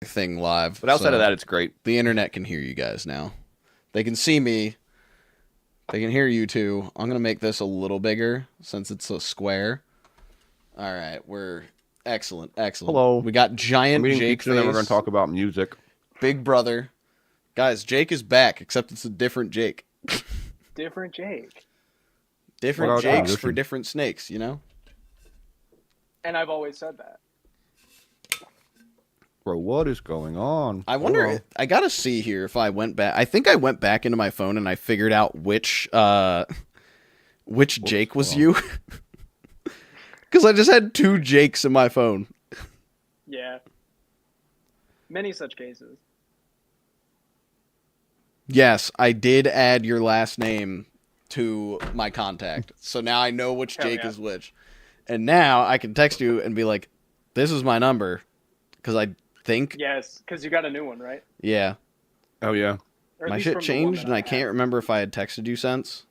thing live. But outside so of that, it's great. the internet can hear you guys now. They can see me. They can hear you too. I'm gonna make this a little bigger since it's a square. All right, we're excellent. Hello. We got giant I'm eating Jake pizza, and then we're face, going to talk about music. Big Brother. Guys, Jake is back, except it's a different Jake. Different Jake. Different What Jakes transition? for different snakes, you know? And I've always said that. Bro, what is going on? I wonder. Hello. I gotta see here if I went back. I think I went back into my phone and I figured out which Jake was you. Because I just had 2 Jakes in my phone. Yeah. Many such cases. Yes, I did add your last name to my contact, so now I know which Hell Jake yeah. is which, and now I can text you and be like, "This is my number," because I think, Yes, because you got a new one, right? yeah, Oh, yeah. Or at my least shit from the one changed, that and I have. can't remember if I had texted you since.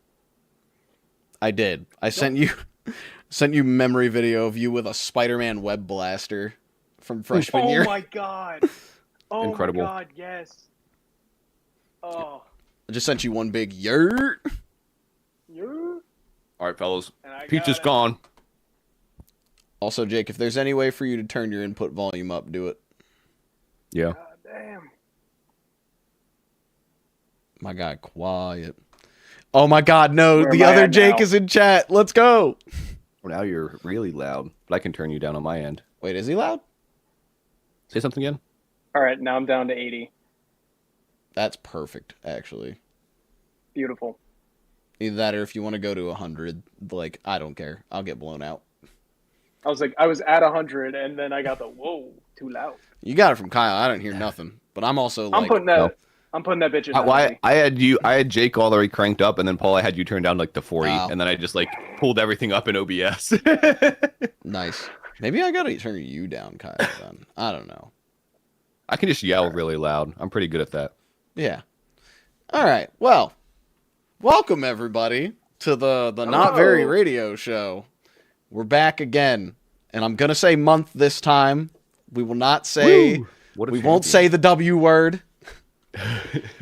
I did. I sent you memory video of you with a Spider-Man web blaster from freshman year. Oh my god. Oh Incredible. my god, yes. Oh. I just sent you one big yurt. You? All right, fellas. And I Pizza's got it. gone. Also, Jake, if there's any way for you to turn your input volume up, do it. Yeah. God damn. My God, quiet. Oh my God, no! Where The am I other at Jake now? is in chat. Let's go. Well, now you're really loud, but I can turn you down on my end. Wait, is he loud? Say something again. All right, now I'm down to 80. That's perfect, actually. Beautiful. Either that, or if you want to go to 100, like I don't care. I'll get blown out. I was at 100, and then I got the whoa, too loud. You got it from Kyle. I don't hear nothing. But I'm also I'm like, putting that. no. I'm putting that bitch at Why 90. I had Jake all the way cranked up, and then Paul, I had you turned down like to 40, Wow. and then I just like pulled everything up in OBS. nice. Maybe I gotta turn you down, Kyle. Then I don't know. I can just yell really loud. I'm pretty good at that. Yeah. All right. Well, welcome everybody to the Not Very Radio Show. We're back again, and I'm gonna say month this time. We will not say. Woo! What a We won't champion. say the W word.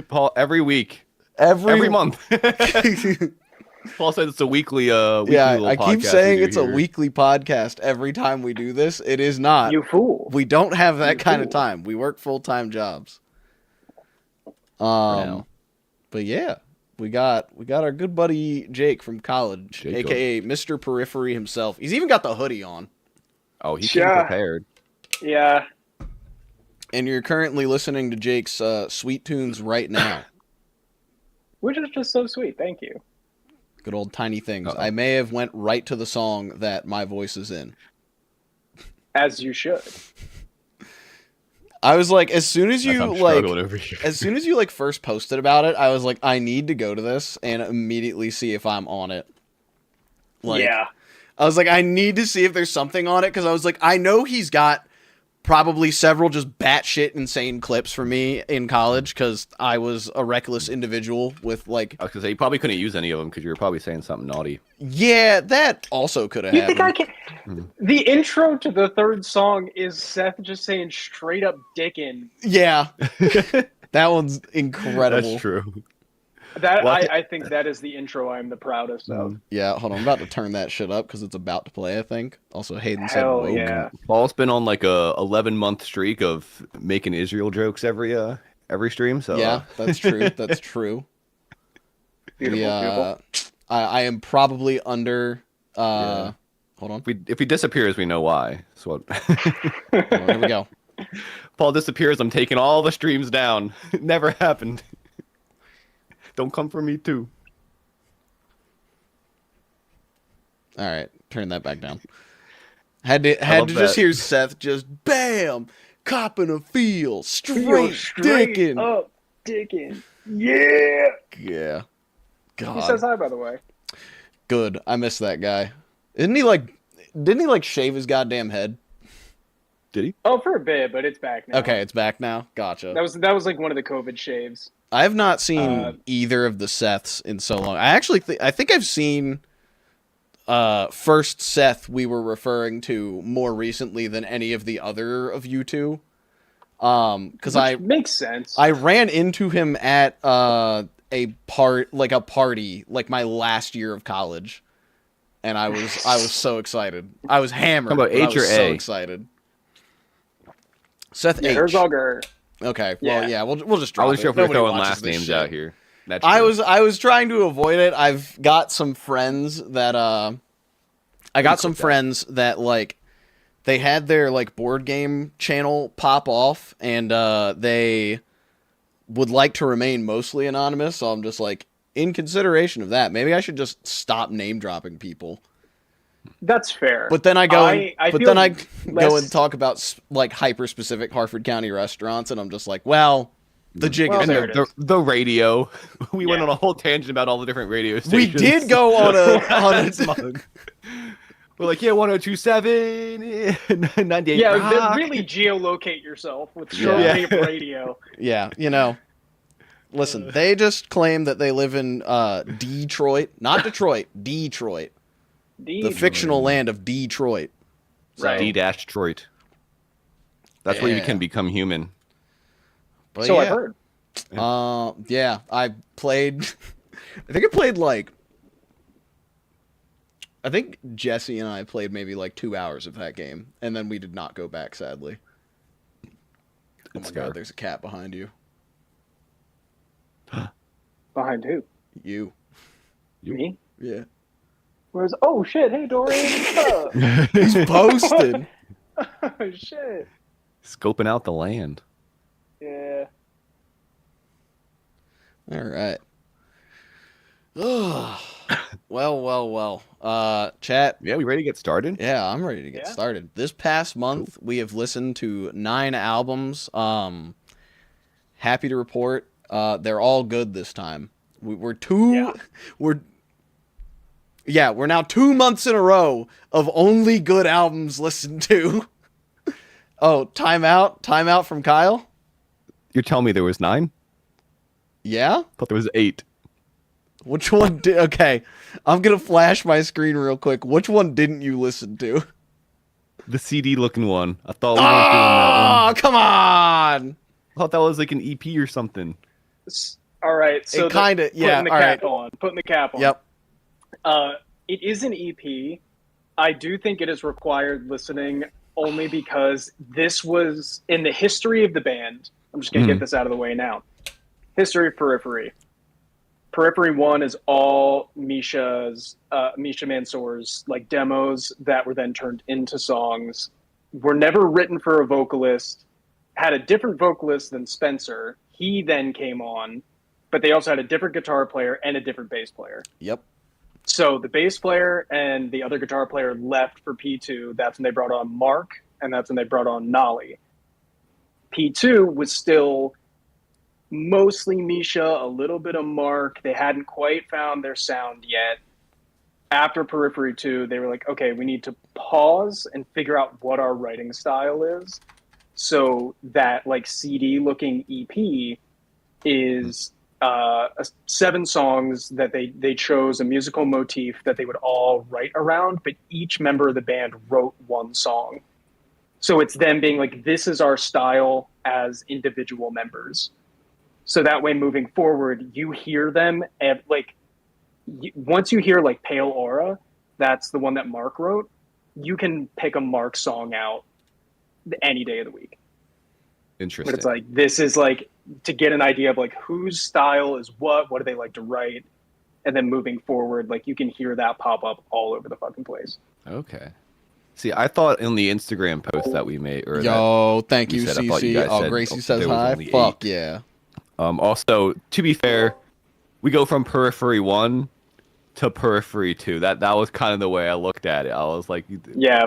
Paul every week, Every month. Paul said it's a weekly. Weekly yeah, little I keep podcast saying we do it's a here. weekly podcast every time we do this. It is not. You fool. We don't have that You kind of fool. time. We work full-time jobs. now. But yeah, we got our good buddy Jake from college, Jacob. aka Mr. Periphery himself. He's even got the hoodie on. Oh, he came Yeah. prepared. Yeah. And you're currently listening to Jake's Sweet Tunes right now. Which is just so sweet. Thank you. Good old Tiny Things. Uh-oh. I may have went right to the song that my voice is in. As you should. I was like, as soon as I'm you struggling over here. as soon as you like first posted about it, I was like, I need to go to this and immediately see if I'm on it. Like, yeah. I was like, I need to see if there's something on it because I was like, I know he's got probably several just batshit insane clips for me in college because I was a reckless individual with like, I was gonna say you probably couldn't use any of them because you were probably saying something naughty. yeah, that also could have You think I happened. can? The intro to the third song is Seth just saying straight up dickin'. Yeah, that one's incredible. That's true. That Well, I think that is the intro I'm the proudest of. Yeah, hold on, I'm about to turn that shit up because it's about to play. I think. Also, Hayden said, Hell woke. yeah. Paul's been on like a 11-month streak of making Israel jokes every stream. So Yeah, that's true. That's true. Beautiful, beautiful. I am probably under. Yeah. Hold on. if he disappears, we know why. So Hold on. Here we go. Paul disappears, I'm taking all the streams down. It never happened. Don't come for me too. All right, turn that back down. Had to love just that. hear Seth just bam, copping a feel, Feel straight dicking. up dickin'. Yeah. Yeah. God. He says hi, by the way. Good. I miss that guy. Didn't he like shave his goddamn head? Did he? Oh, for a bit, but it's back now. Okay, it's back now. Gotcha. That was like one of the COVID shaves. I have not seen either of the Seths in so long. I actually I think I've seen first Seth we were referring to more recently than any of the other of you two. Because makes sense. I ran into him at a party like my last year of college, and I was so excited. I was hammered. Talking about but I H or was so A? excited. Seth H. Herzogger. Okay, well, yeah, we'll just I drop wasn't sure it. if we were Nobody throwing watches last this names shit. out here. That's I true. was trying to avoid it. I've got some friends that like they had their like board game channel pop off, and they would like to remain mostly anonymous. So I'm just like, in consideration of that, maybe I should just stop name dropping people. That's fair. But then I go less- and talk about like hyper specific Harford County restaurants, and I'm just like, well, the jig Well, is there up. it is. The radio. We went Yeah. on a whole tangent about all the different radio We stations. did go on a Smug. We're like, yeah, 102.7, 98 Yeah, rock. really geolocate yourself with Yeah. shortwave radio. Yeah, listen, they just claim that they live in Detroit, not Detroit, Detroit, the fictional land of Detroit. Right. D-Detroit. That's where you Yeah. can become human. But So yeah. I've heard. Yeah, I played. I think I played like. I think Jesse and I played maybe like 2 hours of that game, and then we did not go back. Sadly. Oh my It's fair. god, there's a cat behind you. Behind who? You. Me? Yeah. Where's? Oh shit! Hey Dorian, what's up? He's posted. Oh shit! Scoping out the land. Yeah. All right. Well. Chat. Yeah, we ready to get started? Yeah, I'm ready to get Yeah. started. This past month, we have listened to 9 albums. Happy to report, they're all good this time. We're now 2 months in a row of only good albums listened to. Oh, timeout from Kyle. You're telling me there was 9? Yeah. Thought there was 8. Which one did? Okay, I'm gonna flash my screen real quick. Which one didn't you listen to? The CD looking one. I thought we weren't doing that Oh, one. come on! I thought that was like an EP or something. All right. So It kinda- yeah, Putting the all cap right. on. Putting the cap on. Yep. It is an EP. I do think it is required listening only because this was in the history of the band. I'm just going to get this out of the way now. History of Periphery. Periphery 1 is all Misha Mansour's like demos that were then turned into songs. Were never written for a vocalist. Had a different vocalist than Spencer. He then came on, but they also had a different guitar player and a different bass player. Yep. So the bass player and the other guitar player left for P2. That's when they brought on Mark, and that's when they brought on Nolly. P2 was still mostly Misha, a little bit of Mark. They hadn't quite found their sound yet. After Periphery 2, they were like, okay, we need to pause and figure out what our writing style is. So that like CD-looking EP is 7 songs that they chose a musical motif that they would all write around, but each member of the band wrote one song. So it's them being like, this is our style as individual members. So that way, moving forward, you hear them and like, once you hear like Pale Aura, that's the one that Mark wrote, you can pick a Mark song out any day of the week. Interesting. But it's like, this is like to get an idea of like whose style is what do they like to write? And then moving forward, like you can hear that pop up all over the fucking place. Okay. See, I thought in the Instagram post that we made, or Yo, thank you, said, I thought you CC. guys Oh, said Gracie says there was hi. only Fuck 8. yeah. Also, to be fair, we go from Periphery 1 to Periphery 2. That was kind of the way I looked at it. I was like, Yeah.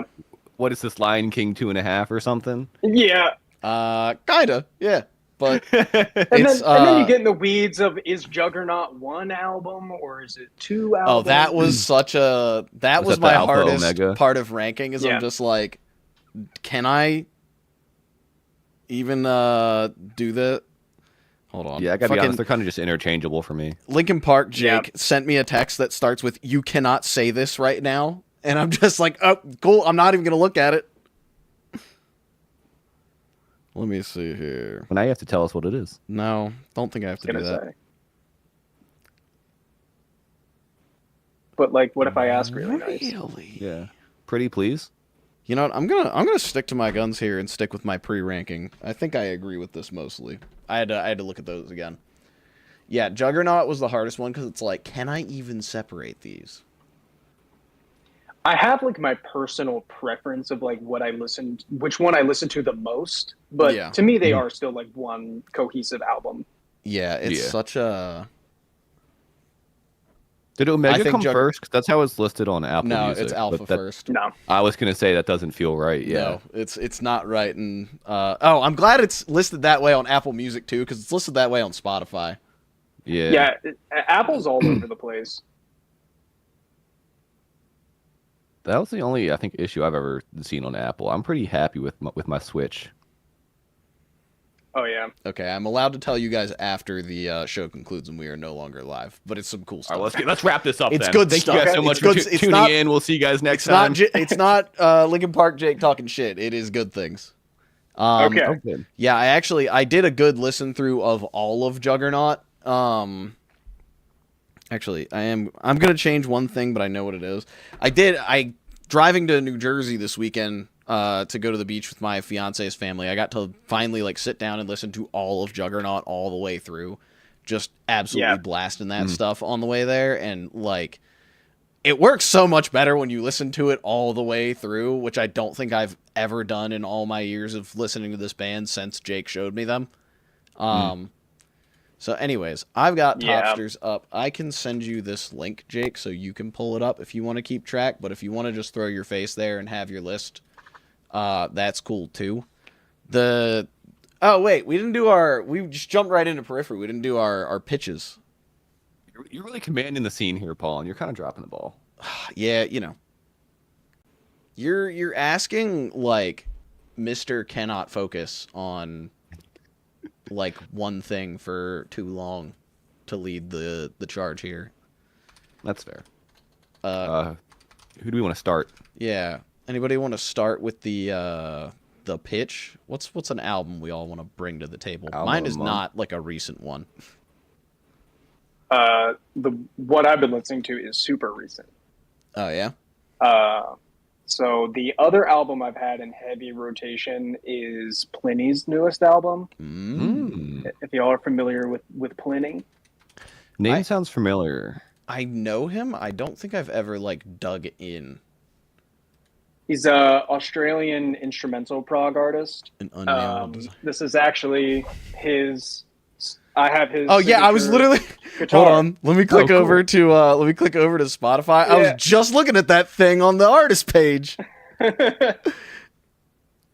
what is this, Lion King 2.5 or something? Yeah. Kinda, yeah. But And it's then you get in the weeds of, is Juggernaut 1 album or is it 2 albums? oh, that was such a that Was was that my the Alpha hardest Omega? part of ranking. Is Yeah. I'm just like, can I even do the? Hold on. Yeah, I gotta be Fucking honest, they're kind of just interchangeable for me. Linkin Park Jake Yeah. sent me a text that starts with "You cannot say this right now," and I'm just like, oh, cool. I'm not even gonna look at it. Let me see here. Well, now you have to tell us what it is. No, don't think I have to do that. But like, what if I ask really nice? Really? Yeah. Pretty please. You know what? I'm gonna stick to my guns here and stick with my pre-ranking. I think I agree with this mostly. I had to look at those again. Yeah, Juggernaut was the hardest one because it's like, can I even separate these? I have like my personal preference of like which one I listen to the most. But Yeah. to me, they are still like one cohesive album. Yeah, it's such a. Did Omega come first? 'Cause that's how it's listed on Apple No, Music. it's Alpha first. No, I was gonna say that doesn't feel right. Yeah, No, it's not right. And I'm glad it's listed that way on Apple Music too, because it's listed that way on Spotify. yeah. Apple's all over the place. That was the only I think issue I've ever seen on Apple. I'm pretty happy with my Switch. Oh yeah. Okay, I'm allowed to tell you guys after the show concludes and we are no longer live, but it's some cool stuff. All right, let's wrap this up. It's then. good Thank stuff. you guys so much for tuning in. We'll see you guys next time. It's not Linkin Park Jake talking shit. It is good things. Okay. Yeah, I did a good listen through of all of Juggernaut. Actually, I'm gonna change one thing, but I know what it is. Driving to New Jersey this weekend to go to the beach with my fiance's family. I got to finally like sit down and listen to all of Juggernaut all the way through, just absolutely blasting that stuff on the way there, and like it works so much better when you listen to it all the way through, which I don't think I've ever done in all my years of listening to this band since Jake showed me them. So anyways, I've got Topsters up. I can send you this link, Jake, so you can pull it up if you want to keep track. But if you want to just throw your face there and have your list, that's cool too. Oh wait, we just jumped right into Periphery. We didn't do our pitches. You're really commanding the scene here, Paul, and you're kind of dropping the ball. Yeah, you know. You're asking like Mr. cannot focus on like one thing for too long to lead the charge here. That's fair. Who do we want to start? Yeah. Anybody want to start with the pitch? What's an album we all want to bring to the table? Mine is not like a recent one. What I've been listening to is super recent. Oh yeah. So the other album I've had in heavy rotation is Pliny's newest album. If y'all are familiar with Pliny. Name sounds familiar. I know him. I don't think I've ever like dug in. He's a Australian instrumental prog artist. An unnamed. This is actually his. I have his. Oh yeah, I was literally. Guitar. Hold on. Let me click over to Spotify. I was just looking at that thing on the artist page.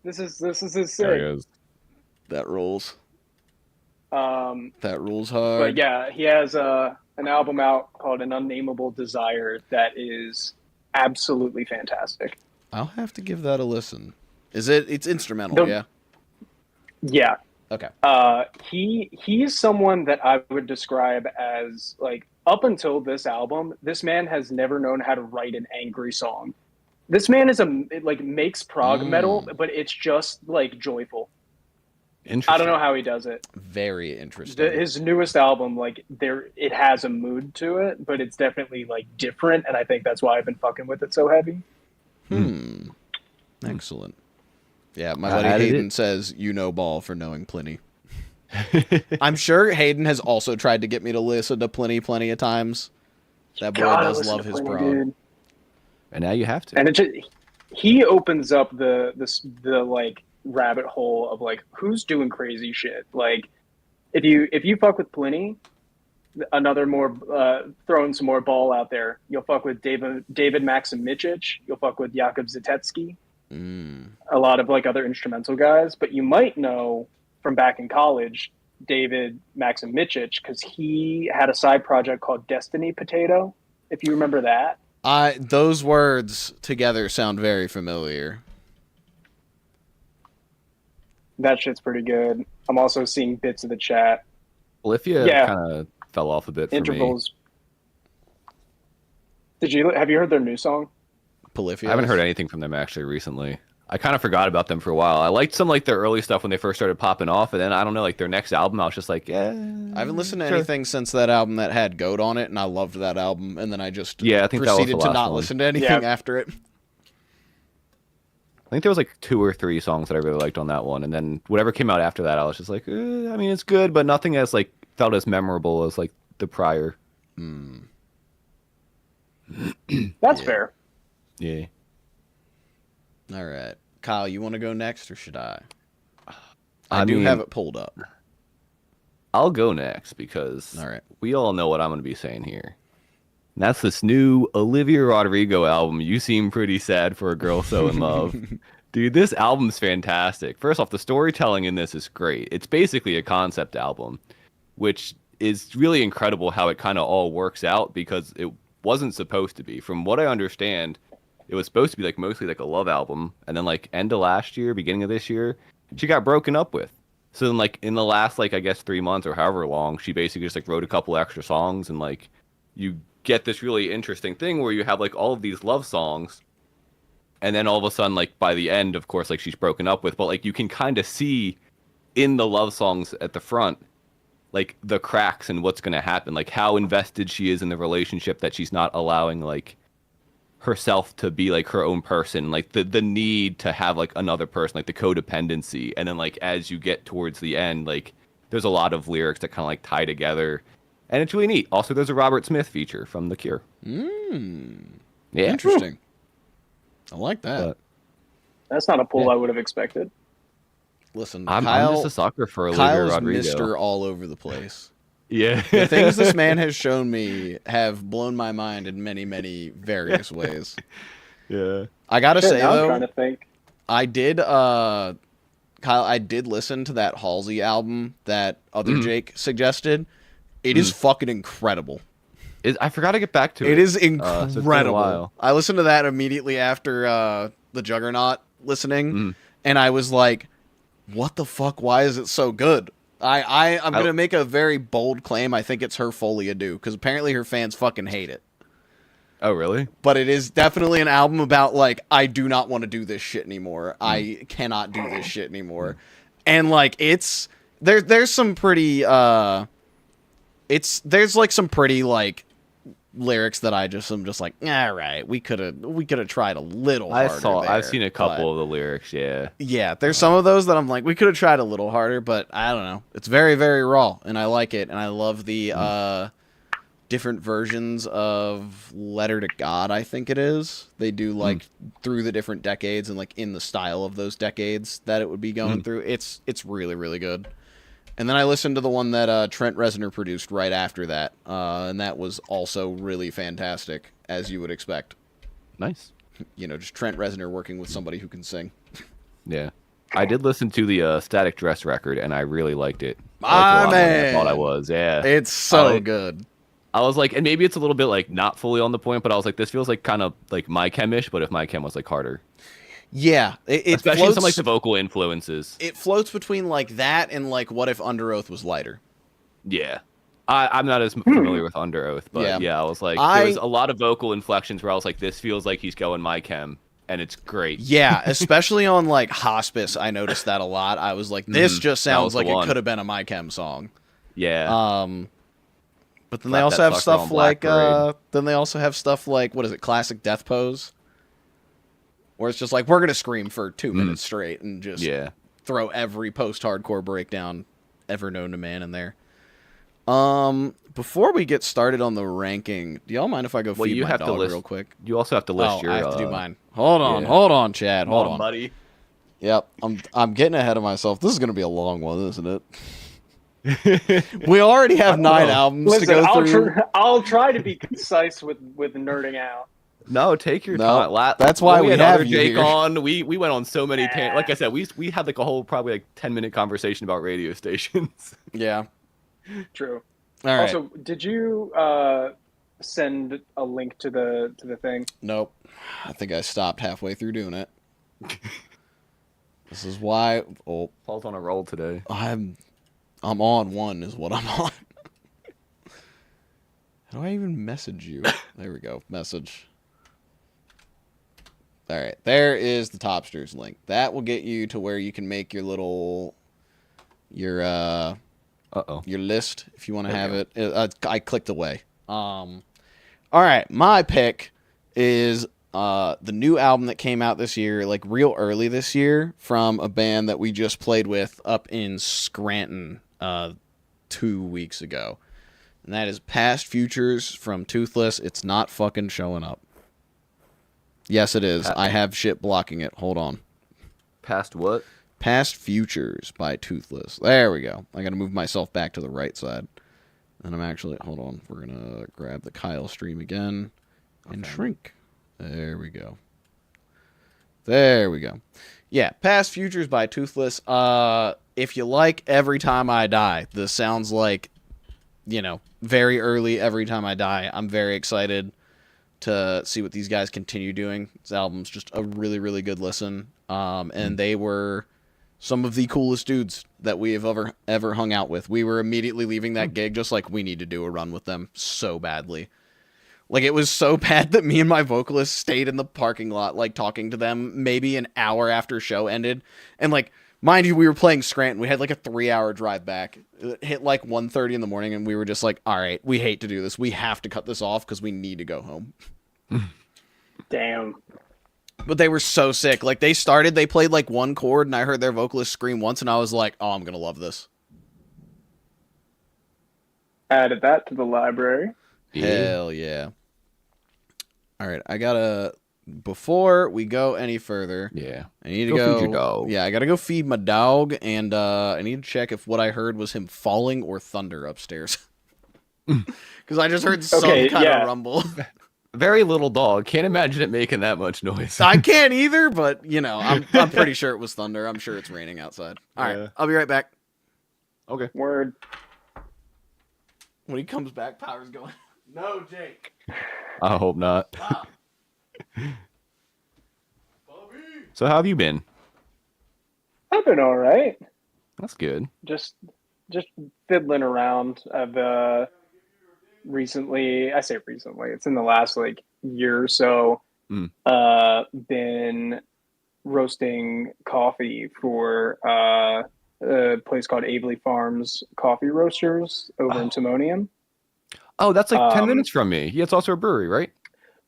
This is his There he sick. is. That rules. That rules hard. But yeah, he has an album out called An Unnameable Desire that is absolutely fantastic. I'll have to give that a listen. It's instrumental, yeah? Yeah. Okay. He's someone that I would describe as like up until this album, this man has never known how to write an angry song. This man makes prog metal, but it's just like joyful. Interesting. I don't know how he does it. Very interesting. His newest album, it has a mood to it, but it's definitely like different, and I think that's why I've been fucking with it so heavy. Excellent. Yeah, my buddy Hayden says, you know ball for knowing Pliny. I'm sure Hayden has also tried to get me to listen to Pliny plenty of times. That boy does love his prog. Dude. And now you have to. And he opens up the like rabbit hole of like who's doing crazy shit. Like if you fuck with Pliny, another more throwing some more ball out there. You'll fuck with David Maximicic. You'll fuck with Jakub Zetecki. A lot of like other instrumental guys, but you might know from back in college David Maximicic because he had a side project called Destiny Potato. If you remember that. Those words together sound very familiar. That shit's pretty good. I'm also seeing bits of the chat. Olivia kind of fell off a bit for Intervals. Have you heard their new song? Polyphia. I haven't heard anything from them actually recently. I kind of forgot about them for a while. I liked some like their early stuff when they first started popping off, and then I don't know, like their next album, I was just like, yeah. I haven't listened to anything since that album that had Goat on it, and I loved that album. And then I just I think that was proceeded the to last not one. listen to anything after it. I think there was like 2 or 3 songs that I really liked on that one, and then whatever came out after that, I was just like, I mean, it's good, but nothing as like felt as memorable as like the prior. That's fair. Yeah. All right, Kyle, you want to go next, or should I? I do mean, have it pulled up. I'll go next because All right. we all know what I'm going to be saying here. And that's this new Olivia Rodrigo album, You Seem Pretty Sad for a Girl So in Love. Dude, this album's fantastic. First off, the storytelling in this is great. It's basically a concept album, which is really incredible how it kind of all works out because it wasn't supposed to be. From what I understand, it was supposed to be like mostly like a love album, and then like end of last year, beginning of this year, she got broken up with. So then like in the last like I guess 3 months or however long, she basically just like wrote a couple extra songs, and like you get this really interesting thing where you have like all of these love songs, and then all of a sudden like by the end, of course, like she's broken up with, but like you can kind of see in the love songs at the front like the cracks and what's going to happen, like how invested she is in the relationship, that she's not allowing like herself to be like her own person, like the need to have like another person, like the codependency. And then like as you get towards the end, like there's a lot of lyrics that kind of like tie together, and it's really neat. Also, there's a Robert Smith feature from The Cure. Yeah, Interesting. I like that. But That's not a pull I would have expected. Listen, I'm Kyle, just a sucker for Olivia Kyle's Rodrigo. Mr. all over the place. Yeah, The things this man has shown me have blown my mind in many, many various ways. yeah. I gotta say now I'm though, trying to think. I did, Kyle, I did listen to that Halsey album that other Jake suggested. It is fucking incredible. I forgot to get back to it. It is So it's been a incredible. while. I listened to that immediately after the Juggernaut listening, and I was like, what the fuck? Why is it so good? I'm going to make a very bold claim. I think it's her Folie à Deux, because apparently her fans fucking hate it. Oh, really? But it is definitely an album about, like, I do not want to do this shit anymore. I cannot do this shit anymore. And, like, it's... There's some pretty... There's, like, some pretty, like, lyrics that I'm just like, all right, we could have tried a little harder. I've seen a couple of the lyrics, yeah. Yeah, there's some of those that I'm like, we could have tried a little harder, but I don't know. It's very, very raw, and I like it, and I love the different versions of Letter to God, I think it is. They do, like, through the different decades and, like, in the style of those decades that it would be going through. It's really, really good. And then I listened to the one that Trent Reznor produced right after that, and that was also really fantastic, as you would expect. Nice. You know, just Trent Reznor working with somebody who can sing. Yeah. I did listen to the Static Dress record, and I really liked it. My I liked it a lot more than man. I thought I was, yeah. It's so good. I was like, and maybe it's a little bit like not fully on the point, but I was like, this feels like kind of like My Chem-ish, but if My Chem was like harder. Yeah, it Especially floats, some like the vocal influences. it floats between like that and like What If Under Oath was lighter. Yeah. I'm not as familiar with Under Oath, but yeah, I was like, there was a lot of vocal inflections where I was like, this feels like he's going My Chem, and it's great. Yeah, especially on like Hospice, I noticed that a lot. I was like, this just sounds like it could have been a My Chem song. Yeah. But then they also have stuff like what is it, Classic Death Pose? Where it's just like, we're going to scream for 2 minutes straight and just throw every post-hardcore breakdown ever known to man in there. Before we get started on the ranking, do y'all mind if I go feed my dog real quick? You also have to list your... I have to do mine. Hold on, Chad. Hold on. buddy. Yep, I'm getting ahead of myself. This is going to be a long one, isn't it? We already have 9 albums to go through. I'll try to be concise with nerding out. No, take your time. That's why we had have other you Jake here. on. We went on so many tangents. Like I said, we had like a whole probably like 10-minute conversation about radio stations. Yeah. True. All right. Also, did you send a link to the thing? Nope. I think I stopped halfway through doing it. This is why. Oh, Paul's on a roll today. I'm on one is what I'm on. How do I even message you? There we go. Message. All right, there is the Topsters link. That will get you to where you can make your little your list if you want to have it. I clicked away. All right, my pick is the new album that came out this year, like real early this year, from a band that we just played with up in Scranton 2 weeks ago. And that is Past Futures from Toothless. It's not fucking showing up. Yes, it is. I have shit blocking it. Hold on. Past what? Past Futures by Toothless. There we go. I gotta move myself back to the right side. And I'm actually, hold on. We're gonna grab the Kyle stream again and shrink. There we go. There we go. Yeah, Past Futures by Toothless. If you like Every Time I Die, this sounds like, very early Every Time I Die. I'm very excited to see what these guys continue doing. This album's just a really, really good listen. And they were some of the coolest dudes that we have ever hung out with. We were immediately leaving that gig just like, we need to do a run with them so badly. Like, it was so bad that me and my vocalist stayed in the parking lot, like, talking to them maybe an hour after show ended. And, like, mind you, we were playing Scranton. We had, like, a 3-hour drive back. It hit, like, 1:30 in the morning, and we were just like, all right, we hate to do this. We have to cut this off because we need to go home. Damn. But they were so sick. Like, they played, like, one chord, and I heard their vocalist scream once, and I was like, oh, I'm going to love this. Added that to the library. Hell yeah. All right, before we go any further, I need to go feed your dog. Yeah, I gotta go feed my dog, and I need to check if what I heard was him falling or thunder upstairs. Because I just heard some kind of rumble. Very little dog. Can't imagine it making that much noise. I can't either, but I'm pretty sure it was thunder. I'm sure it's raining outside. All right, I'll be right back. Okay. Word. When he comes back, power's going. No, Jake. I hope not. So how have you been? I've been all right. That's good. Just fiddling around. I've recently, I say recently, it's in the last like year or so, been roasting coffee for a place called Aveley Farms Coffee Roasters over in Timonium. Oh, that's like 10 minutes from me. Yeah, it's also a brewery, right?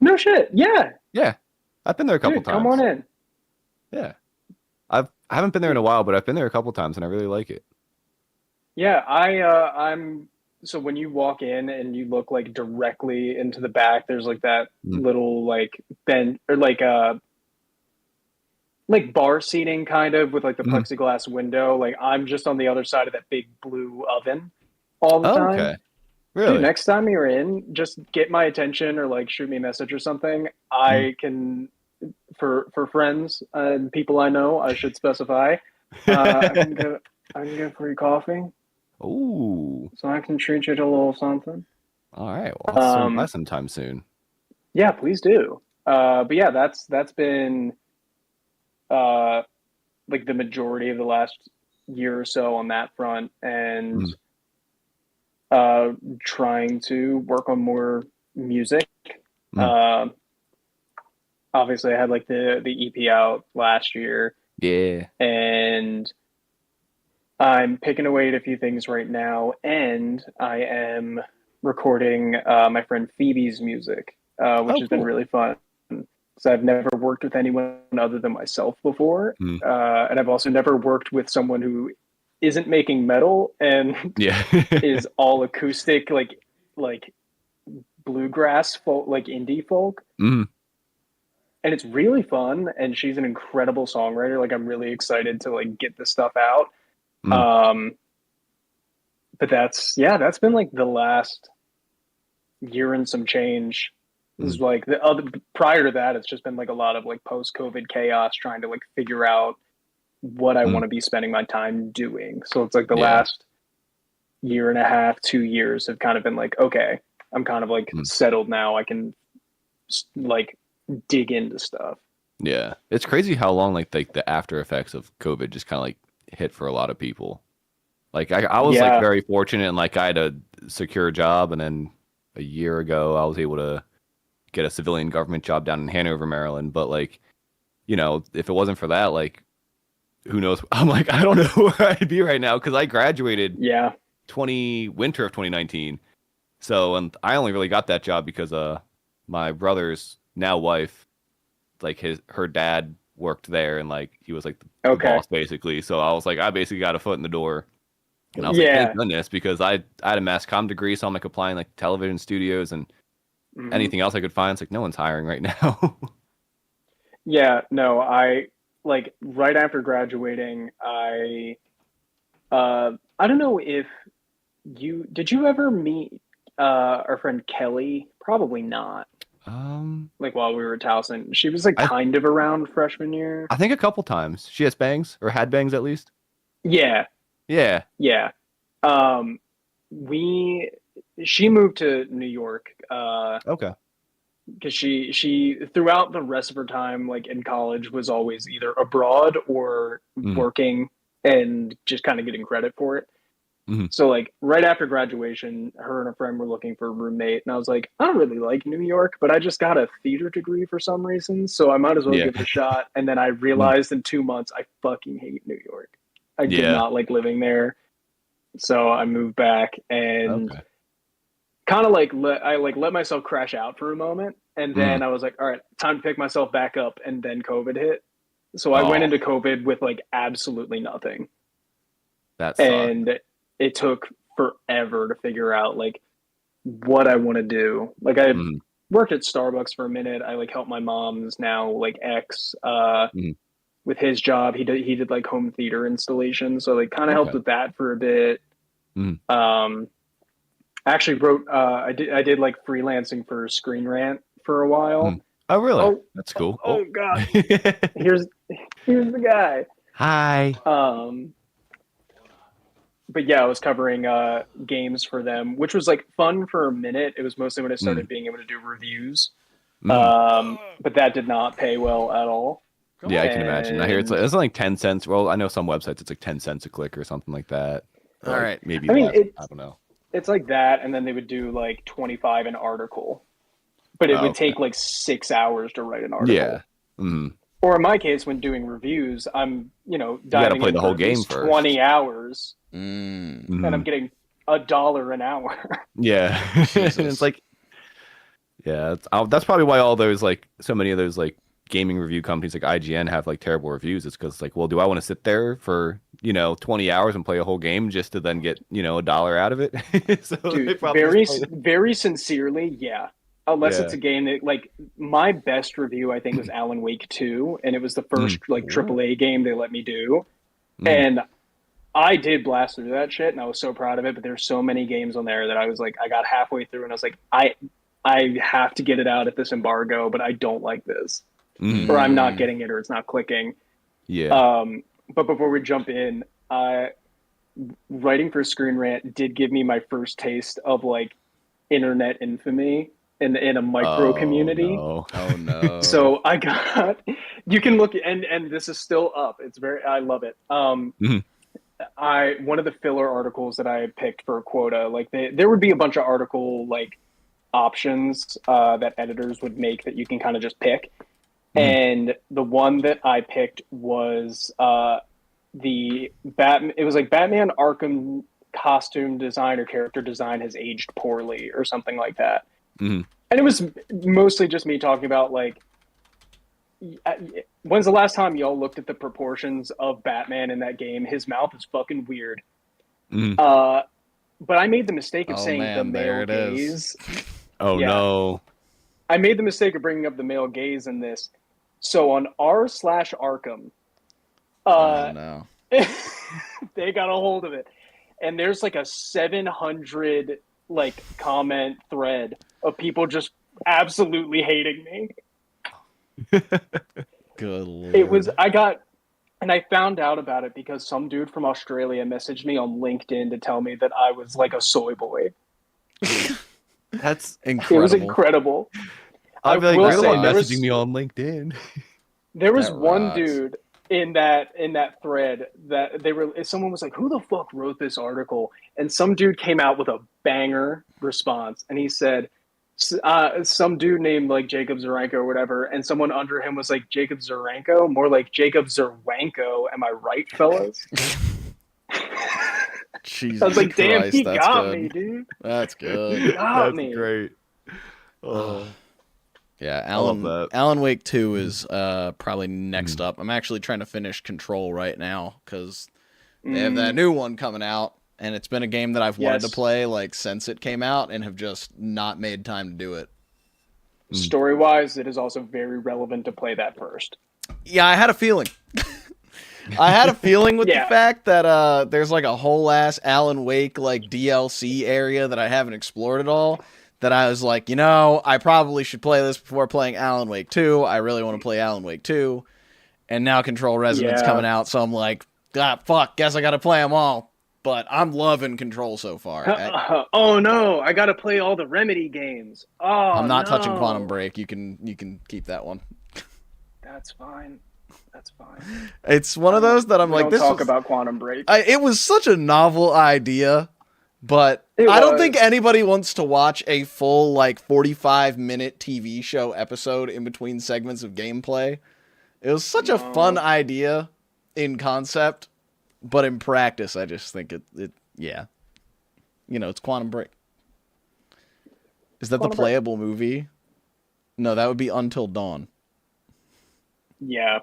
No shit. Yeah. Yeah. I've been there a couple Dude, times. come on in. Yeah. I haven't been there in a while, but I've been there a couple times and I really like it. Yeah, I'm so when you walk in and you look like directly into the back, there's like that little like bench or like bar seating kind of with like the plexiglass window. Like I'm just on the other side of that big blue oven all the time. Okay. Really? Dude, next time you're in, just get my attention or like shoot me a message or something. I can, for friends and people I know, I should specify. I can get free coffee. Ooh. So I can treat you to a little something. All right. Well, I'll swing by sometime soon. Yeah, please do. But yeah, that's been like the majority of the last year or so on that front, and trying to work on more music. Obviously I had like the EP out last year. Yeah. And I'm picking away at a few things right now, and I am recording my friend Phoebe's music, which has been really fun. Because I've never worked with anyone other than myself before, and I've also never worked with someone who isn't making metal and is all acoustic, like bluegrass folk, like indie folk. And it's really fun, and she's an incredible songwriter. Like I'm really excited to like get this stuff out. But that's been like the last year and some change. This is like the other prior to that, it's just been like a lot of like post-COVID chaos, trying to like figure out what I want to be spending my time doing. So it's like the last year and a half, 2 years have kind of been like, okay, I'm kind of like settled now. I can like dig into stuff. Yeah. It's crazy how long like the after effects of COVID just kind of like hit for a lot of people. Like I was like very fortunate, and like I had a secure job, and then a year ago I was able to get a civilian government job down in Hanover, Maryland. But like if it wasn't for that, like, who knows? I'm like, I don't know where I'd be right now because I graduated Yeah. winter of 2019. So, and I only really got that job because my brother's now wife, like her dad worked there, and like he was like the Okay. boss basically. So I was like, I basically got a foot in the door, and I was like, Yeah. thank goodness, because I had a mass comm degree, so I'm like applying like television studios and Mhm. anything else I could find. It's like no one's hiring right now. Yeah. No, I like right after graduating, I don't know if you ever meet our friend Kelly? Probably not. um, Like while we were at Towson, she was like I kind of around freshman year. I think a couple times she has bangs or had bangs at least. Yeah, Yeah. yeah. Um, we she moved to New York Okay. because she throughout the rest of her time like in college was always either abroad or Mm-hmm. working and just kind of getting credit for it. Mm-hmm. So like right after graduation, her and a friend were looking for a roommate, and I was like, I don't really like New York, but I just got a theater degree for some reason, so I might as well Yeah. give it a shot. And then I Mm. realized in 2 months I fucking hate New York. I did Yeah. not like living there, so I moved back and Okay. kind of like let myself crash out for a moment, and Mm. then I was like, all right, time to pick myself back up. And then COVID hit, so I went Oh, into COVID with like absolutely nothing, that sucks. and it took forever to figure out like what I want to do. Like I Mm. worked at Starbucks for a minute. I like helped my mom's now like ex Mm. with his job. He did like home theater installation, so like kind of helped Okay. with that for a bit. Mm. Um, I actually wrote. I did like freelancing for Screen Rant for a while. Mm. Oh, really? Oh, That's oh, cool. oh God! Here's here's the guy. Hi. Um, but yeah, I was covering games for them, which was like fun for a minute. It was mostly when I Mm. started being able to do reviews. Mm. But that did not pay well at all. Come Yeah, I on. can imagine. I hear And it's like 10 cents. Well, I know some websites it's like 10 cents a click or something like that. Or All like right. maybe I mean, less. I don't know. it's like that, and then they would do like 25 an article, but it Oh, would okay. take like 6 hours to write an Yeah. article. Mm. Or in my case, when doing reviews, I'm You got to diving play in the for whole at game least first. 20 hours, Mm, and Mm. I'm getting $1 an hour. Yeah. And it's Jesus. like, yeah, that's probably why all those like so many of those like gaming review companies like IGN have like terrible reviews. It's because like, well, do I want to sit there for 20 hours and play a whole game just to then get $1 out of it? So they Dude, probably just play very sincerely, yeah. Unless it's Yeah. a game that like my best review I think was Alan Wake 2, and it was the first Mm, like Ooh. AAA game they let me do. mm, And I did blast through that shit and I was so proud of it, but there's so many games on there that I was like I got halfway through and I was like I have to get it out at this embargo, but I don't like this. mm. Or I'm not Mm, getting it or it's not clicking. Yeah. Um but before we jump in, writing for Screen Rant did give me my first taste of like internet infamy in a micro Oh community. no. oh no. So I got you can look and this is still up. It's very I love it. Mhm, I one of the filler articles that I picked for a quota, like there would be a bunch of article like options that editors would make that you can kind of just pick. mhm. And the one that I picked was the Batman. It was like Batman Arkham costume design or character design has aged poorly or something like that. Mhm. And it was mostly just me talking about like when's the last time y'all looked at the proportions of Batman in that game? His mouth is fucking weird. Mhm. Uh, but I made the mistake of Oh saying the man, there male it is. gaze. Oh Yeah, no. I made the mistake of bringing up the male gaze in this. So on r/Arkham, Oh uh, no. they got a hold of it, and there's like a 700 like comment thread of people just absolutely hating me. Good It was lord. I got and I found out about it because some dude from Australia messaged me on LinkedIn to tell me that I was like a soy boy. That's It was Incredible. incredible. I I'd be like, will you're the say one That messaging me on LinkedIn. there was that one rocks. dude in that thread that they were someone was like, who the fuck wrote this article? And some dude came out with a banger response and he said, Some dude named like Jacob Zaranko or whatever, and someone under him was like Jacob Zaranko, more like Jacob Zerwanko. Am I right, fellas? I was Jesus like, damn, Christ, he that's got me, good. dude. That's He good. got That's me. great. Oh, Yeah, I love that. Alan Wake 2 is probably next up. I'm actually trying to finish Control right now because they have that new one coming out, and it's been a game that I've wanted to Yes. play like since it came out and have just not made time to do it. Story wise, it is also very relevant to play that first. Yeah, I had a feeling. I had a feeling with the Yeah. fact that there's like a whole ass Alan Wake like DLC area that I haven't explored at all. That I was like, I probably should play this before playing Alan Wake 2. I really want to play Alan Wake 2. And now Control Resonance Yeah. coming out, so I'm like, fuck, guess I gotta play them all. But I'm loving Control so far. Oh no, I gotta play all the Remedy games. Oh, I'm not no. touching Quantum Break. You can keep that one. That's fine. That's fine. It's one of those that I'm We like, don't this talk was, about Quantum Break. it was such a novel idea, but It I don't was. think anybody wants to watch a full like 45-minute TV show episode in between segments of gameplay. It was such a fun idea in concept, but in practice, I just think it yeah. It's Quantum Break. Is that Quantum the Break. playable movie? No, that would be Until Dawn, Yeah.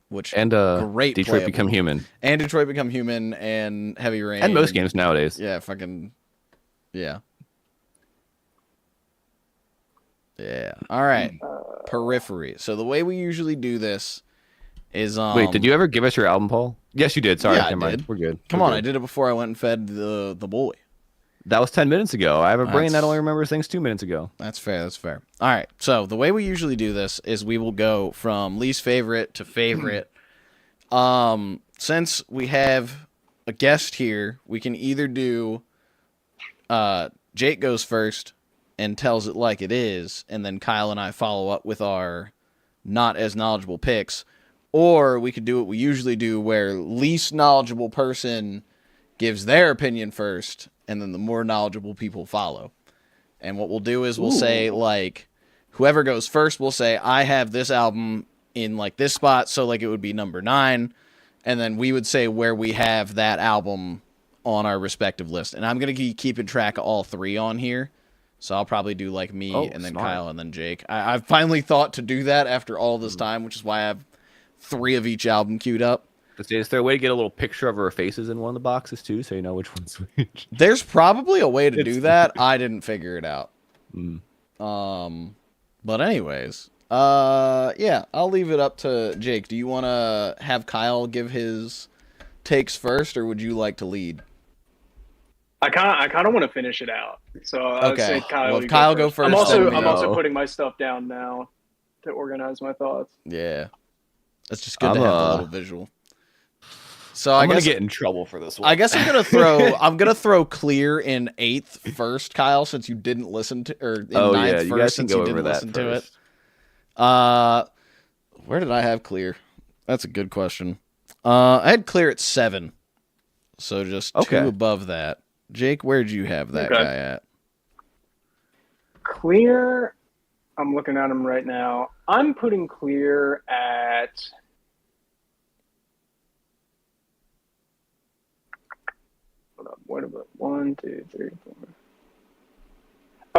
which And great Detroit playable Become movie. Human. And Detroit Become Human and Heavy Rain. And most games nowadays. Yeah, fucking yeah. Yeah. All right. Periphery. So the way we usually do this is Wait, did you ever give us your album, Paul? Yes, you did. Sorry, Yeah, I never mind. did. We're good. Come We're on, good. I did it before I went and fed the boy. That was 10 minutes ago. I have a brain that That's- only remembers things 2 minutes ago. That's fair. That's fair. All right. So the way we usually do this is we will go from least favorite to favorite. Since we have a guest here, we can either do Jake goes first and tells it like it is, and then Kyle and I follow up with our not as knowledgeable picks, or we could do what we usually do where least knowledgeable person gives their opinion first, and then the more knowledgeable people follow. And what we'll do is we'll say, like, whoever goes first will say, I have this album in, like, this spot, so, like, it would be number 9. And then we would say where we have that album on our respective list. And I'm going to keep track of all 3 on here. So I'll probably do, like, me, and then smart. Kyle, and then Jake. I've finally thought to do that after all this time, which is why I have 3 of each album queued up. Is there a way to get a little picture of our faces in one of the boxes, too, so you know which one's which? There's probably a way to do that. I didn't figure it out. But anyways, yeah, I'll leave it up to Jake. Do you want to have Kyle give his takes first, or would you like to lead? I kind of want to finish it out. So I'll Okay. say Kyle. Well, if you Kyle go first, I'm then also no. putting my stuff down now to organize my thoughts. Yeah, it's just good to I'm, have a little visual. So I I'm going guess to get in trouble for this one. I guess I'm gonna throw Clear in 8th first, Kyle, since you didn't listen to, or in 9th you first guys can since go you over didn't that listen to it. first. Where did I have Clear? That's a good question. I had Clear at 7, so just 2 Okay. above that. Jake, where'd you have that Okay. guy at? Clear. I'm looking at him right now. I'm putting Clear at. Hold up. What about 1, 2, 3, 4?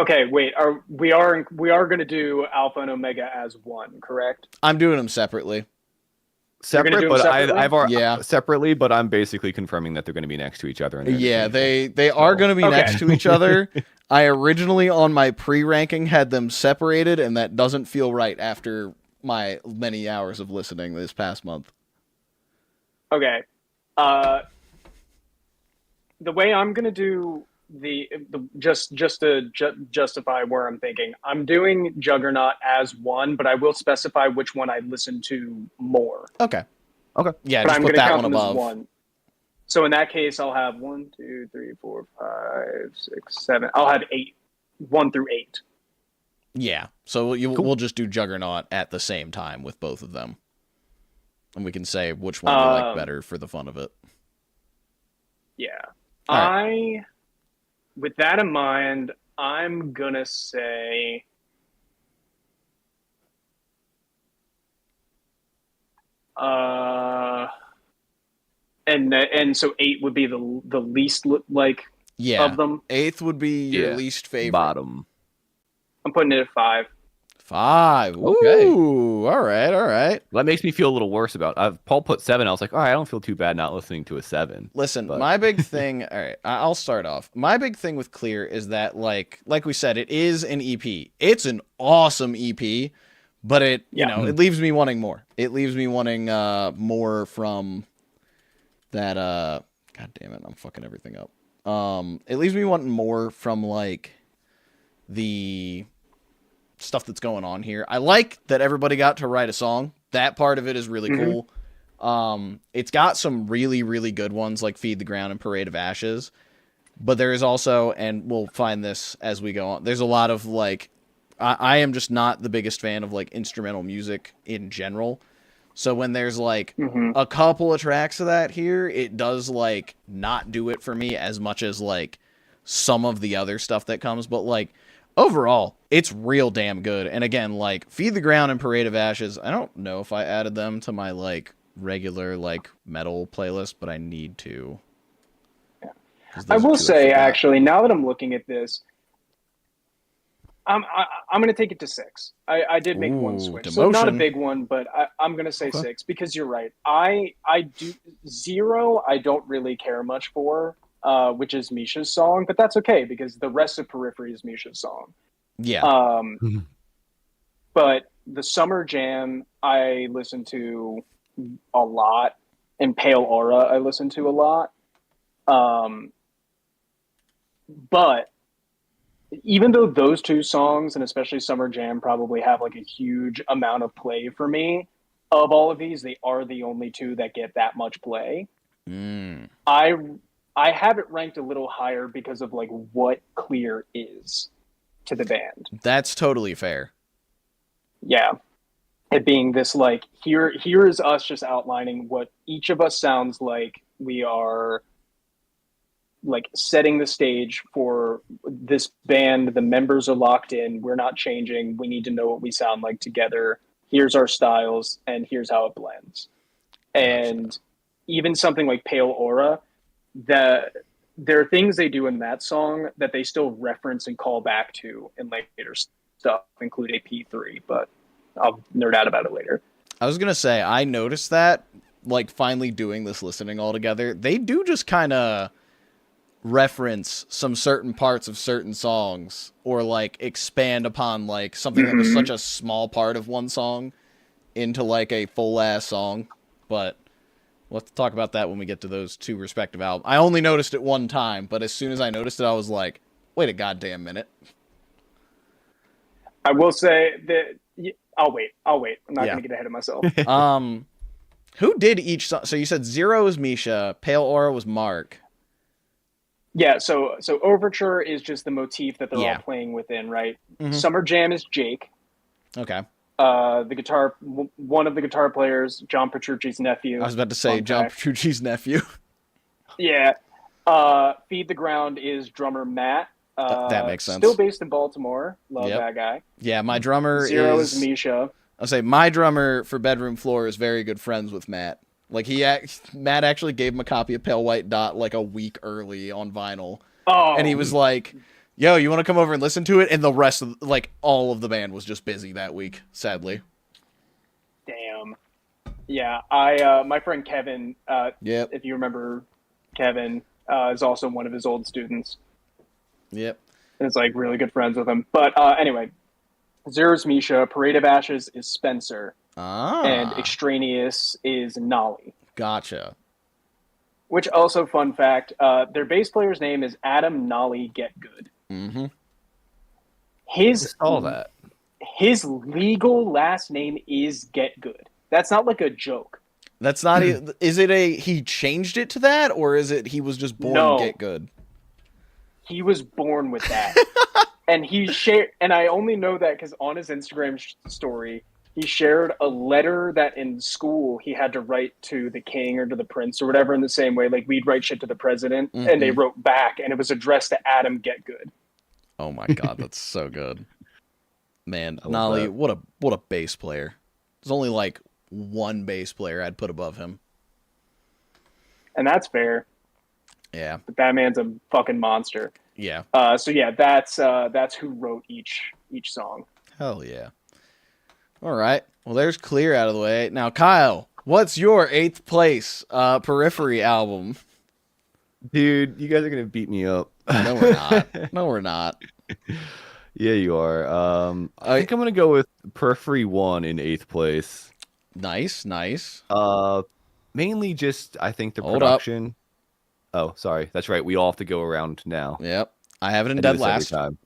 Okay, wait. We are going to do Alpha and Omega as one, correct? I'm doing them separately. gonna Separate, do them but separately? I've already Yeah. separately, but I'm basically confirming that they're going to be next to each other. And they're Yeah, interchangeable. they are going to be Okay. next to each other. I originally on my pre-ranking had them separated, and that doesn't feel right after my many hours of listening this past month. Okay. The way I'm gonna do just to justify where I'm thinking, I'm doing Juggernaut as one, but I will specify which one I listen to more. Okay. Okay. Yeah, But just I'm put gonna that count one them as above. one. So in that case, I'll have 1, 2, 3, 4, 5, 6, 7. I'll have 8, 1 through 8. Yeah. So we'll just do Juggernaut at the same time with both of them. And we can say which one we like better for the fun of it. Yeah. All right. With that in mind, I'm gonna say uh and so 8 would be the least like Yeah. of them. 8th would be your Yeah. least favorite. Bottom. I'm putting it at 5. 5. Okay. Ooh, all right, all right. That makes me feel a little worse about. Paul put 7. I was like, all right, I don't feel too bad not listening to a 7. Listen, But my big thing, all right, I'll start off. My big thing with Clear is that like we said, it is an EP. It's an awesome EP, but it, you Yeah. know, it leaves me wanting more. It leaves me wanting more from that god damn it, I'm fucking everything up. It leaves me wanting more from like the stuff that's going on here. I like that everybody got to write a song. That part of it is really cool. It's got some really, really good ones like Feed the Ground and Parade of Ashes. But there is also, and we'll find this as we go on, there's a lot of like, I am just not the biggest fan of like instrumental music in general. So when there's like a couple of tracks of that here, it does like not do it for me as much as like some of the other stuff that comes. But like overall, it's real damn good. And again, like Feed the Ground and Parade of Ashes, I don't know if I added them to my like regular like metal playlist, but I need to. Yeah. 'Cause I those are will two say, forgot. actually, now that I'm looking at this, I'm going to take it to 6. I did make one Ooh, switch, so not a demotion. big one, but I'm going to say Okay. 6 because you're right. I do 0. I don't really care much for, which is Misha's song, but that's okay because the rest of Periphery is Misha's song. Yeah. Um, but the Summer Jam I listen to a lot, and Pale Aura I listen to a lot. But even though those two songs, and especially Summer Jam, probably have like a huge amount of play for me, of all of these, they are the only two that get that much play. Mm. I I have it ranked a little higher because of like what Clear is to the band. That's totally fair. Yeah. It being this like here is us just outlining what each of us sounds like. We are like setting the stage for this band. The members are locked in. We're not changing. We need to know what we sound like together. Here's our styles, and here's how it blends. Gotcha. And even something like Pale Aura, that there are things they do in that song that they still reference and call back to in later stuff, include AP3. But I'll nerd out about it later. I was gonna say I noticed that like finally doing this listening all together, they do just kind of reference some certain parts of certain songs or like expand upon like something that was such a small part of one song into like a full ass song. But we'll have to talk about that when we get to those two respective albums. I only noticed it one time, but as soon as I noticed it, I was like, wait a goddamn minute. I will say that I'll wait. I'm not Yeah. going to get ahead of myself. Who did each song? So you said Zero was Misha, Pale Aura was Mark. Yeah, so Overture is just the motif that they're Yeah. all playing within, right? Mhm. Summer Jam is Jake. Okay. One of the guitar players, John Petrucci's nephew. I was about to say Fun John fact. Petrucci's nephew. Yeah. Feed the Ground is drummer Matt. That makes sense. Still based in Baltimore. Love Yep. that guy. Yeah, my drummer Zero is is Misha. I'll say my drummer for Bedroom Floor is very good friends with Matt. Like Matt actually gave him a copy of Pale White Dot like a week early on vinyl, Oh, and he was like, "Yo, you want to come over and listen to it?" And the rest of like all of the band was just busy that week, sadly. damn. Yeah, I my friend Kevin. Yep. If you remember, Kevin is also one of his old students. Yep. And it's like really good friends with him. But anyway, Zero's Misha, Parade of Ashes is Spencer, and Ah, Extraneous is Nolly. gotcha. Which also, fun fact, their bass player's name is Adam Nolly Getgood. Mm-hmm. His all that. his legal last name is Getgood. That's not like a joke. That's not. Is it a he changed it to that, or is it he was just born No. Get Good? He was born with that. And he shared, and I only know that because on his Instagram story, he shared a letter that in school he had to write to the king or to the prince or whatever in the same way, like we'd write shit to the president, and they wrote back, and it was addressed to Adam Getgood. Oh my god, that's so good. Man, I love Nolly, that. what a bass player. There's only like one bass player I'd put above him. And that's fair. Yeah. But that man's a fucking monster. Yeah. So yeah, that's who wrote each song. Hell yeah. All right. Well, there's Clear out of the way. Now, Kyle, what's your 8th place Periphery album? Dude, you guys are gonna beat me up. No, we're not. No, we're not. Yeah, you are. I think I'm gonna go with Periphery 1 in 8th place. Nice, nice. Mainly just I think the Hold up. production. Oh, sorry. That's right. We all have to go around now. Yep. I have it in I do dead this every last. time.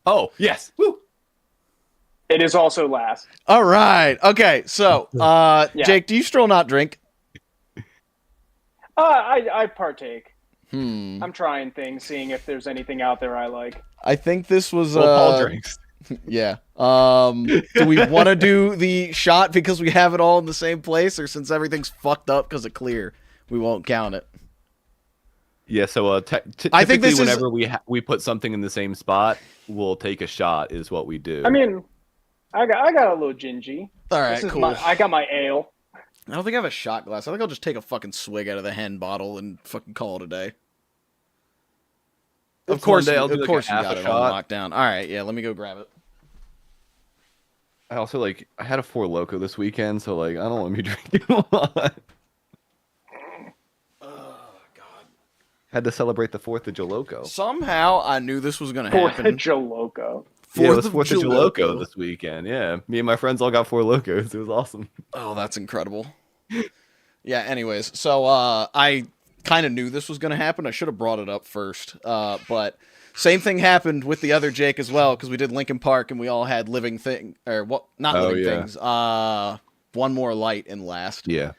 Oh, yes. Woo. It is also last. All right. Okay. So, Yeah. Jake, do you still not drink? I partake. Hmm. I'm trying things, seeing if there's anything out there I like. I think this was Well, Paul drinks. Yeah. Do we want to do the shot because we have it all in the same place, or since everything's fucked up because of Clear, we won't count it? Yeah, so I think typically this is- whenever we put something in the same spot, we'll take a shot is what we do. I mean, I got a little gingy. All right, This is cool. I got my ale. I don't think I have a shot glass. I think I'll just take a fucking swig out of the hen bottle and fucking call it a day. Of It's course, one day I'll do of like course, a you half got a it on shot. lockdown. All right, yeah, let me go grab it. I also I had a Four Loco this weekend, so I don't want to be drinking a lot. Oh God! Had to celebrate the 4th of Joloco. Somehow I knew this was gonna Fourth happen. of Joloco. Yeah, it was 4th of Joloco. Joloco this weekend. Yeah, me and my friends all got Four Locos. It was awesome. Oh, that's incredible. Yeah, anyways, so I kind of knew this was going to happen. I should have brought it up first. But same thing happened with the other Jake as well, because we did Linkin Park and we all had Living Thing, or what? Not Oh, Living yeah. Things. One More Light in last. Yeah,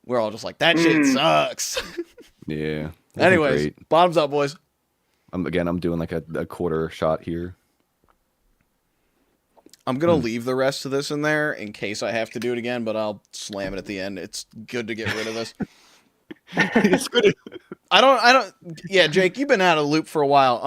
We're all just like, that shit sucks. yeah. Wasn't Anyways, great. bottoms up, boys. I'm doing a quarter shot here. I'm going to leave the rest of this in there in case I have to do it again, but I'll slam it at the end. It's good to get rid of this. It's good. Yeah, Jake, you've been out of the loop for a while.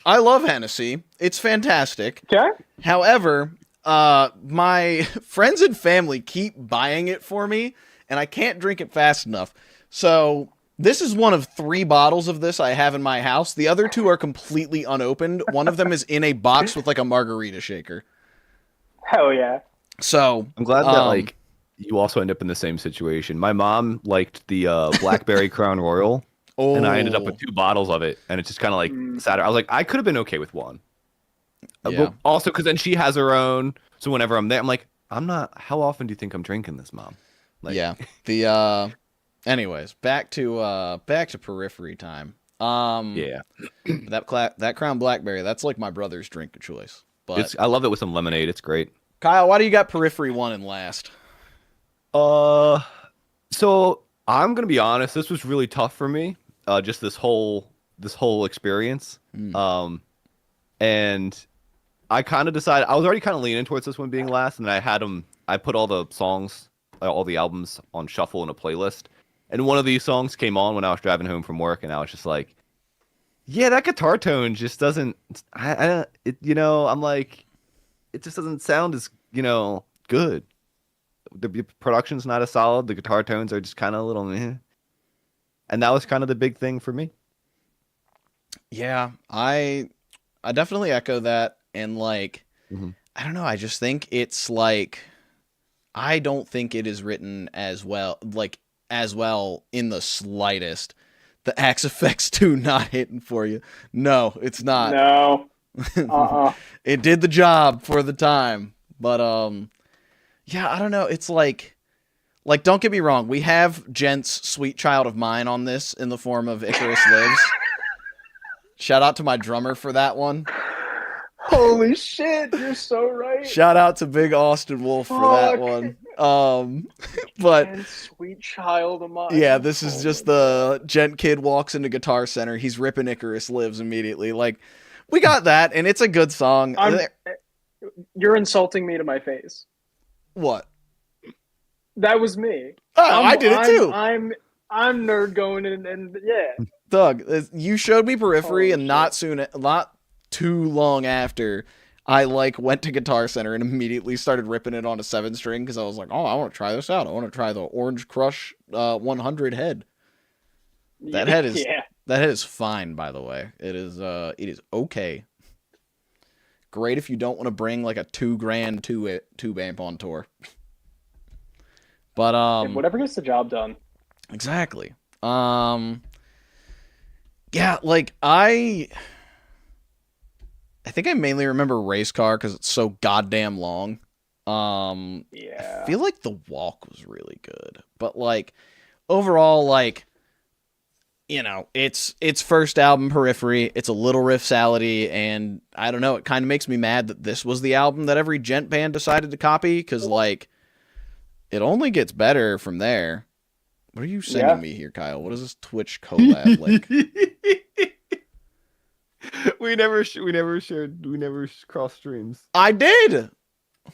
I love Hennessy. It's fantastic. Okay. However, my friends and family keep buying it for me, and I can't drink it fast enough. So this is one of 3 bottles of this I have in my house. The other 2 are completely unopened. One of them is in a box with a margarita shaker. Hell yeah. So I'm glad that you also end up in the same situation. My mom liked the Blackberry Crown Royal, and I ended up with 2 bottles of it, and it's just kind of sad. I was like, I could have been okay with one. Yeah. But also, because then she has her own. So whenever I'm there, I'm like, I'm not. How often do you think I'm drinking this, Mom? Yeah. The anyways, back to Periphery time. Yeah, That Crown Blackberry, that's like my brother's drink of choice. But I love it with some lemonade. It's great. Kyle, why do you got Periphery 1 in last? So I'm gonna be honest. This was really tough for me. Just this whole experience. And I kind of decided I was already kind of leaning towards this one being last, and I put all the songs, all the albums on shuffle in a playlist, and one of these songs came on when I was driving home from work, and I was just like, yeah, that guitar tone just doesn't. I'm like, it just doesn't sound as good. The production's not as solid. The guitar tones are just kind of a little meh. And that was kind of the big thing for me. Yeah, I definitely echo that, and Mhm. I don't know, I just think it's I don't think it is written as well in the slightest. The Axe Effects 2 not hitting for you. No, it's not. No. It did the job for the time, but yeah, I don't know. It's don't get me wrong. We have Gent's Sweet Child of Mine on this in the form of Icarus Lives. Shout out to my drummer for that one. Holy shit, you're so right. Shout out to Big Austin Wolf for that Fuck. one. But And sweet child of mine. yeah, this is Oh just my the Gent kid walks into Guitar Center. He's ripping Icarus Lives immediately. We got that, and it's a good song. You're insulting me to my face. What? That was me. Oh, I did it too. I'm nerd going in, and yeah. Doug, you showed me Periphery, Holy and not too long after I like went to Guitar Center and immediately started ripping it on a 7-string because I was like, oh, I want to try this out. I want to try the Orange Crush 100 head. That head is Yeah. that head is fine, by the way. It is okay. Great if you don't want to bring like a $2,000 tube amp on tour. But Whatever gets the job done. exactly. Yeah, like I think I mainly remember Race Car because it's so goddamn long. Yeah. I feel like The Walk was really good, but like overall, like its first album, Periphery, it's a little riff salady, and I don't know, it kind of makes me mad that this was the album that every gent band decided to copy because like it only gets better from there. What are you sending me here, Kyle? What is this Twitch collab link? We never crossed streams. I did.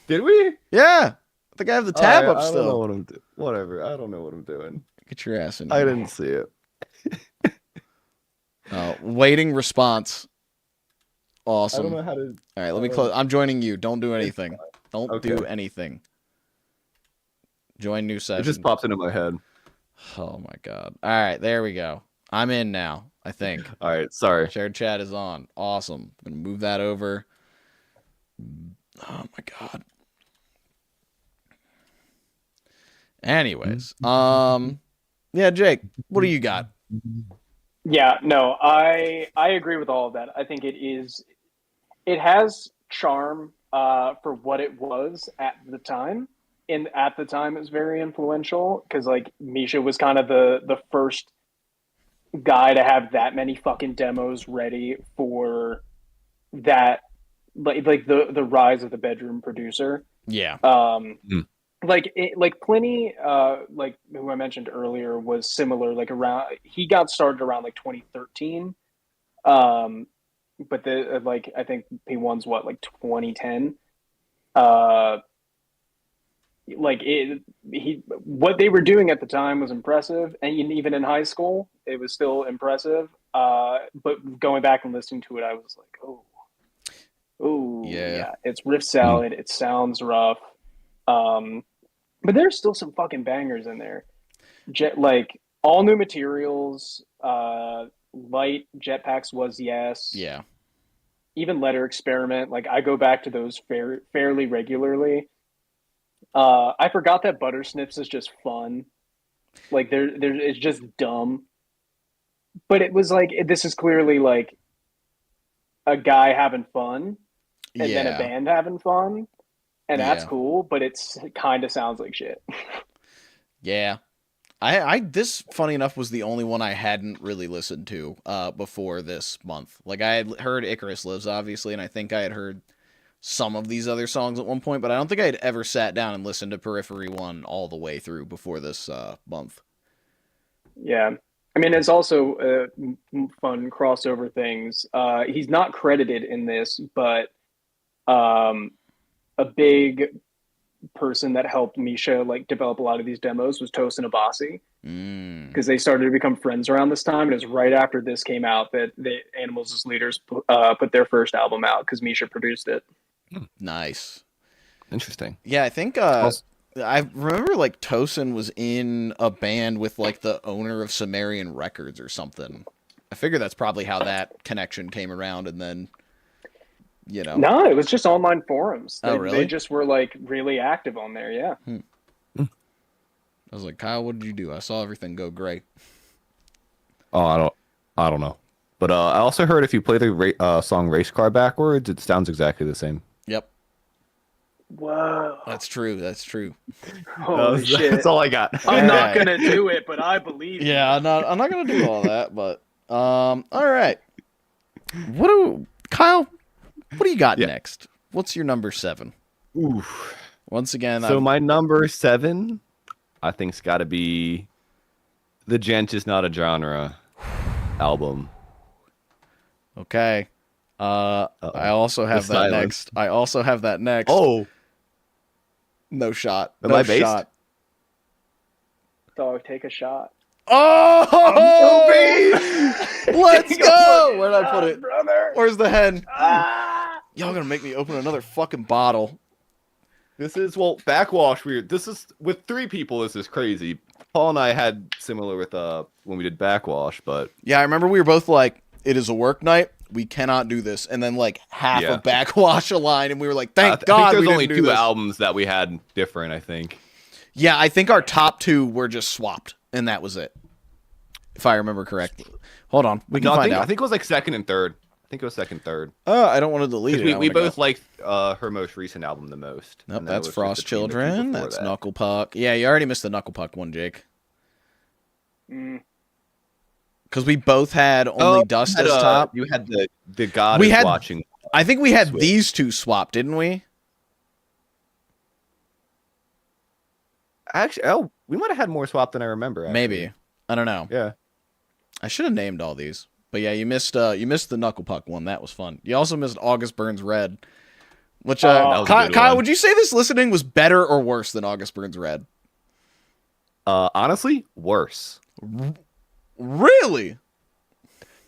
Did we? Yeah. I think I have the tab up I still. don't know what I'm doing. Whatever. I don't know what I'm doing. Get your ass in I here. didn't see it. Waiting response. I Awesome. don't know how to. All right, let me close. I'm joining you. Don't do anything. Don't do Okay. anything. Join new session. It just pops into my head. Oh my god. All right, there we go. I'm in now, I think. All right. Sorry. Shared chat is on. Awesome. I'm going to move that over. Oh my god. Anyways, yeah, Jake, what do you got? Yeah, no, I agree with all of that. I think it has charm for what it was at the time. And at the time it was very influential because like Misha was kind of the first guy to have that many fucking demos ready for that, like the rise of the bedroom producer. Yeah. Like Pliny, like who I mentioned earlier, was similar. Like around, he got started around like 2013, but the like I think P1's what, like 2010. Like what they were doing at the time was impressive, and even in high school, it was still impressive. But going back and listening to it, I was like, oh, yeah, it's riff salad. It sounds rough. But there's still some fucking bangers in there. Like all new materials, light jetpacks was yes. Yeah. Even letter experiment. Like I go back to those fairly regularly. I forgot that butter snips is just fun. Like it's just dumb. But it was like this is clearly like a guy having fun, and then a band having fun. And that's cool, but it kind of sounds like shit. Yeah. I this, funny enough, was the only one I hadn't really listened to before this month. Like, I had heard Icarus Lives, obviously, and I think I had heard some of these other songs at one point, but I don't think I had ever sat down and listened to Periphery 1 all the way through before this month. Yeah. I mean, it's also fun crossover things. He's not credited in this, but a big person that helped Misha like develop a lot of these demos was Tosin Abasi, because they started to become friends around this time, and it was right after this came out that the Animals as Leaders put their first album out because Misha produced it. Nice. Interesting. Yeah, I think I remember like Tosin was in a band with like the owner of Sumerian Records or something. I figure that's probably how that connection came around, and then No, it was just online forums. Really? They just were like really active on there. Yeah. I was like, Kyle, what did you do? I saw everything go great. Oh, I don't know. But I also heard if you play the song Race Car backwards, it sounds exactly the same. Yep. Whoa. That's true. That's true. Holy shit. That's all I got. I'm not gonna do it, but I believe. Yeah, I'm not gonna do all that, but all right. Kyle? What do you got next? What's your number 7? Oof. Once again, so my number 7, I think's got to be the Gent Is Not a Genre album. Okay. I also have that next. Oh. No shot. Am no I based? shot. Dog, take a shot. Oh, let's go! Where'd I put it? brother? Where's the hen? Ah! Y'all gonna make me open another fucking bottle. This is, well, backwash. This is with 3 people. This is crazy. Paul and I had similar with when we did backwash, but Yeah, I remember we were both like, "It is a work night. We cannot do this." And then like half Yeah. of backwash aligned, and we were like, "Thank I think God there's we only didn't do 2 this." albums that we had different. I think. Yeah, I think our top 2 were just swapped, and that was it, if I remember correctly. Hold on, we can find out. I think it was like second and third. I think it was second, third. I don't want to delete it. Because I we wanna both go. liked her most recent album the most. Nope, and then it that's was just Frost between the 2 Children. before That's that. Knuckle Puck. Yeah, you already missed the Knuckle Puck one, Jake. Because we both had only Dust as top. You had the God We is had- watching. I think we had Switch. these 2 swapped, didn't we? Actually, we might have had more swap than I remember. Actually. Maybe. I don't know. Yeah. I should have named all these. But yeah, you missed the Knuckle Puck one. That was fun. You also missed August Burns Red. Which that was a good Kyle, one. would you say this listening was better or worse than August Burns Red? Honestly, worse. Really?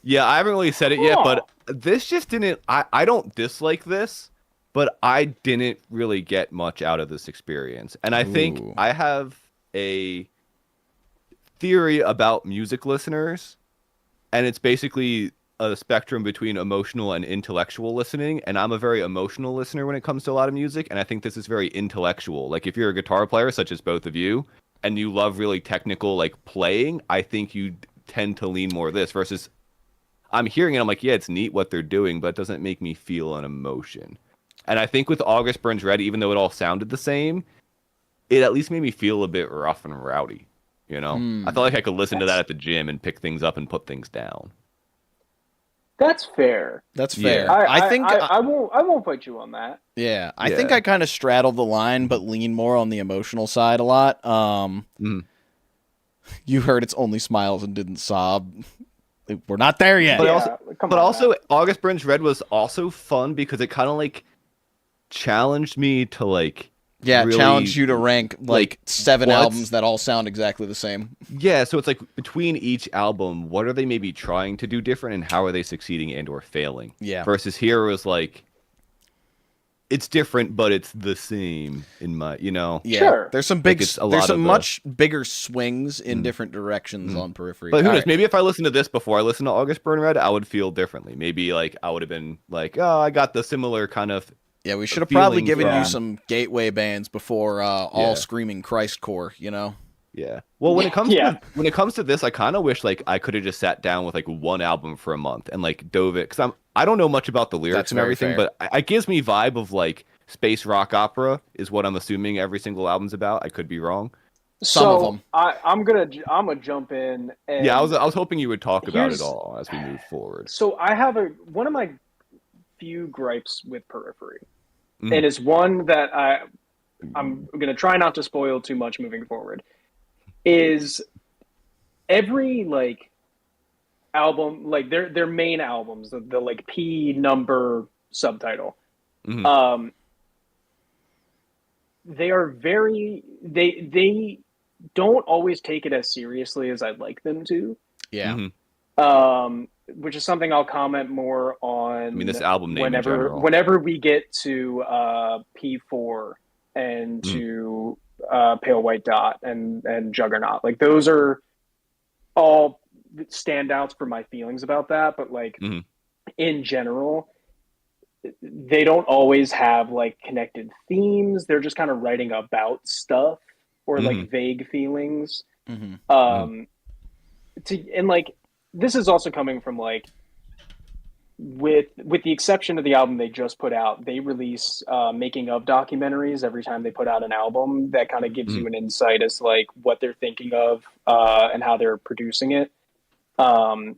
Yeah, I haven't really said it yet, but this just didn't. I don't dislike this, but I didn't really get much out of this experience. And I think Ooh. I have a theory about music listeners, and it's basically a spectrum between emotional and intellectual listening. And I'm a very emotional listener when it comes to a lot of music, and I think this is very intellectual. Like if you're a guitar player, such as both of you, and you love really technical like playing, I think you tend to lean more this versus I'm hearing it, I'm like, yeah, it's neat what they're doing, but it doesn't make me feel an emotion. And I think with August Burns Red, even though it all sounded the same, it at least made me feel a bit rough and rowdy. You know, I felt like I could listen to that at the gym and pick things up and put things down. That's fair. That's Yeah. fair. I think I won't fight you on that. yeah, I Yeah. think I kind of straddle the line, but lean more on the emotional side a lot. You heard it's only smiles and didn't sob. We're not there yet. But Come But on also, now. August Burns Red was also fun because it kind of like challenged me to like Yeah, really, challenge you to rank like 7 what's- albums that all sound exactly the same. Yeah, so it's like between each album, what are they maybe trying to do different, and how are they succeeding and or failing? Yeah. Versus here it was like it's different, but it's the same in my, you know. Yeah, Sure. there's some big, Like, it's a there's lot some of the- much bigger swings in different directions on Periphery. But who All knows? right. Maybe if I listened to this before I listened to August Burn Red, I would feel differently. Maybe like I would have been like, oh, I got the similar kind of. Yeah, we should have probably feeling given you from- some gateway bands before all Yeah. screaming Christcore, you know? Yeah. Well, when it comes Yeah. to this, I kind of wish like I could have just sat down with like one album for a month and like dove it because I don't know much about the lyrics That's and very everything, fair. but it gives me vibe of like space rock opera is what I'm assuming every single album's about. I could be wrong. Some of them. I'm gonna jump in. And Yeah, I was hoping you would talk about it Here's- all as we move forward. So I have one of my few gripes with Periphery, Mhm. and it's one that I'm gonna try not to spoil too much moving forward. Is every like album, like their main albums, the like P number subtitle, Mhm. they are they don't always take it as seriously as I'd like them to. Yeah. Mhm. Which is something I'll comment more on. I mean, this album name in general. whenever we get to P4 and to Pale White Dot and Juggernaut. Like those are all standouts for my feelings about that. But like Mhm. in general, they don't always have like connected themes. They're just kind of writing about stuff or like vague feelings. Mm-hmm. And like this is also coming from like with the exception of the album they just put out, they release making of documentaries every time they put out an album that kind of gives you an insight as to, like what they're thinking of and how they're producing it. And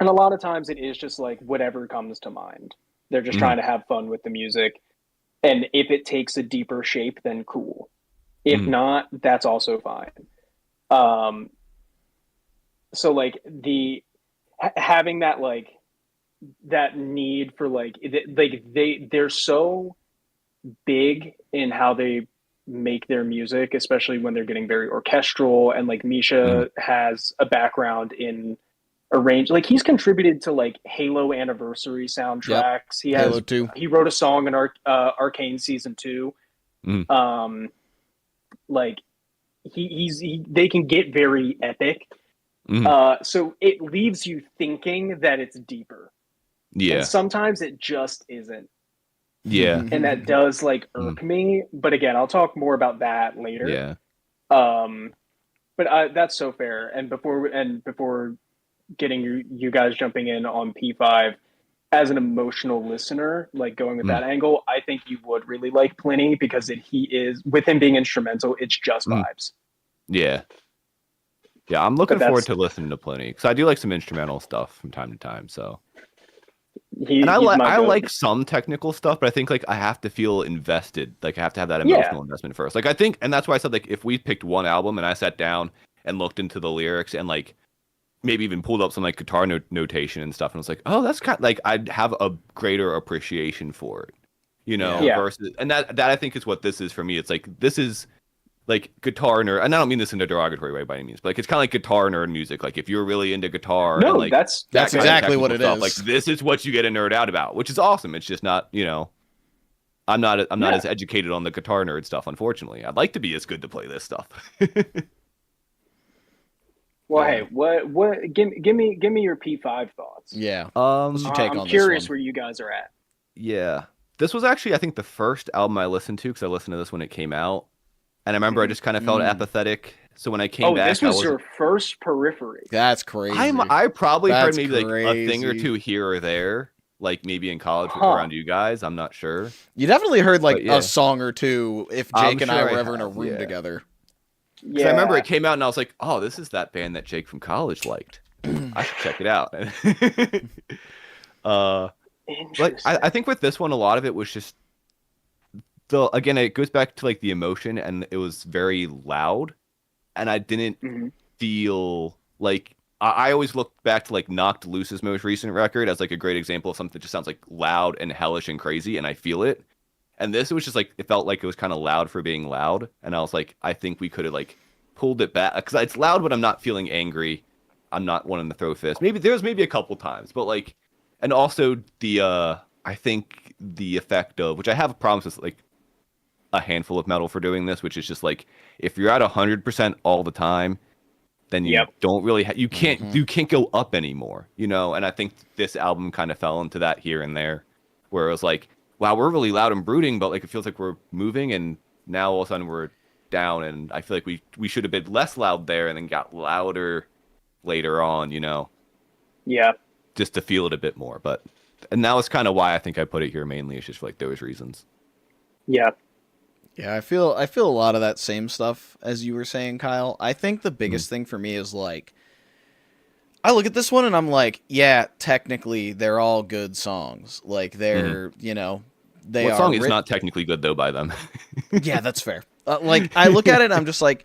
a lot of times it is just like whatever comes to mind. They're just trying to have fun with the music. And if it takes a deeper shape, then cool. If not, that's also fine. So like having that like that need for like they're so big in how they make their music, especially when they're getting very orchestral. And like Misha has a background in arrange, like he's contributed to like Halo anniversary Yep. soundtracks. Halo 2. He wrote a song in Arcane season 2. Mm. Like they can get very epic. So it leaves you thinking that it's deeper. Yeah. And sometimes it just isn't. Yeah. And that does like irk me. But again, I'll talk more about that later. Yeah. But that's so fair. And before getting you guys jumping in on P5, as an emotional listener, like going with that angle, I think you would really like Pliny because he is, with him being instrumental, it's just vibes. Yeah. Yeah, I'm looking forward to listening to Pliny because I do like some instrumental stuff from time to time. So, I like some technical stuff, but I think like I have to feel invested. Like I have to have that emotional investment first. Like I think, and that's why I said like if we picked one album and I sat down and looked into the lyrics and like maybe even pulled up some like guitar notation and stuff, and was like, oh, that's kind of, like I'd have a greater appreciation for it, you know. Versus, and that I think is what this is for me. It's like this is like guitar nerd, and I don't mean this in a derogatory way by any means, but like it's kind of like guitar nerd music. Like if you're really into guitar, no, and like that's exactly what it is. Like this is what you get a nerd out about, which is awesome. It's just not, you know, I'm not as educated on the guitar nerd stuff, unfortunately. I'd like to be as good to play this stuff. Well, hey, what? Give me your P5 thoughts. Yeah. I'm curious where you guys are at. Yeah, this was actually I think the first album I listened to because I listened to this when it came out, and I remember I just kind of felt apathetic. So when I came back, this was your first Periphery. That's crazy. I probably heard maybe like a thing or two here or there, like maybe in college around you guys. I'm not sure. You definitely heard like a song or two if Jake and I were ever in a room together. Yeah. I remember it came out and I was like, oh, this is that band that Jake from college liked. I should check it out. But I think with this one, a lot of it was just, again, it goes back to like the emotion, and it was very loud. And I didn't feel like, I always look back to like Knocked Loose's most recent record as like a great example of something that just sounds like loud and hellish and crazy, and I feel it. And this was just like, it felt like it was kind of loud for being loud. And I was like, I think we could have like pulled it back. Because it's loud, but I'm not feeling angry. I'm not wanting to throw fists. There's maybe a couple times. But like, and also I think the effect of, which I have problems with like a handful of metal for doing this, which is just like, if you're at 100% all the time, then you don't really, you can't go up anymore, you know? And I think this album kind of fell into that here and there, where it was like, wow, we're really loud and brooding, but like it feels like we're moving, and now all of a sudden we're down, and I feel like we should have been less loud there and then got louder later on, you know? Yeah. Just to feel it a bit more. And that was kind of why I think I put it here mainly, is just for like those reasons. Yeah. Yeah, I feel a lot of that same stuff as you were saying, Kyle. I think the biggest thing for me is like, I look at this one and I'm like, yeah, technically they're all good songs. Like they're, you know, they what are. Song is not technically good though by them? Yeah, that's fair. Like I look at it and I'm just like,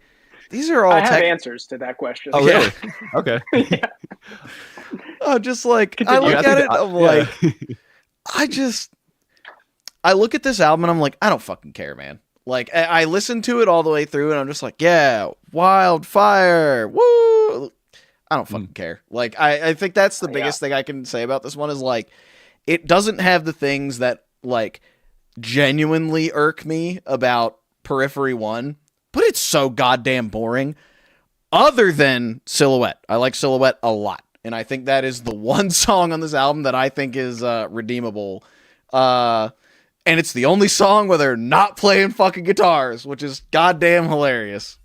these are all. I have answers to that question. Oh, really? Okay. Yeah. Just like I look at it, I'm like, I look at this album and I'm like, I don't fucking care, man. Like I listened to it all the way through and I'm just like, yeah, Wildfire, woo. I don't fucking care. Like, I think that's the biggest thing I can say about this one is, like, it doesn't have the things that, like, genuinely irk me about Periphery 1, but it's so goddamn boring. Other than Silhouette. I like Silhouette a lot, and I think that is the one song on this album that I think is redeemable. And it's the only song where they're not playing fucking guitars, which is goddamn hilarious.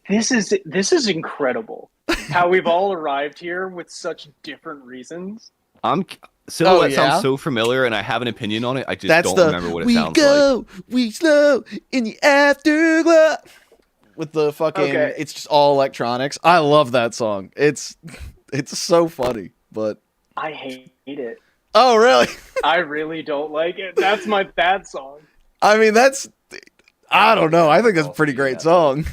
This is incredible. How we've all arrived here with such different reasons. Silhouette sounds so familiar, and I have an opinion on it. I just don't remember what it sounds like. We slow in the afterglow. With the fucking, it's just all electronics. I love that song. It's so funny, but I hate it. Oh, really? I really don't like it. That's my bad song. I mean, I don't know. I think that's a pretty great song.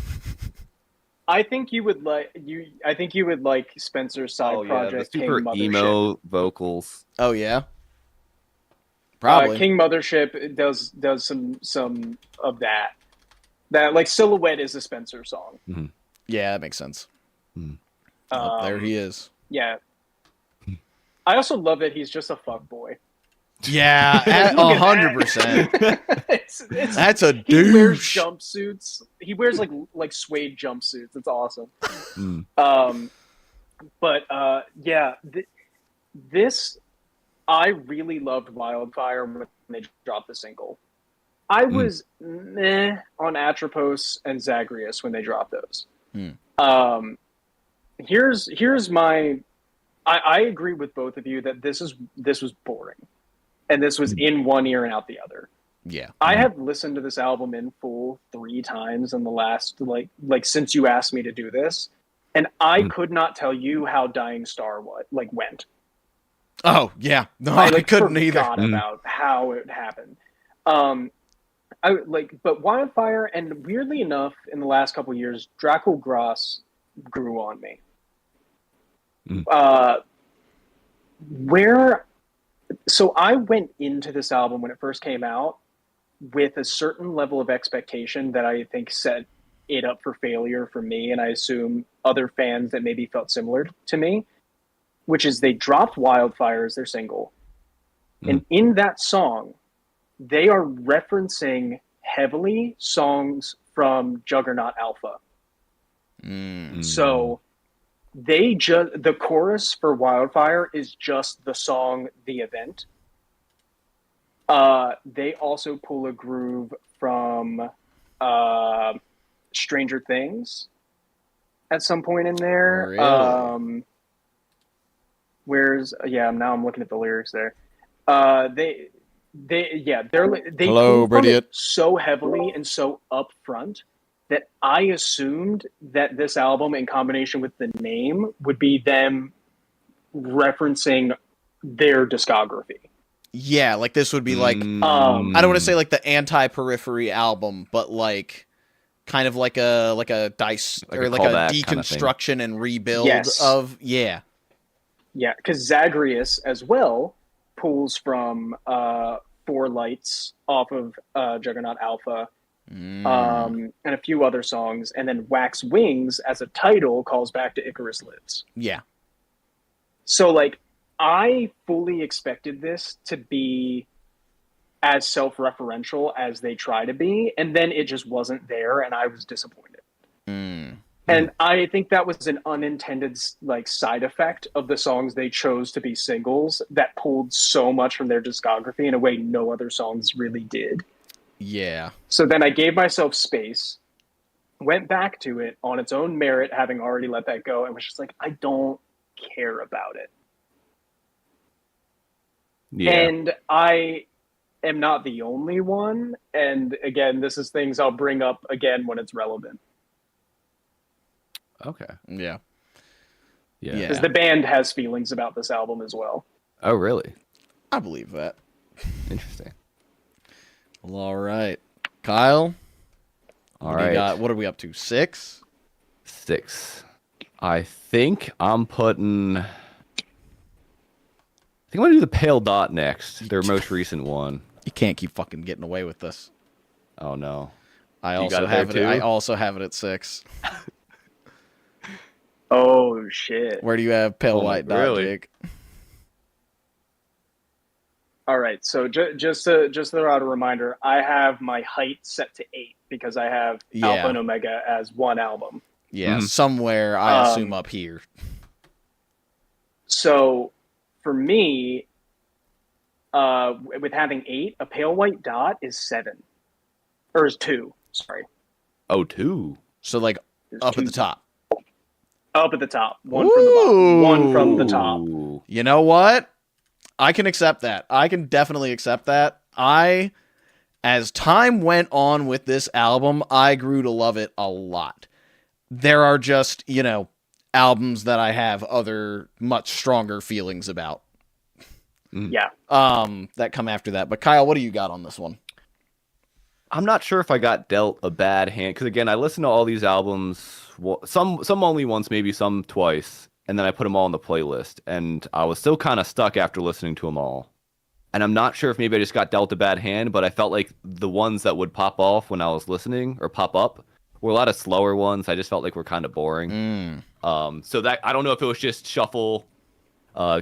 I think you would like Spencer's side project. The super King emo vocals. Oh yeah, probably. King Mothership does some of that. That like Silhouette is a Spencer song. Mm-hmm. Yeah, that makes sense. Oh, there he is. Yeah. I also love that he's just a fuck boy. Yeah, Look at 100%. That's a He wears douche. jumpsuits. He wears like suede jumpsuits. It's awesome. Mm. Yeah, this I really loved Wildfire when they dropped the single. I was meh on Atropos and Zagreus when they dropped those. Here's my I agree with both of you that this was boring. And this was in one ear and out the other. Yeah. I have listened to this album in full 3 times in the last like since you asked me to do this, and I could not tell you how Dying Star went. Oh yeah, no, I couldn't either. Forgot about how it happened. But Wildfire, and weirdly enough, in the last couple of years, Draco Gross grew on me. So I went into this album when it first came out with a certain level of expectation that I think set it up for failure for me, and I assume other fans that maybe felt similar to me, which is they dropped Wildfire as their single. And in that song, they are referencing heavily songs from Juggernaut Alpha. So the chorus for Wildfire is just the song The Event. They also pull a groove from Stranger Things at some point in there. Really? Now I'm looking at the lyrics there. They Hello, pull from Bridget. it so heavily and so upfront that I assumed that this album, in combination with the name, would be them referencing their discography. Yeah, like this would be like I don't want to say like the anti-Periphery album, but like kind of like a dice or like a deconstruction and rebuild of Yeah, because Zagreus as well pulls from Four Lights off of Juggernaut Alpha. And a few other songs, and then Wax Wings as a title calls back to Icarus Lives. Yeah. So like I fully expected this to be as self-referential as they try to be, and then it just wasn't there, and I was disappointed. And I think that was an unintended like side effect of the songs they chose to be singles that pulled so much from their discography in a way no other songs really did. Yeah. So then I gave myself space, went back to it on its own merit, having already let that go, and was just like, I don't care about it. Yeah. And I am not the only one. And again, this is things I'll bring up again when it's relevant. Okay. Yeah. Yeah. Because the band has feelings about this album as well. Oh, really? I believe that. Interesting. Well, all right. Kyle? All right. What are we up to? 6? 6. I think I'm putting... I think I'm going to do the Pale Dot next. Their most recent one. You can't keep fucking getting away with this. Oh, no. I also have it at 6. Oh, shit. Where do you have Pale White Dot, Jake? All right, so just throw out a reminder, I have my height set to 8 because I have Alpha and Omega as one album. Yeah, somewhere I assume up here. So for me, with having 8, a Pale White Dot is 7. Or is 2, sorry. Oh, 2. So like up at the top. Up at the top. One from the bottom. One from the top. You know what? I can accept that. I can definitely accept that. As time went on with this album, I grew to love it a lot. There are just, albums that I have other much stronger feelings about. Yeah. That come after that. But Kyle, what do you got on this one? I'm not sure if I got dealt a bad hand, because again, I listened to all these albums, some only once, maybe some twice, and then I put them all on the playlist, and I was still kind of stuck after listening to them all. and I'm not sure if maybe I just got dealt a bad hand, but I felt like the ones that would pop off when I was listening or pop up were a lot of slower ones. I just felt like were kind of boring. Mm. So that I don't know if it was just shuffle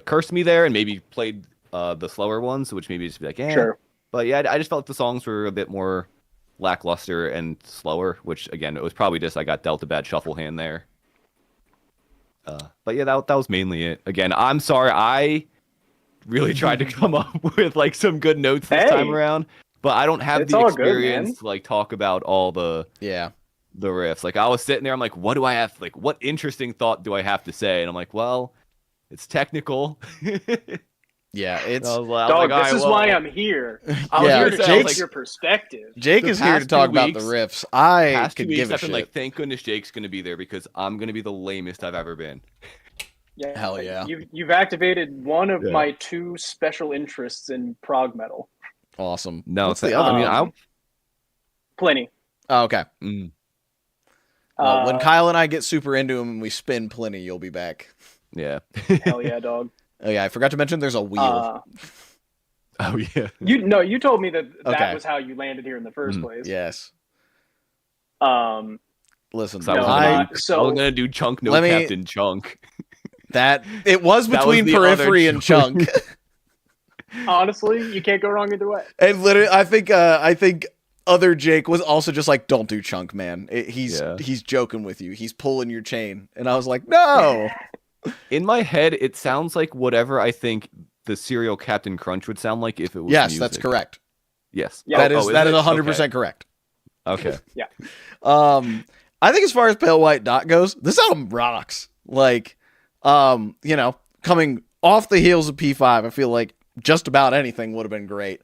cursed me there and maybe played the slower ones, which maybe just be like, eh. Sure. But yeah, I just felt the songs were a bit more lackluster and slower, which again, it was probably just I got dealt a bad shuffle hand there. But yeah, that was mainly it. Again, I'm sorry. I really tried to come up with like some good notes this time Hey, around, but I don't have it's the all good, experience man. to like talk about all the Yeah. riffs. Like I was sitting there, I'm like, what do I have? Like, what interesting thought do I have to say? And I'm like, well, it's technical. Yeah, I it's was like, Dog, all this right, is why well, I'm here. I was yeah. Here gonna to say, I was change like, your perspective. Jake the is here to past talk 2 about the weeks, riffs. I past 2 could weeks, give a I've been like, shit. thank goodness Jake's gonna be there because I'm gonna be the lamest I've ever been. Yeah, Hell yeah. You've activated one of Yeah. my two special interests in prog metal. Awesome. No, What's the I other mean, one? Um, Plenty. Oh, okay. mm, Well, when Uh, Kyle and I get super into him and we spin plenty, you'll be back. yeah. hell yeah, dog. Oh yeah, I forgot to mention there's a wheel. Oh yeah. You told me that Okay. was how you landed here in the first Mhm. place. Yes. Um, Listen, So I No, wasn't gonna do, so- I was gonna do chunk, no Let me- Captain Chunk. that it was That was between the other Periphery and choice. Chunk. honestly, you can't go wrong either way. And literally, I think other Jake was also just like, "Don't do Chunk, man. Yeah. He's joking with you. He's pulling your chain." And I was like, "No." In my head, it sounds like whatever I think the cereal Captain Crunch would sound like if it was Yes, music. that's correct. Yes. Yeah. That is is that it? is 100% correct. Okay. I think as far as Pale White Dot goes, this album rocks. Like, coming off the heels of P5, I feel like just about anything would have been great.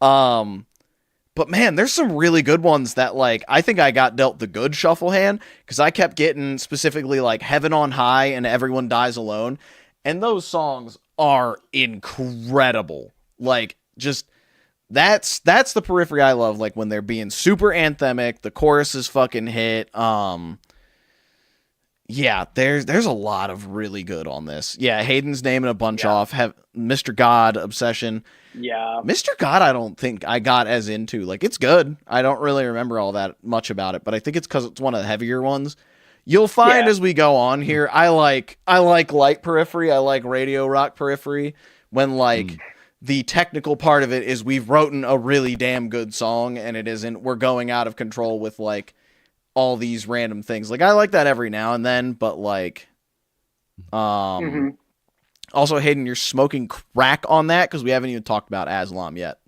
But man, there's some really good ones that like I think I got dealt the good shuffle hand because I kept getting specifically like Heaven on High and Everyone Dies Alone, and those songs are incredible. Like just that's the Periphery I love. Like when they're being super anthemic, the chorus is fucking hit. Yeah, there's a lot of really good on this. Yeah, Hayden's naming a bunch off. Have Mr. God Obsession. Yeah. Mr. God, I don't think I got as into. Like, it's good. I don't really remember all that much about it, but I think it's because it's one of the heavier ones. You'll find as we go on here, I like light Periphery. I like radio rock Periphery. When like the technical part of it is we've written a really damn good song, and it isn't we're going out of control with like all these random things. Like I like that every now and then, but like, Also, Hayden, you're smoking crack on that because we haven't even talked about Aslam yet.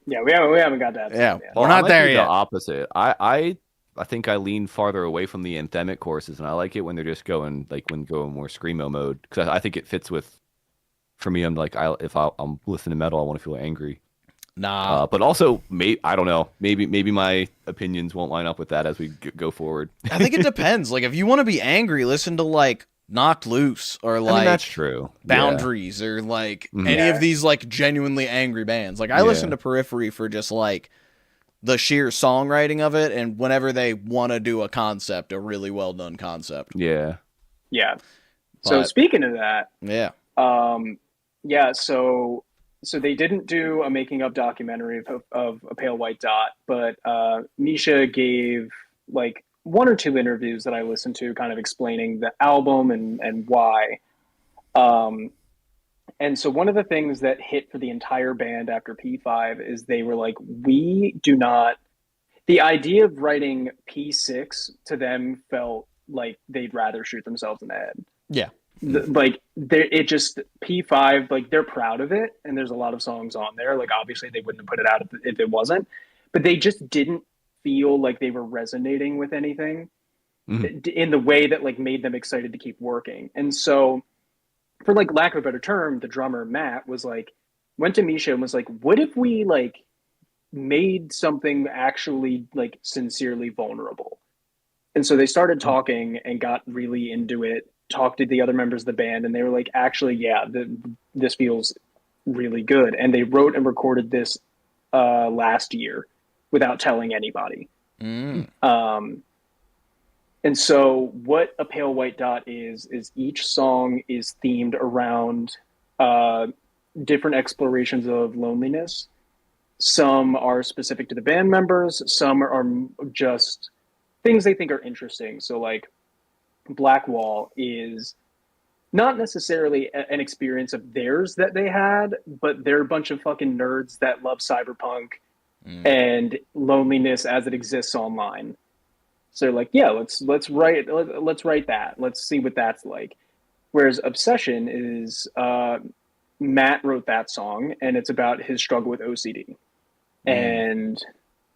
Yeah, we haven't got that. Yeah. yet. We're not I might there be yet. The opposite. I think I lean farther away from the anthemic courses, and I like it when they're just going more screamo mode because I think it fits with. For me, I'm like if I'm listening to metal, I want to feel angry. Nah. But also, I don't know. Maybe my opinions won't line up with that as we go forward. I think it depends. Like, if you want to be angry, listen to like Knocked Loose or like I mean, that's true. Boundaries or like Mhm. any of these like genuinely angry bands. Like, I listen to Periphery for just like the sheer songwriting of it, and whenever they want to do a concept, a really well done concept. Yeah. Yeah. So But- speaking of that, Yeah. So they didn't do a making of documentary of A Pale White Dot, but Misha gave like one or two interviews that I listened to, kind of explaining the album and why. And so one of the things that hit for the entire band after P5 is they were like, we do not. The idea of writing P6 to them felt like they'd rather shoot themselves in the head. Yeah. It just P5, like they're proud of it, and there's a lot of songs on there. Like obviously they wouldn't have put it out if it wasn't, but they just didn't feel like they were resonating with anything in the way that like made them excited to keep working. And so, for like lack of a better term, the drummer Matt was like, went to Misha and was like, "What if we like made something actually like sincerely vulnerable?" And so they started talking and got really into it. Talked to the other members of the band, and they were like, actually, yeah, this feels really good. And they wrote and recorded this last year without telling anybody. And so what A Pale White Dot is each song is themed around different explorations of loneliness. Some are specific to the band members. Some are just things they think are interesting. So like Blackwall is not necessarily an experience of theirs that they had, but they're a bunch of fucking nerds that love cyberpunk and loneliness as it exists online. So like, yeah, let's write that. Let's see what that's like. Whereas Obsession is Matt wrote that song, and it's about his struggle with OCD, and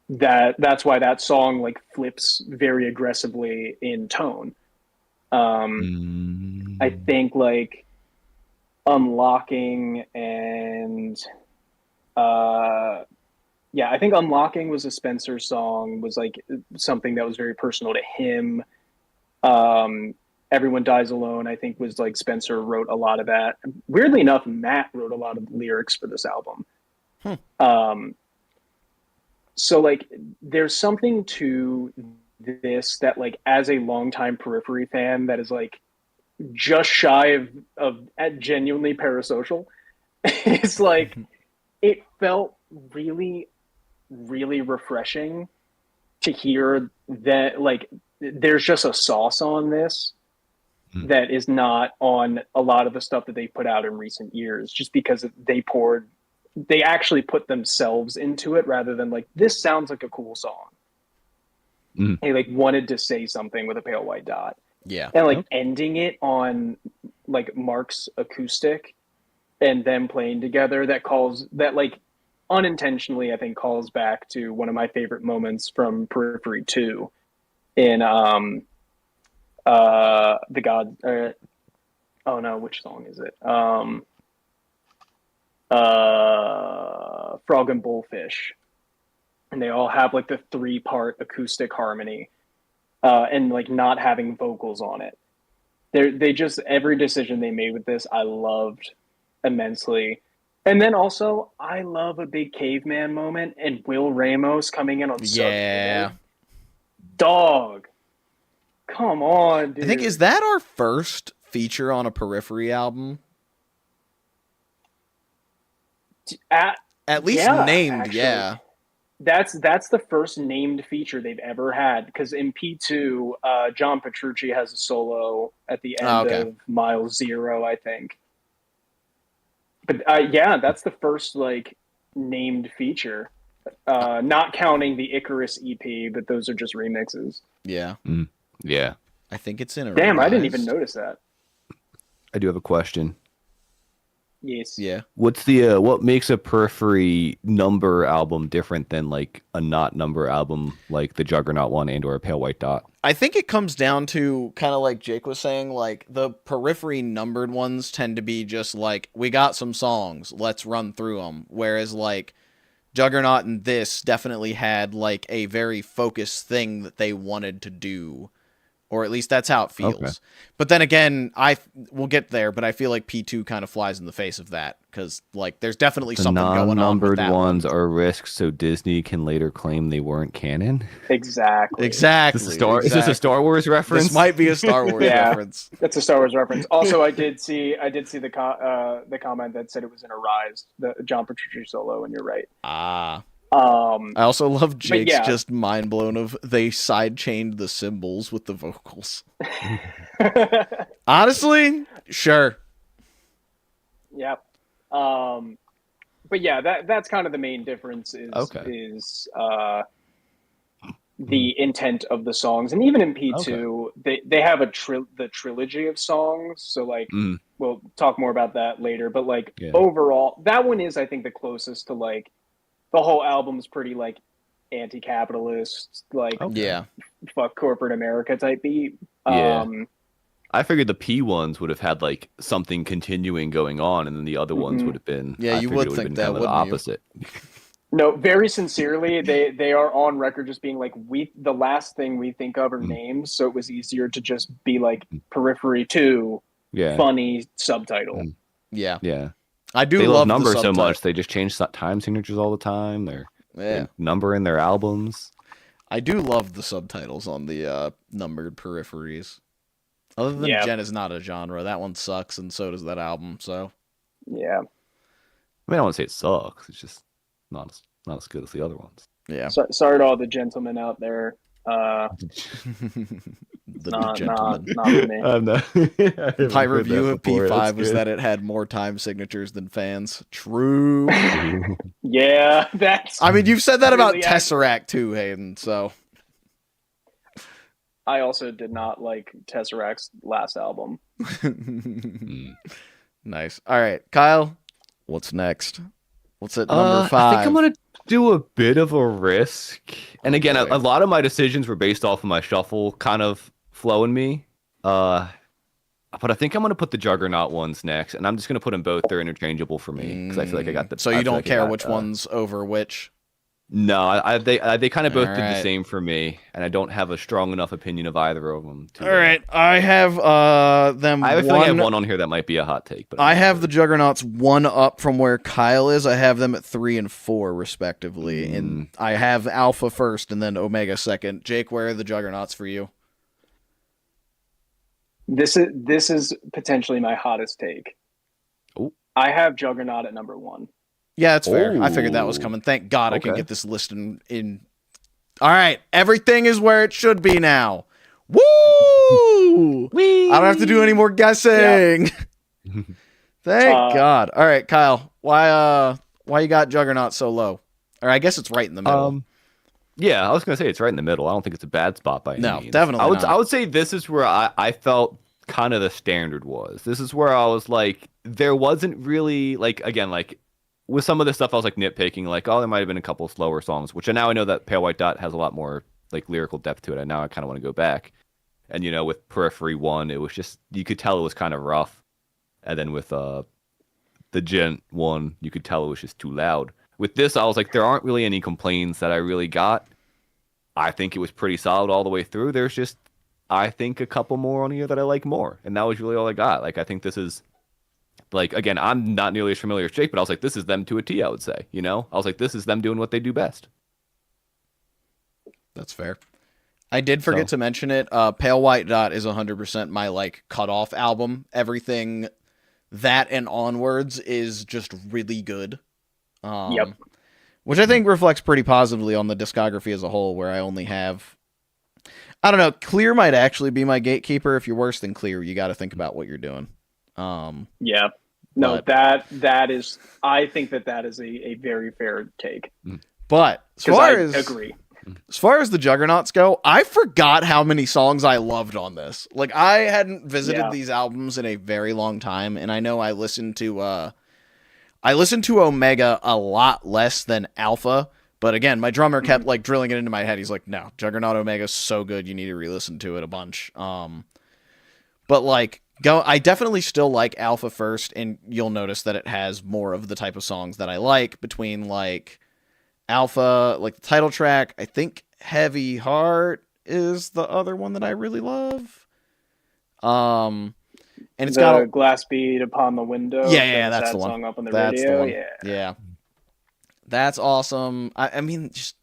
that's why that song like flips very aggressively in tone. I think like Unlocking and yeah, I think Unlocking was a Spencer song, was like something that was very personal to him. Everyone Dies Alone, I think, was like Spencer wrote a lot of that. Weirdly enough, Matt wrote a lot of the lyrics for this album. So like there's something to this that like as a longtime Periphery fan that is like just shy of genuinely parasocial. It's like it felt really, really refreshing to hear that like there's just a sauce on this that is not on a lot of the stuff that they put out in recent years, just because they actually put themselves into it rather than like, this sounds like a cool song. They like wanted to say something with a pale white dot. Yeah. And like ending it on like Mark's acoustic and them playing together that like unintentionally I think calls back to one of my favorite moments from Periphery 2 in the God oh no, which song is it? Frog and Bullfish. And they all have like the 3-part acoustic harmony. And like not having vocals on it. They just every decision they made with this I loved immensely. And then also I love a big caveman moment and Will Ramos coming in on Yeah. Dog. Come on, dude. I think, is that our first feature on a Periphery album? At least yeah, named, actually. yeah. That's the first named feature they've ever had, because in P2, John Petrucci has a solo at the end of Mile Zero, I think. But yeah, that's the first like named feature, not counting the Icarus EP, but those are just remixes. Yeah. Yeah. I think it's in a Damn, revised. I didn't even notice that. I do have a question. Yes. Yeah. What's the what makes a Periphery number album different than like a not number album like the Juggernaut one and or a Pale White Dot? I think it comes down to kind of like Jake was saying, like the Periphery numbered ones tend to be just like, we got some songs, let's run through them. Whereas like Juggernaut and this definitely had like a very focused thing that they wanted to do. Or at least that's how it feels. Okay. But then again, we'll get there, but I feel like P2 kind of flies in the face of that, because like there's definitely something going on with that one. Non-numbered ones are risks so Disney can later claim they weren't canon. Exactly. Is this a Star Wars reference? This might be a Star Wars reference. That's a Star Wars reference. Also, I did see the comment that said it was in Arise, the John Petrucci solo, and you're right. I also love Jake's just mind blown of they sidechained the cymbals with the vocals. Honestly, sure. Yep. But yeah, that's kind of the main difference is the intent of the songs. And even in P2, they have the trilogy of songs. So like we'll talk more about that later, but like overall, that one is I think the closest to like the whole album's pretty like anti-capitalist, like fuck corporate America type beat. I figured the P ones would have had like something continuing going on, and then the other ones would have been you would think that would be the opposite. No, very sincerely, they are on record just being like, the last thing we think of are names, so it was easier to just be like Periphery 2, funny subtitle. Yeah. I do they love numbers the so much. They just change time signatures all the time. They're numbering their albums. I do love the subtitles on the numbered Peripheries. Other than Jen is not a genre, that one sucks, and so does that album. So yeah, I mean, I wouldn't say it sucks. It's just not as good as the other ones. Yeah. So, sorry to all the gentlemen out there. The gentleman. Not for me. My review of P5 was that it had more time signatures than fans. True. Yeah, that's. I mean, you've said that about really Tesseract too, Hayden. So I also did not like Tesseract's last album. nice. All right, Kyle. What's next? What's at number 5? I think I'm gonna do a bit of a risk. And again, boy. a lot of my decisions were based off of my shuffle kind of flowing me. But I think I'm gonna put the Juggernaut ones next, and I'm just gonna put them both. They're interchangeable for me because I feel like I got the. So you don't care which one's over which? No, they kind of both did the Alright. same for me, and I don't have a strong enough opinion of either of them. All right, I have them. I have a feeling I have one on here that might be a hot take, but I have the Juggernauts one up from where Kyle is. I have them at 3 and 4 respectively, and I have Alpha first and then Omega second. Jake, where are the Juggernauts for you? This is potentially my hottest take. Ooh. I have Juggernaut at number 1. Yeah, that's fair. I figured that was Ooh. coming. Thank God I can Okay. get this list in. All right, everything is where it should be now. Woo! Whee! I don't have to do any more guessing. Thank God. All right, Kyle, why you got Juggernaut so low? Or I guess it's right in the middle. Yeah, I was gonna say it's right in the middle. I don't think it's a bad spot by any No, means. definitely not. I would say this is where I felt kind of the standard was. This is where I was like, there wasn't really like again like with some of this stuff I was like nitpicking, like oh there might have been a couple slower songs, which now I know that Pale White Dot has a lot more like lyrical depth to it, and now I kind of want to go back. And with Periphery 1, it was just you could tell it was kind of rough, and then with the Gent 1, you could tell it was just too loud. With this, I was like, there aren't really any complaints that I really got. I think it was pretty solid all the way through. There's just, I think, a couple more on here that I like more. And that was really all I got. Like, I think this is, like, again, I'm not nearly as familiar as Jake, but I was like, this is them to a T, I would say. I was like, this is them doing what they do best. That's fair. I did forget to mention it. Pale White Dot is 100% my, like, cutoff album. Everything that and onwards is just really good. Yep. Which I think reflects pretty positively on the discography as a whole, where I only have, I don't know, Clear might actually be my gatekeeper. If you're worse than Clear, you got to think about what you're doing. Yeah. No, but- that is, I think that is a very fair take. But I agree. As far as the Juggernauts go, I forgot how many songs I loved on this. Like, I hadn't visited these albums in a very long time, and I know I listened to Omega a lot less than Alpha, but again, my drummer kept like drilling it into my head. He's like, "No, Juggernaut Omega's so good, you need to re-listen to it a bunch." But like, I definitely still like Alpha first, and you'll notice that it has more of the type of songs that I like between like Alpha, like the title track. I think Heavy Heart is the other one that I really love. And it's got a glass bead upon the window. Yeah, that's the one. Song up on the That's radio. the one. Yeah. That's awesome. I mean, just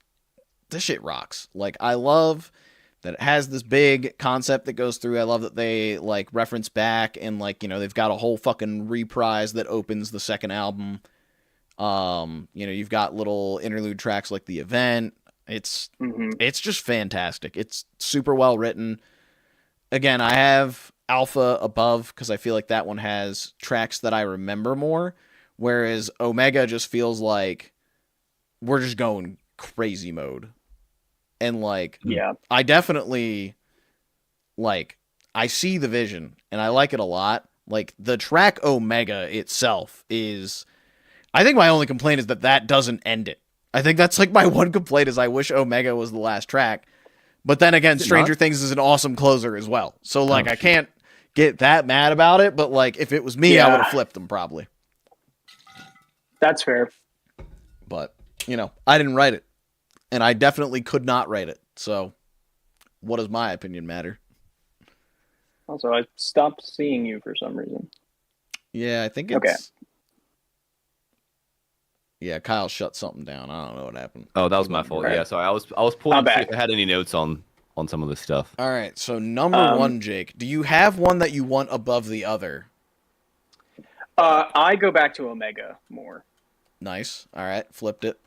this shit rocks. Like, I love that it has this big concept that goes through. I love that they like reference back and like, they've got a whole fucking reprise that opens the second album. You've got little interlude tracks like The Event. It's just fantastic. It's super well written. Again, I have Alpha above because I feel like that one has tracks that I remember more, whereas Omega just feels like we're just going crazy mode. And like, I definitely like, I see the vision and I like it a lot. Like, the track Omega itself is, I think my only complaint is that doesn't end it. I think that's like my one complaint is I wish Omega was the last track. But then again, Stranger Things is an awesome closer as well. So like, I can't get that mad about it, but like, if it was me, I would have flipped them probably. That's fair. But, I didn't write it. And I definitely could not write it. So what does my opinion matter? Also, I stopped seeing you for some reason. Yeah, I think it's... Okay. Yeah, Kyle shut something down. I don't know what happened. Oh, that was my fault. Yeah, so I was pulling to see if I had any notes on some of this stuff. All right, so number 1, Jake. Do you have one that you want above the other? I go back to Omega more. Nice. All right, flipped it.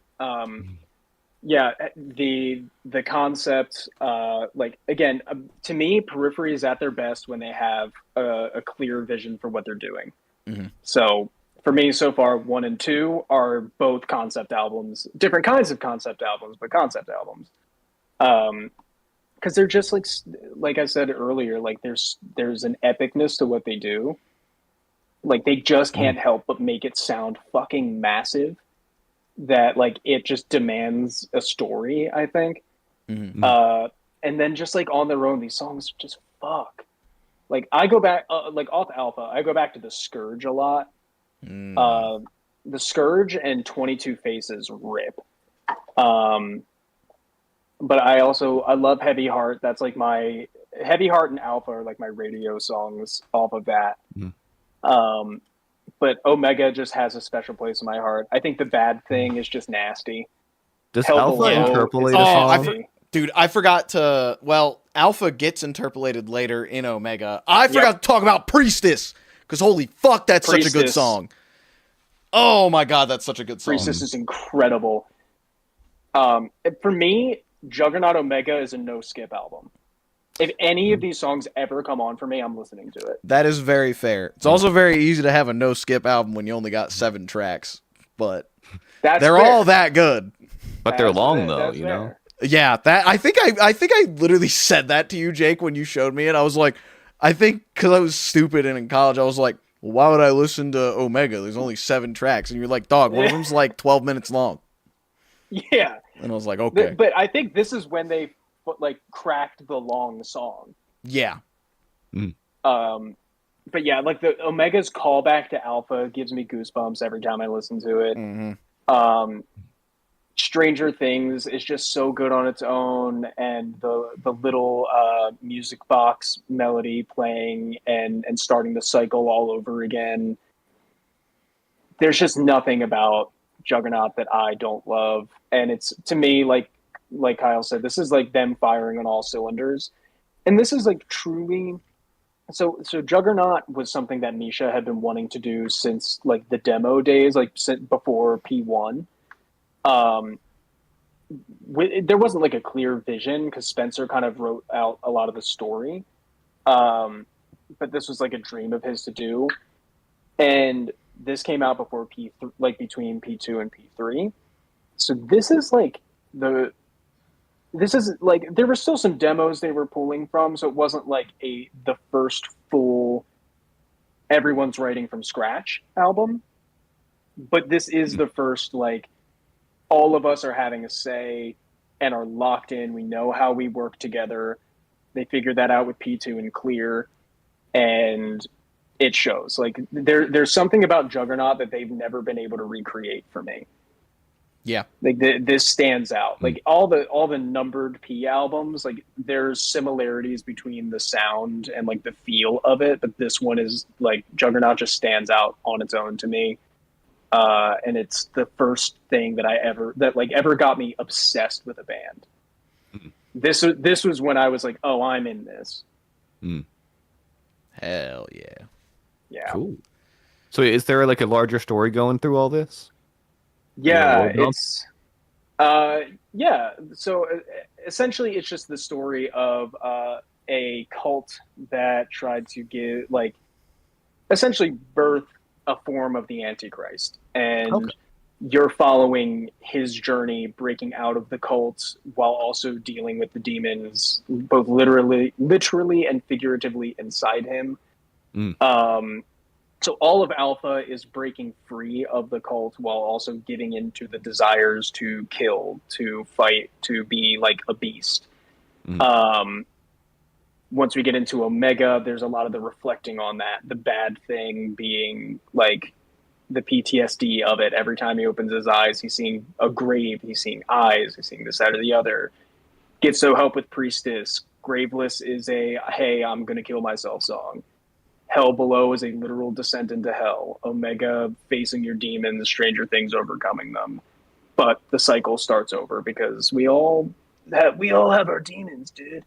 Yeah, the concept, like again, to me, Periphery is at their best when they have a clear vision for what they're doing. Mm-hmm. So for me, so far, 1 and 2 are both concept albums, different kinds of concept albums, but concept albums. Because they're just like I said earlier, like there's an epicness to what they do. Like they just can't help but make it sound fucking massive. That like it just demands a story, I think. Mm-hmm. And then just like on their own, these songs just fuck. Like I go back, like off Alpha, I go back to the Scourge a lot. The Scourge and 22 Faces rip. But I love Heavy Heart. That's like my Heavy Heart and Alpha are like my radio songs off of that. But Omega just has a special place in my heart. I think The Bad Thing is just nasty. Does Hell Alpha Below interpolate is a nasty. song? Dude, I forgot to. Well, Alpha gets interpolated later in Omega. I forgot to talk about Priestess because holy fuck, that's such a good song. Oh my god, that's such a good song. Priestess is incredible. For me, Juggernaut Omega is a no skip album. If any of these songs ever come on for me, I'm listening to it. That is very fair. It's also very easy to have a no skip album when you only got 7 tracks, but they're all that good. But they're long though, you know. Yeah, that I think I literally said that to you, Jake, when you showed me it. I was like, I think because I was stupid and in college, I was like, well, why would I listen to Omega? There's only 7 tracks, and you're like, dog, one of them's like 12 minutes long. Yeah, and I was like, okay. But I think this is when they like cracked the long song. Yeah. But yeah, like the Omega's callback to Alpha gives me goosebumps every time I listen to it. Mm-hmm. Stranger Things is just so good on its own, and the little music box melody playing and starting the cycle all over again. There's just nothing about Juggernaut that I don't love, and it's to me like Kyle said, this is like them firing on all cylinders, and this is like truly. So Juggernaut was something that Misha had been wanting to do since like the demo days, like before P1. There wasn't like a clear vision because Spencer kind of wrote out a lot of the story, but this was like a dream of his to do, and this came out before P3, like between P2 and P3. So this is like there were still some demos they were pulling from, so it wasn't like the first full everyone's writing from scratch album, but this is the first like all of us are having a say and are locked in. We know how we work together. They figured that out with P2 and Clear, and it shows. Like there's something about Juggernaut that they've never been able to recreate for me. Yeah, like this stands out. Like all the numbered P albums, like there's similarities between the sound and like the feel of it, but this one is like Juggernaut just stands out on its own to me. And it's the first thing that ever got me obsessed with a band. This was when I was like, oh, I'm in this. Hell yeah. Yeah. Cool. So is there like a larger story going through all this? Yeah, it's yeah. So essentially, it's just the story of a cult that tried to essentially birth a form of the Antichrist, and you're following his journey, breaking out of the cult while also dealing with the demons, both literally and figuratively inside him. So all of Alpha is breaking free of the cult while also giving into the desires to kill, to fight, to be like a beast. Once we get into Omega, there's a lot of the reflecting on that. The bad thing being like the PTSD of it. Every time he opens his eyes, he's seeing a grave, he's seeing eyes, he's seeing this, that, or the other. Get So Help with Priestess. Graveless is a, hey, I'm going to kill myself song. Hell Below is a literal descent into hell. Omega, facing your demons, Stranger Things, overcoming them. But the cycle starts over because we all have our demons, dude.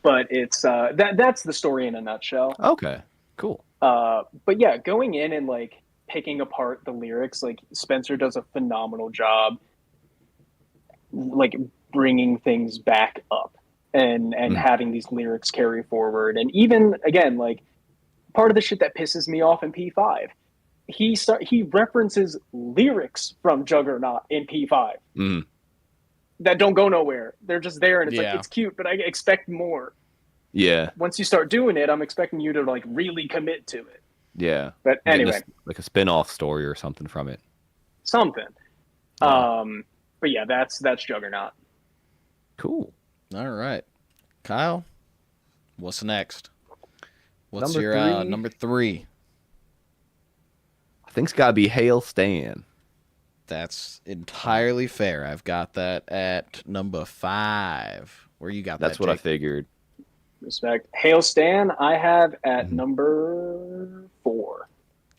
But it's that's the story in a nutshell. Okay, Cool. But yeah, going in and like picking apart the lyrics, like Spencer does a phenomenal job, like bringing things back up and Mm. having these lyrics carry forward. And even again, like part of the shit that pisses me off in P5, he references lyrics from Juggernaut in P5 Mm. that don't go nowhere. They're just there, and it's like Yeah. it's cute, but I expect more. Yeah. Once you start doing it, I'm expecting you to like really commit to it. Yeah. But Getting anyway, like a spin-off story or something from it. something. Yeah. But yeah, that's Juggernaut. Cool. All right. Kyle, what's next? What's Number your three? number 3? I think it's gotta be Hail Stan. That's entirely fair. I've got that at number 5. Where you got That's that, what I Jake? figured. Respect. Hail Stan, I have at Mhm. number 4.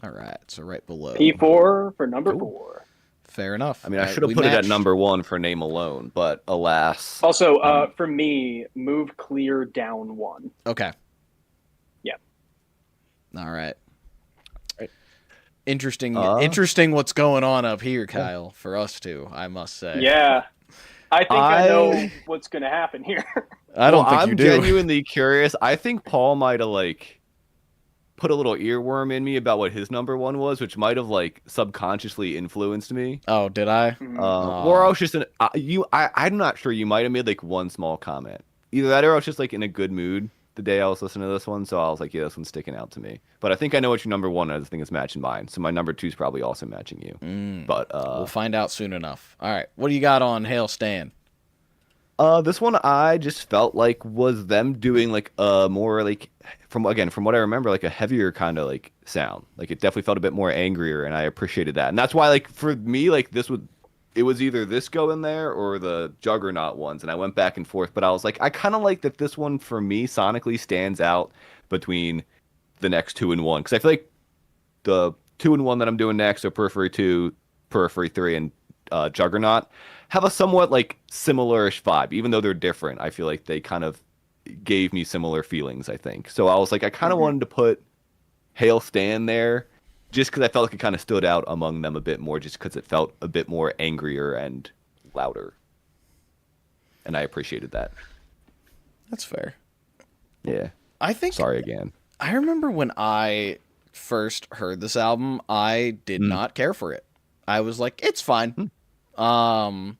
All right, so right below. P4 for number Cool. 4. Fair enough. I mean, I All right, should have we put it at matched. number 1 for Name Alone, but alas. Also, for me, move clear down 1. Okay. Yeah. All right. Right. Interesting what's going on up here, Kyle, for us too, I must say. Yeah. I think I know what's going to happen here. I don't think I'm you do. genuinely curious. I think Paul might have like put a little earworm in me about what his number 1 was, which might have like subconsciously influenced me. Oh, did I? Or I was just I'm not sure. You might have made like one small comment. Either that or I was just like in a good mood the day I was listening to this one, so I was like, yeah, this one's sticking out to me. But I think I know what your number 1 is. I think it's matching mine. So my number 2 is probably also matching you. But We'll find out soon enough. All right, what do you got on Hail Stan? this one I just felt like was them doing like a more like from what I remember, like a heavier kind of like sound. Like it definitely felt a bit more angrier, and I appreciated that. And that's why like for me, like it was either this go in there or the Juggernaut ones, and I went back and forth. But I was like, I kind of like that this one for me sonically stands out between the next 2 and 1, because I feel like the 2 and 1 that I'm doing next, so Periphery 2, Periphery 3, and Juggernaut, have a somewhat like similar-ish vibe, even though they're different. I feel like they kind of gave me similar feelings, I think. So I was like, I kind of wanted to put Hail Stan there just because I felt like it kind of stood out among them a bit more, just because it felt a bit more angrier and louder. And I appreciated that. That's fair. Yeah. I think. Sorry again. I remember when I first heard this album, I did not care for it. I was like, it's fine. And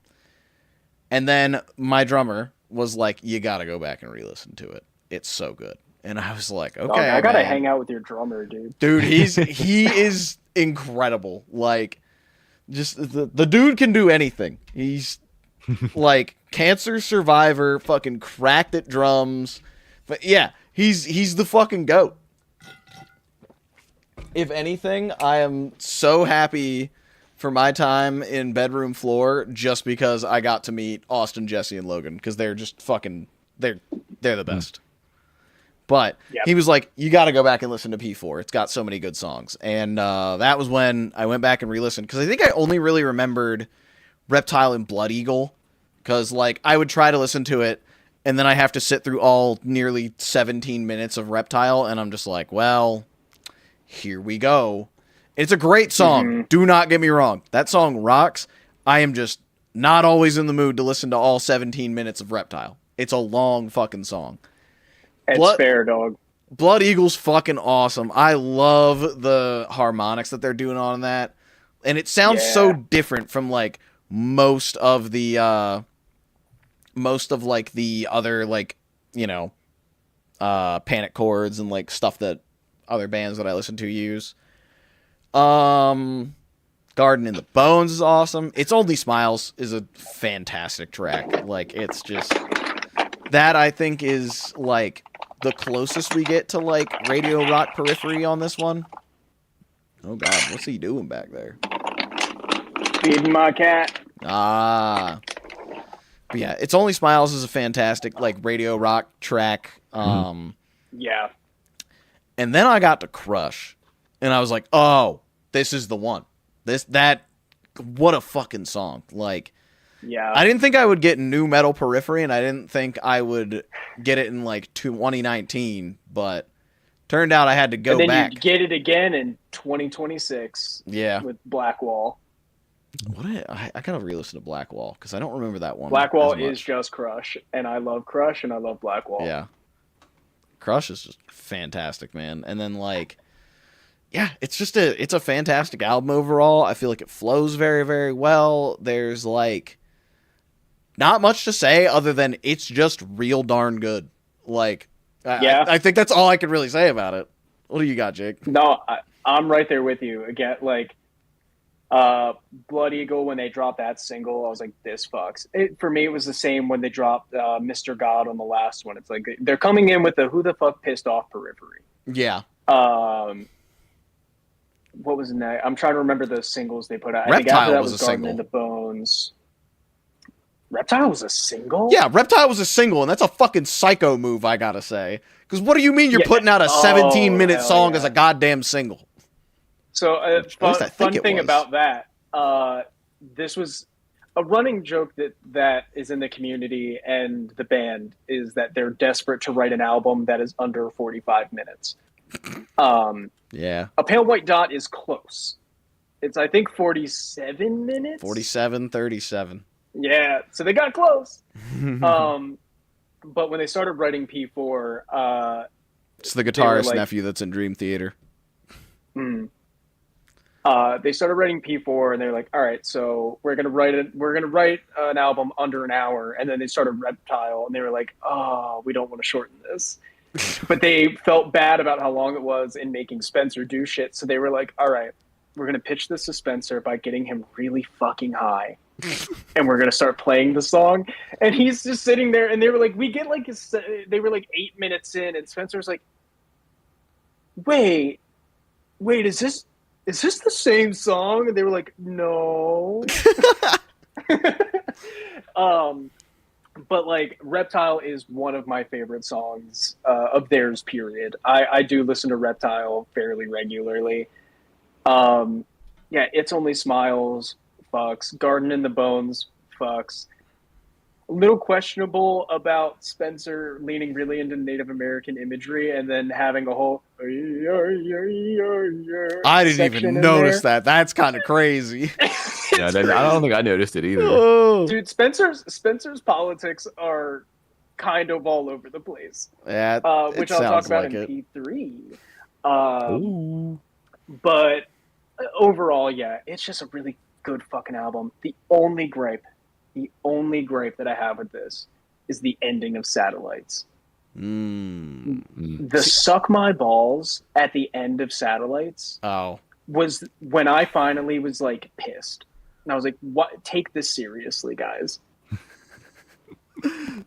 then my drummer was like, you got to go back and re-listen to it. It's so good. And I was like, okay, Dog, I got to man. hang out with your drummer, dude. Dude, he is incredible. Like, just the dude can do anything. He's like cancer survivor, fucking cracked at drums. But yeah, he's the fucking GOAT. If anything, I am so happy for my time in Bedroom Floor just because I got to meet Austin, Jesse, and Logan, because they're just fucking they're the best. But he was like, you got to go back and listen to P4. It's got so many good songs. And that was when I went back and re-listened, because I think I only really remembered Reptile and Blood Eagle, because like I would try to listen to it and then I have to sit through all nearly 17 minutes of Reptile, and I'm just like, well, here we go. It's a great song. Do not get me wrong. That song rocks. I am just not always in the mood to listen to all 17 minutes of Reptile. It's a long fucking song. It's fair, dog. Blood Eagle's fucking awesome. I love the harmonics that they're doing on that. And it sounds so different from like most of the like the other like, you know, panic chords and like stuff that other bands that I listen to use. Garden in the Bones is awesome. It's Only Smiles is a fantastic track. Like, it's just that I think is like the closest we get to like radio rock Periphery on this one. Oh god, what's he doing back there? Feeding my cat. But yeah, It's Only Smiles is a fantastic like radio rock track. Yeah. And then I got to Crush, and I was like, oh, this is the one. What a fucking song. Like, Yeah. I didn't think I would get new metal Periphery, and I didn't think I would get it in like 2019, but Turned out I had to And go then back. you get it again in 2026 Yeah. with Blackwall. I gotta re-listen to Blackwall because I don't remember that one Blackwall as is much. just Crush, and I love Crush, and I love Blackwall. Yeah. Crush is just fantastic, man. And then like, yeah, it's a fantastic album overall. I feel like it flows very, very well. There's like not much to say other than it's just real darn good. Like, Yeah. I think that's all I can really say about it. What do you got, Jake? No, I'm right there with you. Again, like Blood Eagle, when they dropped that single, I was like, this fucks. For me, it was the same when they dropped Mr. God on the last one. It's like they're coming in with the who the fuck pissed off Periphery. Yeah. What was next? I'm trying to remember the singles they put out. I think Reptile after that was was a Garden single. in the Bones. Reptile was a single? Yeah, Reptile was a single, and that's a fucking psycho move, I gotta say. Because what do you mean you're Yeah. putting out a Oh, 17-minute hell song yeah. as a goddamn single? So, At least I think fun it thing was. about that, this was a running joke that is in the community and the band is that they're desperate to write an album that is under 45 minutes. Yeah. A Pale White Dot is close. It's, I think, 47 minutes? 47, 37. Yeah, so they got close. But when they started writing P4, It's the they were guitarist like, nephew that's in Dream Theater. they started writing P4, and they're like, all right, so we're gonna write an album under an hour. And then they started Reptile, and they were like, oh, we don't want to shorten this. But they felt bad about how long it was in making Spencer do shit, so they were like, all right, we're gonna pitch this to Spencer by getting him really fucking high. And we're gonna start playing the song, and he's just sitting there. And they were like, they were like 8 minutes in, and Spencer's like, wait, is this the same song? And they were like, no. But like Reptile is one of my favorite songs of theirs, period. I do listen to Reptile fairly regularly. Yeah, It's Only Smiles fucks. Garden in the Bones fucks. A little questionable about Spencer leaning really into Native American imagery and then having a whole I didn't section even in notice there. that. That's kind of crazy. Yeah, I don't think I noticed it either. Oh. Dude, Spencer's politics are kind of all over the place, Yeah, which it I'll talk sounds about like in it. P3. Ooh. But overall, yeah, it's just a really good fucking album. The only gripe that I have with this is the ending of Satellites. The Suck My Balls at the end of Satellites Oh. was when I finally was like pissed. And I was like, what? Take this seriously, guys.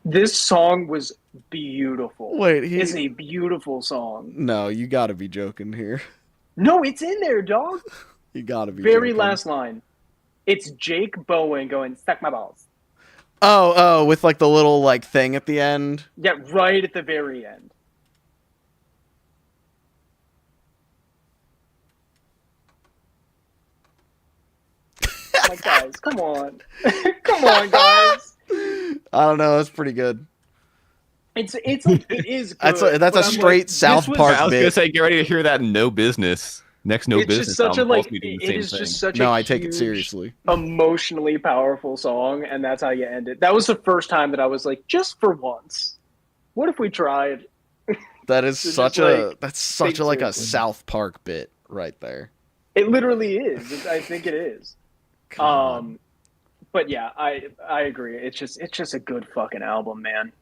This song was beautiful. Wait, It's a beautiful song. No, you gotta be joking here. No, it's in there, dog. You gotta be Very joking. last line. It's Jake Bowen going, suck my balls. Oh, with like the little like thing at the end. Yeah, right at the very end. Like, guys, come on. Come on, guys. I don't know. That's pretty good. It's like, it is good. That's a but I'm straight like, South this was- Park I was gonna bit. say, get ready to hear that in No Business. Next No It's Business just such a album, like. Paul's be doing the It same is thing. just such No, a I take it huge, seriously. emotionally powerful song, and that's how you end it. That was the first time that I was like, just for once, what if we tried? That is So such just, a like, that's such take a like a seriously. South Park bit right there. It literally is. I think it is. God. But yeah, I agree. It's just a good fucking album, man.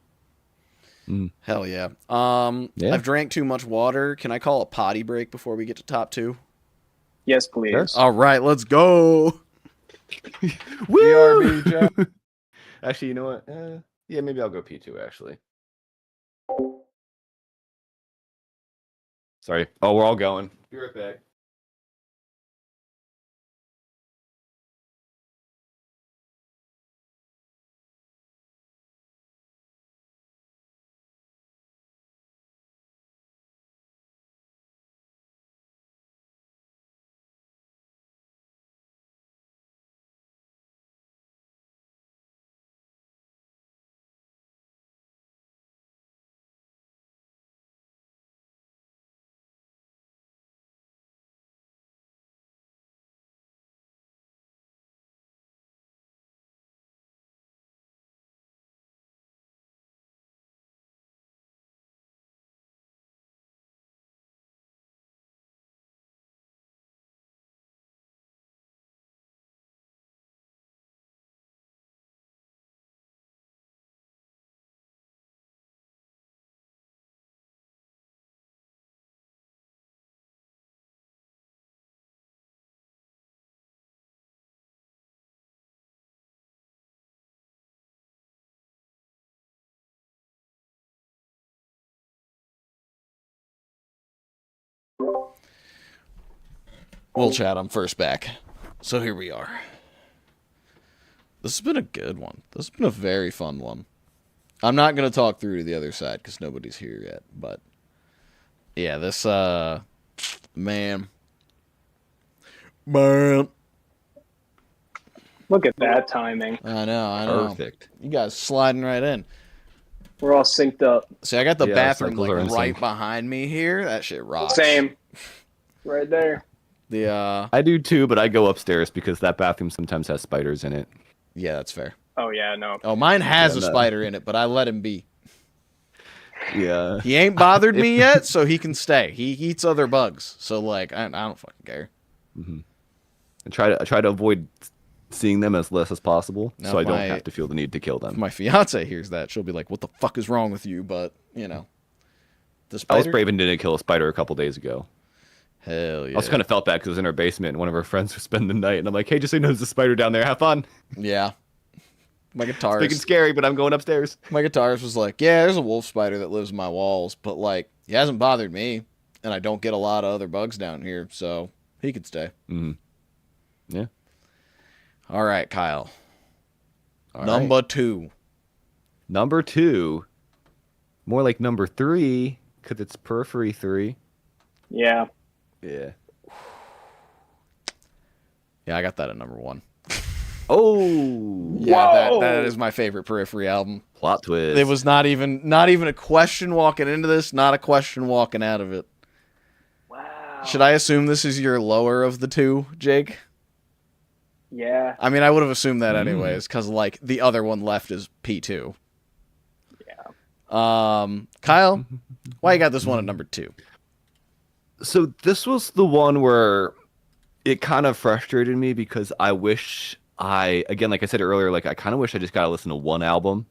Hell yeah. Yeah. I've drank too much water. Can I call a potty break before we get to top 2? Yes, please. Sure. All right, let's go. Woo! Actually, you know what? Yeah, maybe I'll go P2, actually. Sorry. Oh, we're all going. Be right back. We'll chat on first back. So here we are. This has been a good one. This has been a very fun one. I'm not going to talk through to the other side because nobody's here yet. But, yeah, this, man. Look at that timing. I know. Perfect. You guys sliding right in. We're all synced up. See, I got the Yeah, bathroom circles are in right sync. behind me here. That shit rocks. Same. Right there. I do too, but I go upstairs because that bathroom sometimes has spiders in it. Yeah, that's fair. Oh, yeah, no. Oh, mine has Yeah, a no. spider in it, but I let him be. Yeah. He ain't bothered me yet, so he can stay. He eats other bugs, so like I don't fucking care. I try to avoid seeing them as less as possible, No, so I don't my- have to feel the need to kill If them. my fiance hears that, she'll be like, "What the fuck is wrong with you?" But you know, the I was spider. brave and didn't kill a spider a couple days ago. Hell yeah. I also kind of felt bad because it was in our basement and one of our friends was spending the night, and I'm like, "Hey, just so you know, there's a spider down there. Have fun." Yeah. My Big and guitarist. scary, but I'm going upstairs. My guitarist was like, "Yeah, there's a wolf spider that lives in my walls, but like he hasn't bothered me, and I don't get a lot of other bugs down here, so he could stay." Yeah. All right, Kyle. All Number right. 2. Number 2, more like number 3, because it's Periphery 3. Yeah. Yeah. Yeah, I got that at number 1. Oh, Yeah, Whoa! that is my favorite Periphery album. plot twist. It was not even a question walking into this, not a question walking out of it. Wow. Should I assume this is your lower of the two, Jake? Yeah. I mean, I would have assumed that anyways, because like the other one left is P2. Yeah. Kyle, why you got this one at number 2? So this was the one where it kind of frustrated me because I wish again, like I said earlier, like I kind of wish I just got to listen to one album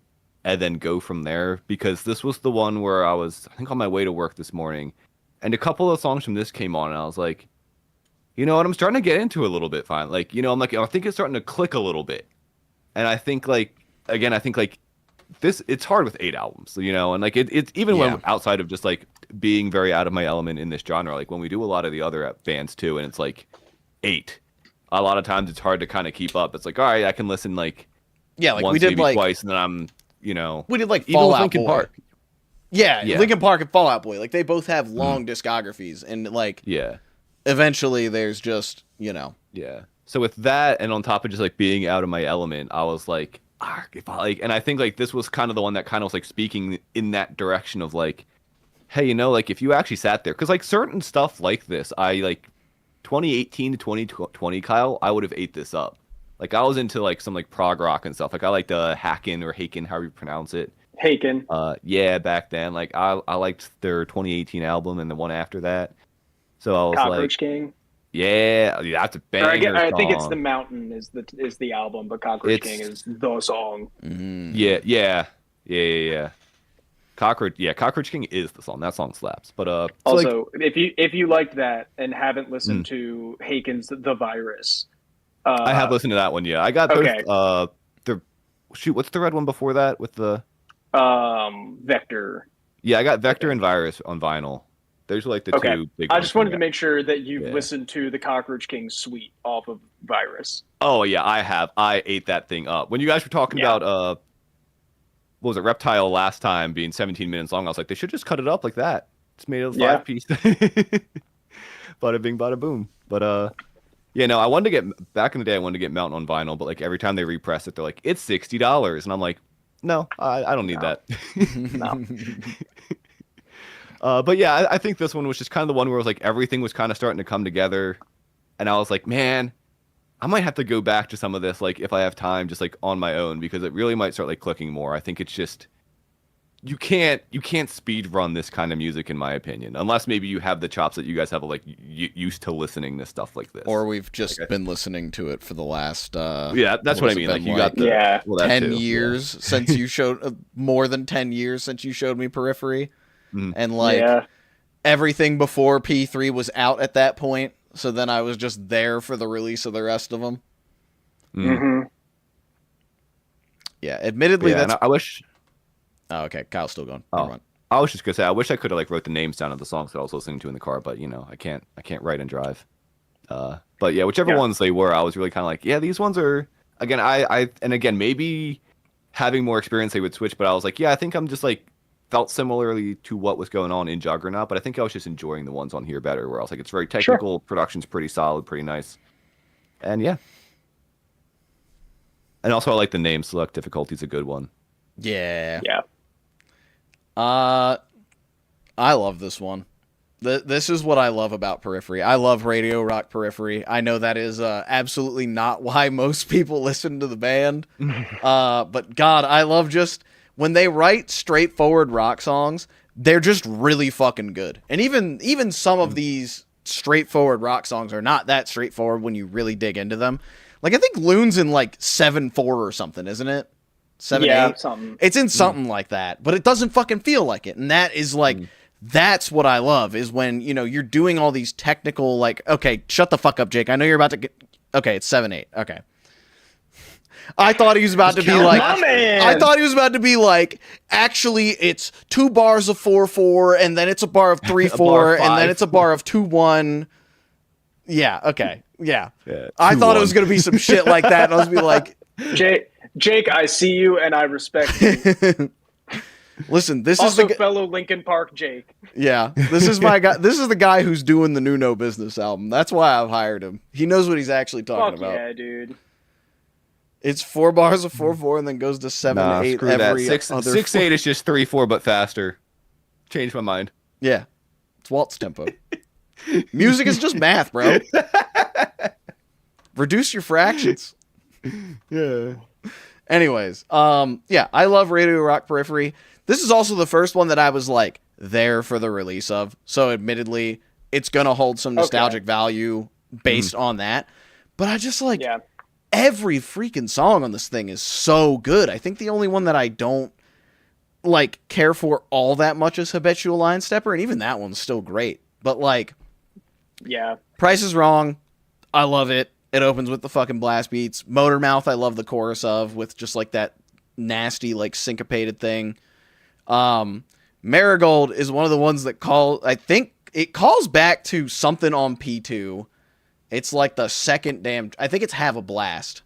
and then go from there, because this was the one where I was, I think, on my way to work this morning, and a couple of songs from this came on, and I was like, you know what, I'm starting to get into it a little bit fine. Like, you know, I'm like, I think it's starting to click a little bit. And I think like, again, I think like this, it's hard with 8 albums, you know, and like it's even Yeah. when outside of just like being very out of my element in this genre, like when we do a lot of the other bands too, and it's like 8, a lot of times it's hard to kind of keep up. It's like, all right, I can listen like Yeah, like once, we did maybe like twice, and then I'm, you know, we did like even with Fallout Linkin Boy. Park. Yeah, Yeah. Linkin Park and Fallout Boy, like they both have long discographies, and like Yeah. eventually there's just, you know. Yeah. So with that, and on top of just like being out of my element, I was like, if I like, and I think like this was kind of the one that kind of was like speaking in that direction of like, hey, you know, like if you actually sat there, because like certain stuff like this, I like 2018 to 2020, Kyle, I would have ate this up. Like I was into like some like prog rock and stuff. Like I liked Haken or Haken, however you pronounce it. Haken. Yeah, back then, like I liked their 2018 album and the one after that. So I was Cockroach like, King. yeah, that's a Or banger I think it's song. The Mountain is the album, but Cockroach It's- King is the song. Yeah. Cockroach King is the song. That song slaps. But so, Also, if you liked that and haven't listened to Haken's The Virus, I have listened to that one. Yeah, I got okay. both. What's the red one before that with the? Vector. Yeah, I got Vector and Virus on vinyl. Those are like the Okay. two big I ones just wanted from to make sure that you've Yeah. listened to the Cockroach King suite off of Virus. Oh yeah, I have. I ate that thing up. When you guys were talking Yeah. about what was it, Reptile last time being 17 minutes long, I was like, they should just cut it up like that. Just made it a Yeah. 5-piece. Bada bing, bada boom. But yeah, no, I wanted to get back in the day. I wanted to get Mountain on vinyl, but like every time they repress it, they're like, it's $60, and I'm like, no, I don't need that. No. But yeah, I think this one was just kind of the one where it was like everything was kind of starting to come together, and I was like, man, I might have to go back to some of this, like if I have time, just like on my own, because it really might start like clicking more. I think it's just you can't speed run this kind of music, in my opinion, unless maybe you have the chops that you guys have, like used to listening to stuff like this. Or we've just been listening to it for the last yeah, that's what I has it mean. Like been, you got the Yeah. well, that 10 too. years since you showed more than 10 years since you showed me Periphery. Mhm. And like Yeah. everything before P3 was out at that point, so then I was just there for the release of the rest of them. hmm Yeah, admittedly Yeah, and that's I wish. oh, okay, Kyle's still going. Oh. Never mind. I was just gonna say, I wish I could have like wrote the names down of the songs that I was listening to in the car, but you know, I can't write and drive. But yeah, whichever ones they were, I was really kind of like, yeah, these ones are. Again, and again, maybe having more experience, they would switch. But I was like, yeah, I think I'm just like felt similarly to what was going on in Juggernaut, but I think I was just enjoying the ones on here better. Where I was like, it's very technical, production's pretty solid, pretty nice, and yeah. And also, I like the name. Select difficulty's a good one. Yeah. Yeah. I love this one. This is what I love about Periphery. I love Radio Rock Periphery. I know that is absolutely not why most people listen to the band. But God, I love just when they write straightforward rock songs, they're just really fucking good. And even some of these straightforward rock songs are not that straightforward when you really dig into them. Like I think Loon's in like 7/4 or something, isn't it? 7/8. Something. It's in something like that, but it doesn't fucking feel like it. And that is like that's what I love is when, you know, you're doing all these technical like, okay, shut the fuck up, Jake. I know you're about to get okay, it's 7/8. Okay. I thought he was about to be like I thought he was about to be like actually it's 2 bars of 4/4 and then it's a bar of 3/4 and then it's a bar of 2/1. Yeah, okay. Yeah. I thought it was going to be some shit like that and I was be like Jake, I see you and I respect you. Listen, this also is the fellow Linkin Park Jake. Yeah, this is my guy. This is the guy who's doing the new No Business album. That's why I've hired him. He knows what he's actually talking about. Yeah, dude. It's 4 bars of 4/4 and then goes to 7/8 screw every that. 6/8 is just 3/4 but faster. Changed my mind. Yeah, it's waltz tempo. Music is just math, bro. Reduce your fractions. Yeah. Anyways, yeah, I love Radio Rock Periphery. This is also the first one that I was like there for the release of. So admittedly, it's going to hold some nostalgic value based on that. But I just like every freaking song on this thing is so good. I think the only one that I don't like care for all that much is Habitual Line Stepper. And even that one's still great. But like, Price is Wrong. I love it. It opens with the fucking blast beats. Motor Mouth, I love the chorus of with just like that nasty, like syncopated thing. Marigold is one of the ones that I think it calls back to something on P2. It's like the second I think it's Have a Blast.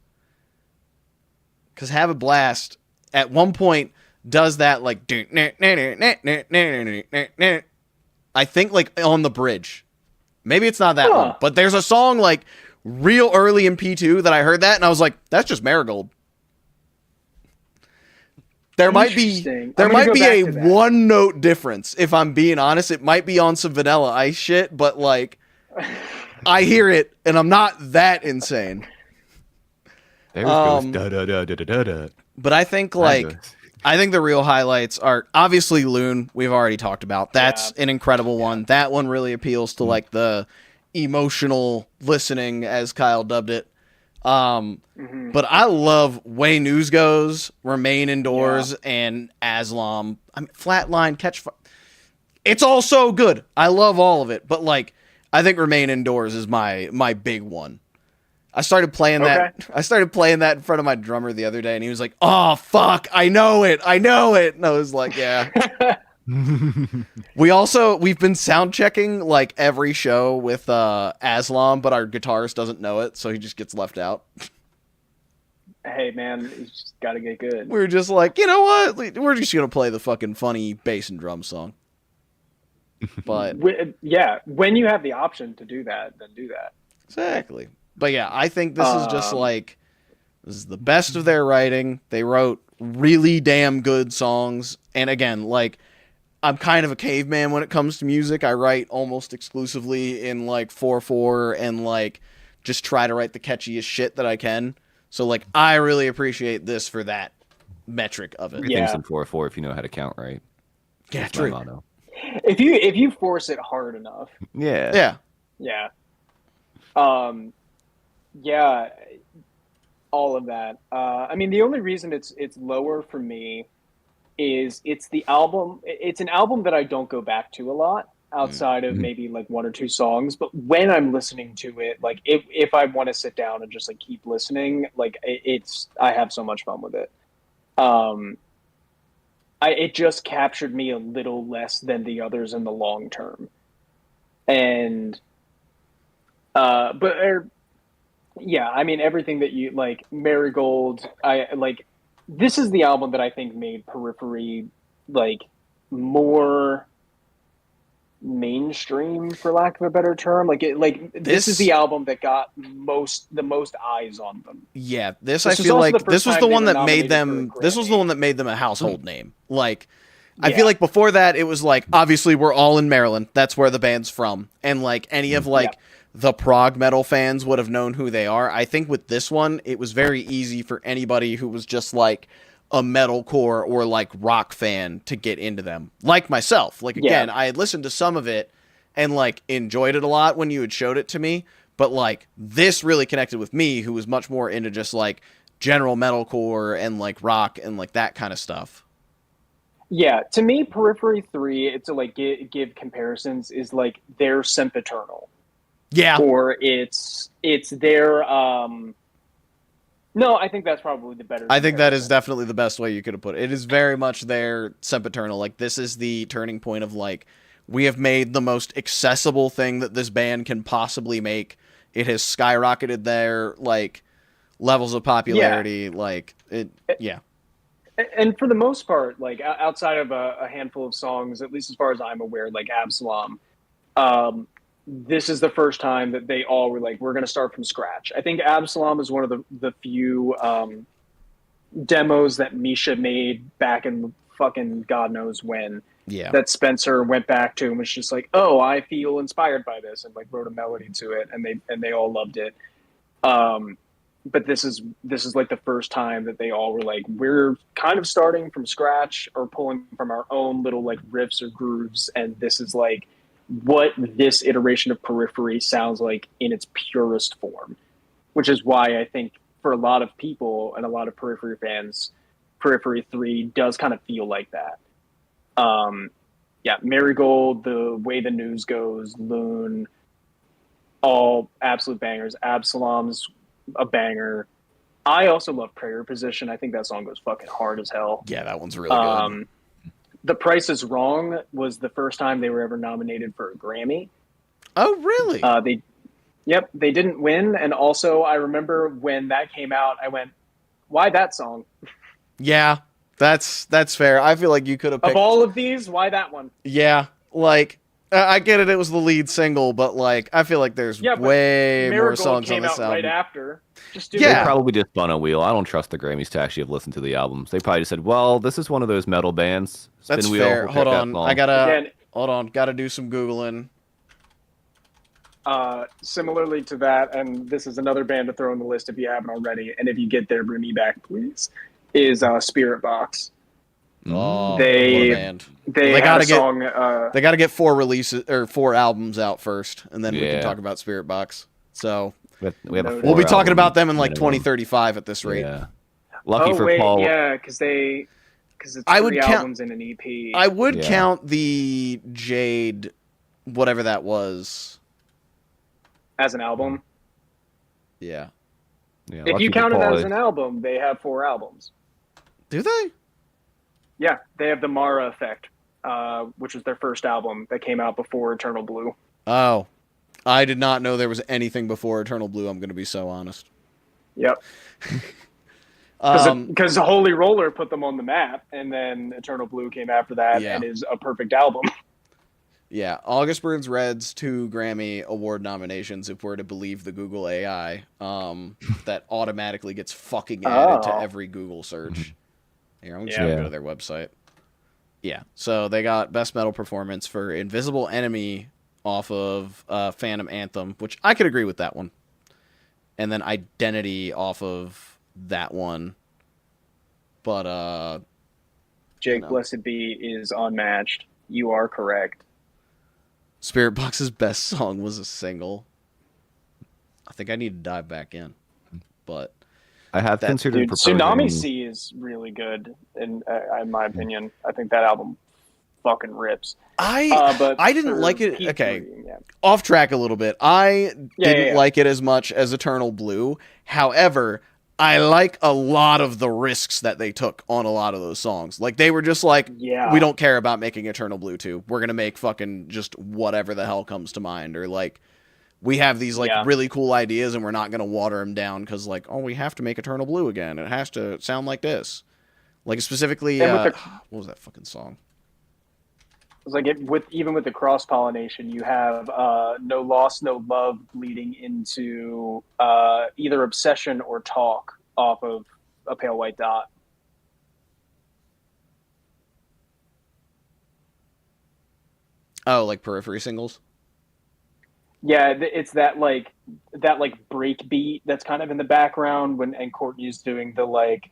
Because Have a Blast at one point does that like I think like on the bridge. Maybe it's not that one, but there's a song like real early in P2 that I heard that and I was like, that's just Marigold. There might be a one note difference if I'm being honest. It might be on some Vanilla Ice shit, but like I hear it and I'm not that insane. There goes da da da da da da. But I think I think the real highlights are obviously Loon, we've already talked about. That's an incredible one. That one really appeals to like the emotional listening, as Kyle dubbed it. But I love Way News Goes, Remain Indoors, and Aslam. I mean, Flatline, Catch Fire. It's all so good. I love all of it. But like, I think Remain Indoors is my big one. I started playing that. I started playing that in front of my drummer the other day, and he was like, "Oh fuck, I know it. And I was like, "Yeah." We've been sound checking like every show with Aslam, but our guitarist doesn't know it, so he just gets left out. Hey man, you just gotta get good. We were just like, you know what? We're just gonna play the fucking funny bass and drum song. But when you have the option to do that, then do that. Exactly. But yeah, I think this is just like this is the best of their writing. They wrote really damn good songs, and again, like I'm kind of a caveman when it comes to music. I write almost exclusively in like 4/4 and like just try to write the catchiest shit that I can. So like I really appreciate this for that metric of it. Everything's in 4/4 if you know how to count right. Yeah, that's true. My motto. If you force it hard enough. Yeah. All of that. I mean, the only reason it's lower for me is it's the album. It's an album that I don't go back to a lot outside of maybe like 1 or 2 songs. But when I'm listening to it, like if I want to sit down and just like keep listening, like I have so much fun with it. I it just captured me a little less than the others in the long term. And but yeah, I mean everything that you like, Marigold. I like. This is the album that I think made Periphery like more mainstream, for lack of a better term. This is the album that got the most eyes on them. Yeah, I This was feel also like the first this was time the they one were that made nominated for a them. This was the Grammy. one that made them a household name. Like, I Yeah. feel like before that, it was like obviously we're all in Maryland. That's where the band's from, and like any of like the prog metal fans would have known who they are. I think with this one, it was very easy for anybody who was just like a metalcore or like rock fan to get into them. Like myself. Like again, I had listened to some of it and like enjoyed it a lot when you had showed it to me, but like this really connected with me, who was much more into just like general metalcore and like rock and like that kind of stuff. Yeah, to me, Periphery 3, to like give comparisons, is like their Sempiternal. Yeah. Or it's their no, I think that's probably the better I think that is comparison. definitely the best way you could have put it. It is very much their Sempiternal. Like this is the turning point of like we have made the most accessible thing that this band can possibly make. It has skyrocketed their like levels of popularity. Like it, yeah. And for the most part, like outside of a handful of songs, at least as far as I'm aware, like Absalom, this is the first time that they all were like, we're going to start from scratch. I think Absalom is one of the few demos that Misha made back in fucking God knows when. Yeah. That Spencer went back to and was just like, oh, I feel inspired by this, and like wrote a melody to it, and they all loved it. But this is like the first time that they all were like, we're kind of starting from scratch or pulling from our own little like riffs or grooves, and this is like what this iteration of Periphery sounds like in its purest form, which is why I think for a lot of people and a lot of Periphery fans, Periphery 3 does kind of feel like that. Yeah, Marigold, The Way the News Goes, Loon, all absolute bangers. Absalom's a banger. I also love Prayer Position. I think that song goes fucking hard as hell. Yeah, that one's really good. The Price is Wrong was the first time they were ever nominated for a Grammy. Oh, really? They didn't win. And also, I remember when that came out, I went, why that song? Yeah, that's fair. I feel like you could have picked... Of all of these, why that one? Yeah, like, I get it was the lead single, but like, I feel like there's way more songs on this album. Right after. They probably just spun a wheel. I don't trust the Grammys to actually have listened to the albums. They probably just said, well, this is one of those metal bands. Spin That's wheel, fair. Hold on. Again, gotta do some Googling. Similarly to that, and this is another band to throw on the list if you haven't already, and if you get there, bring me back, please, is Spirit Box. Oh, what a band. They gotta a song. They got to get 4 albums out first, and then we can talk about Spirit Box. So we'll be talking about them in like 2035 at this rate. Yeah. Lucky for Paul. Yeah, because it's 3 albums in an EP. I would count the Jade, whatever that was, as an album. Yeah. If you count it as an album, they have 4 albums. Do they? Yeah, they have the Mara Effect, which was their first album that came out before Eternal Blue. Oh, I did not know there was anything before Eternal Blue. I'm going to be so honest. Yep. Because Holy Roller put them on the map, and then Eternal Blue came after that, and is a perfect album. Yeah, August Burns Red's 2 Grammy Award nominations, if we're to believe the Google AI, that automatically gets fucking added to every Google search. Here, I'm just going to go to their website. Yeah, so they got Best Metal Performance for Invisible Enemy off of Phantom Anthem, which I could agree with that one. And then Identity off of that one. But, Jake Blessed Be is unmatched. You are correct. Spirit Box's best song was a single. I think I need to dive back in. But I have considered proposing... Tsunami Sea is really good, in my opinion. I think that album fucking rips. I didn't like it. Okay, off track a little bit. I didn't like it as much as Eternal Blue. However, I like a lot of the risks that they took on a lot of those songs. Like, they were just like, Yeah. we don't care about making Eternal Blue 2. We're going to make fucking just whatever the hell comes to mind. Or, like, we have these, like, Yeah. really cool ideas and we're not going to water them down because, like, oh, we have to make Eternal Blue again. It has to sound like this. Like, specifically, And with what was that fucking song? It's like even with the cross pollination, you have No Loss, No Love bleeding into either Obsession or Talk off of A Pale White Dot. Oh, like Periphery singles? Yeah, it's that break beat that's kind of in the background and Courtney's doing the like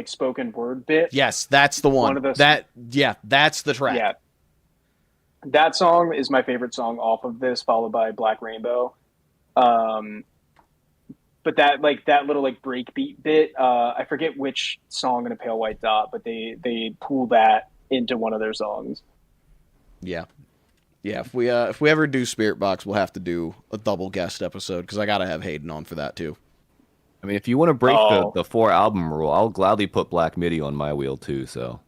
spoken word bit. Yes, that's the one. One of those. That's the track. Yeah, that song is my favorite song off of this, followed by Black Rainbow. But that little breakbeat bit, I forget which song in A Pale White Dot, but they pull that into one of their songs. Yeah. Yeah, if we ever do Spirit Box, we'll have to do a double guest episode because I gotta have Hayden on for that too. I mean, if you want to break the 4-album rule, I'll gladly put Black Midi on my wheel too. So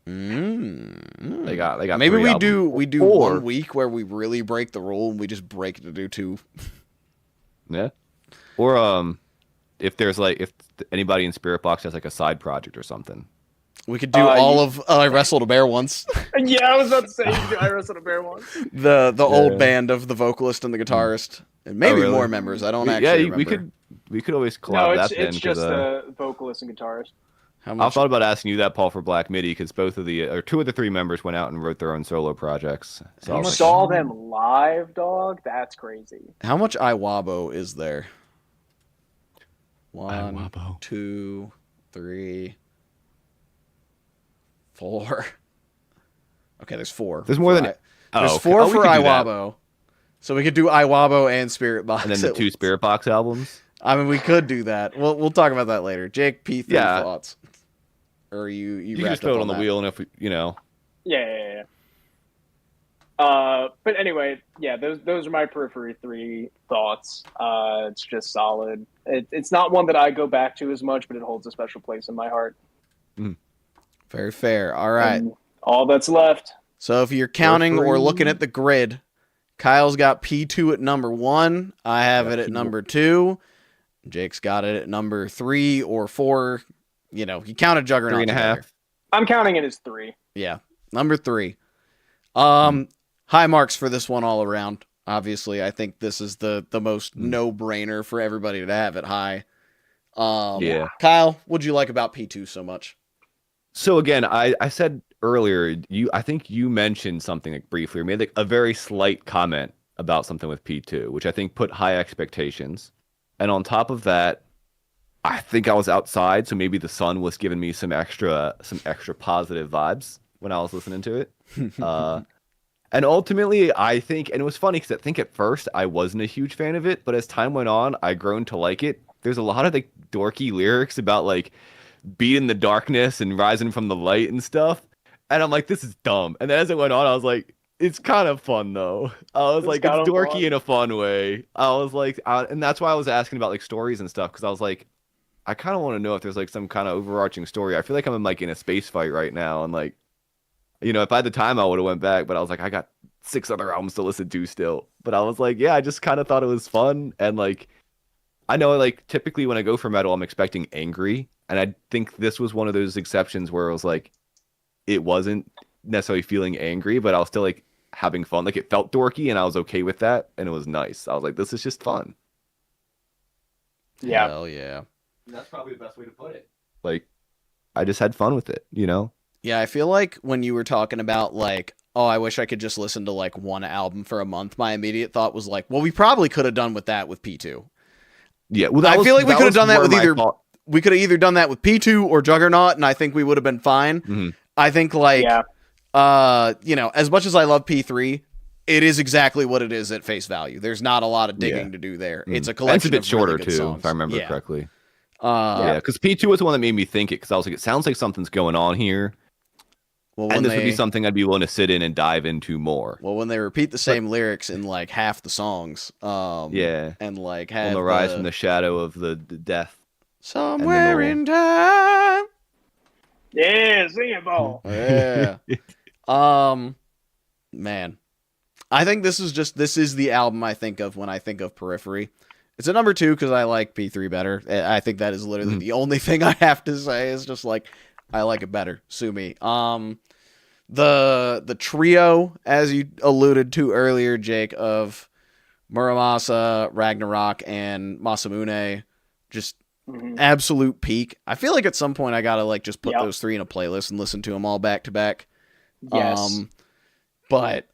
they got maybe 3 we albums. do 1 week where we really break the rule and we just break it to do 2. Yeah, or if there's if anybody in Spirit Box has like a side project or something. We could do all of I Wrestled a Bear Once. Yeah, I was about to say I Wrestled a Bear Once. The old band of the vocalist and the guitarist, and maybe more members. I don't actually remember. we could always collab that. It's just the vocalist and guitarist. I thought about asking you that, Paul, for Black Midi because 2 of the 3 members went out and wrote their own solo projects. So you saw them live, dog? That's crazy. How much Iwabo is there? 1, Iwabo. 2, 3, 4. Okay, there's 4. There's more than there's okay. 4 we for could do Iwabo. So we could do Iwabo and Spirit Box. and then the 2 Spirit Box albums. I mean, we could do that. We'll talk about that later. Jake, P3 thoughts. Or you can just throw it on the wheel, and if Yeah. But anyway, yeah, those are my Periphery 3 thoughts. It's just solid. It's not one that I go back to as much, but it holds a special place in my heart. Very fair. All right. And all that's left. So if you're counting or looking at the grid, Kyle's got P2 at number 1. I have it at number 2. Jake's got it at number 3 or 4. You counted Juggernaut. 3.5. I'm counting it as 3. Yeah, number 3. High marks for this one all around. Obviously, I think this is the most no-brainer for everybody to have it high. Yeah. Kyle, what'd you like about P2 so much? So again, I said earlier, I think you mentioned something briefly, or made a very slight comment about something with P2, which I think put high expectations. And on top of that, I think I was outside, so maybe the sun was giving me some extra positive vibes when I was listening to it. And ultimately, I think, and it was funny because I think at first I wasn't a huge fan of it, but as time went on, I grown to like it. There's a lot of dorky lyrics about beating the darkness and rising from the light and stuff, and I'm like, this is dumb. And then as it went on, I was like, it's kind of fun though. I was like, it's dorky in a fun way. I was like, and that's why I was asking about stories and stuff, because I was like, I kind of want to know if there's some kind of overarching story. I feel like I'm in a space fight right now, and if I had the time, I would have went back. But I was like, I got 6 other albums to listen to still. But I was like, yeah, I just kind of thought it was fun, and I know typically when I go for metal, I'm expecting angry, and I think this was one of those exceptions where it was it wasn't necessarily feeling angry, but I was still having fun. It felt dorky, and I was okay with that, and it was nice. I was like, this is just fun. Yeah. Hell yeah. That's probably the best way to put it. I just had fun with it, Yeah, I feel like when you were talking about oh, I wish I could just listen to 1 album for a month, my immediate thought was well, we probably could have done with that with P2. Yeah, well, I feel like we could have done that with we could have either done that with P2 or Juggernaut, and I think we would have been fine. Mm-hmm. I think as much as I love P3, it is exactly what it is at face value. There's not a lot of digging to do there. It's a collection. It's a bit shorter really good too, songs. if I remember correctly. Yeah, because P2 was the one that made me think it, because I was like, it sounds like something's going on here. Well, And when this would be they something I'd be willing to sit in and dive into more. well when they repeat the same lyrics in like half the songs, Yeah. and like On have the rise from the shadow of the death. somewhere in time. Yeah, sing it, ball. Yeah. Man, I think this is the album I think of when I think of Periphery. It's a number 2 because I like P3 better. I think that is literally the only thing I have to say is just like I like it better. Sue me. The trio, as you alluded to earlier, Jake, of Muramasa, Ragnarok, and Masamune, just absolute peak. I feel like at some point I gotta like just put those 3 in a playlist and listen to them all back to back. Yes. But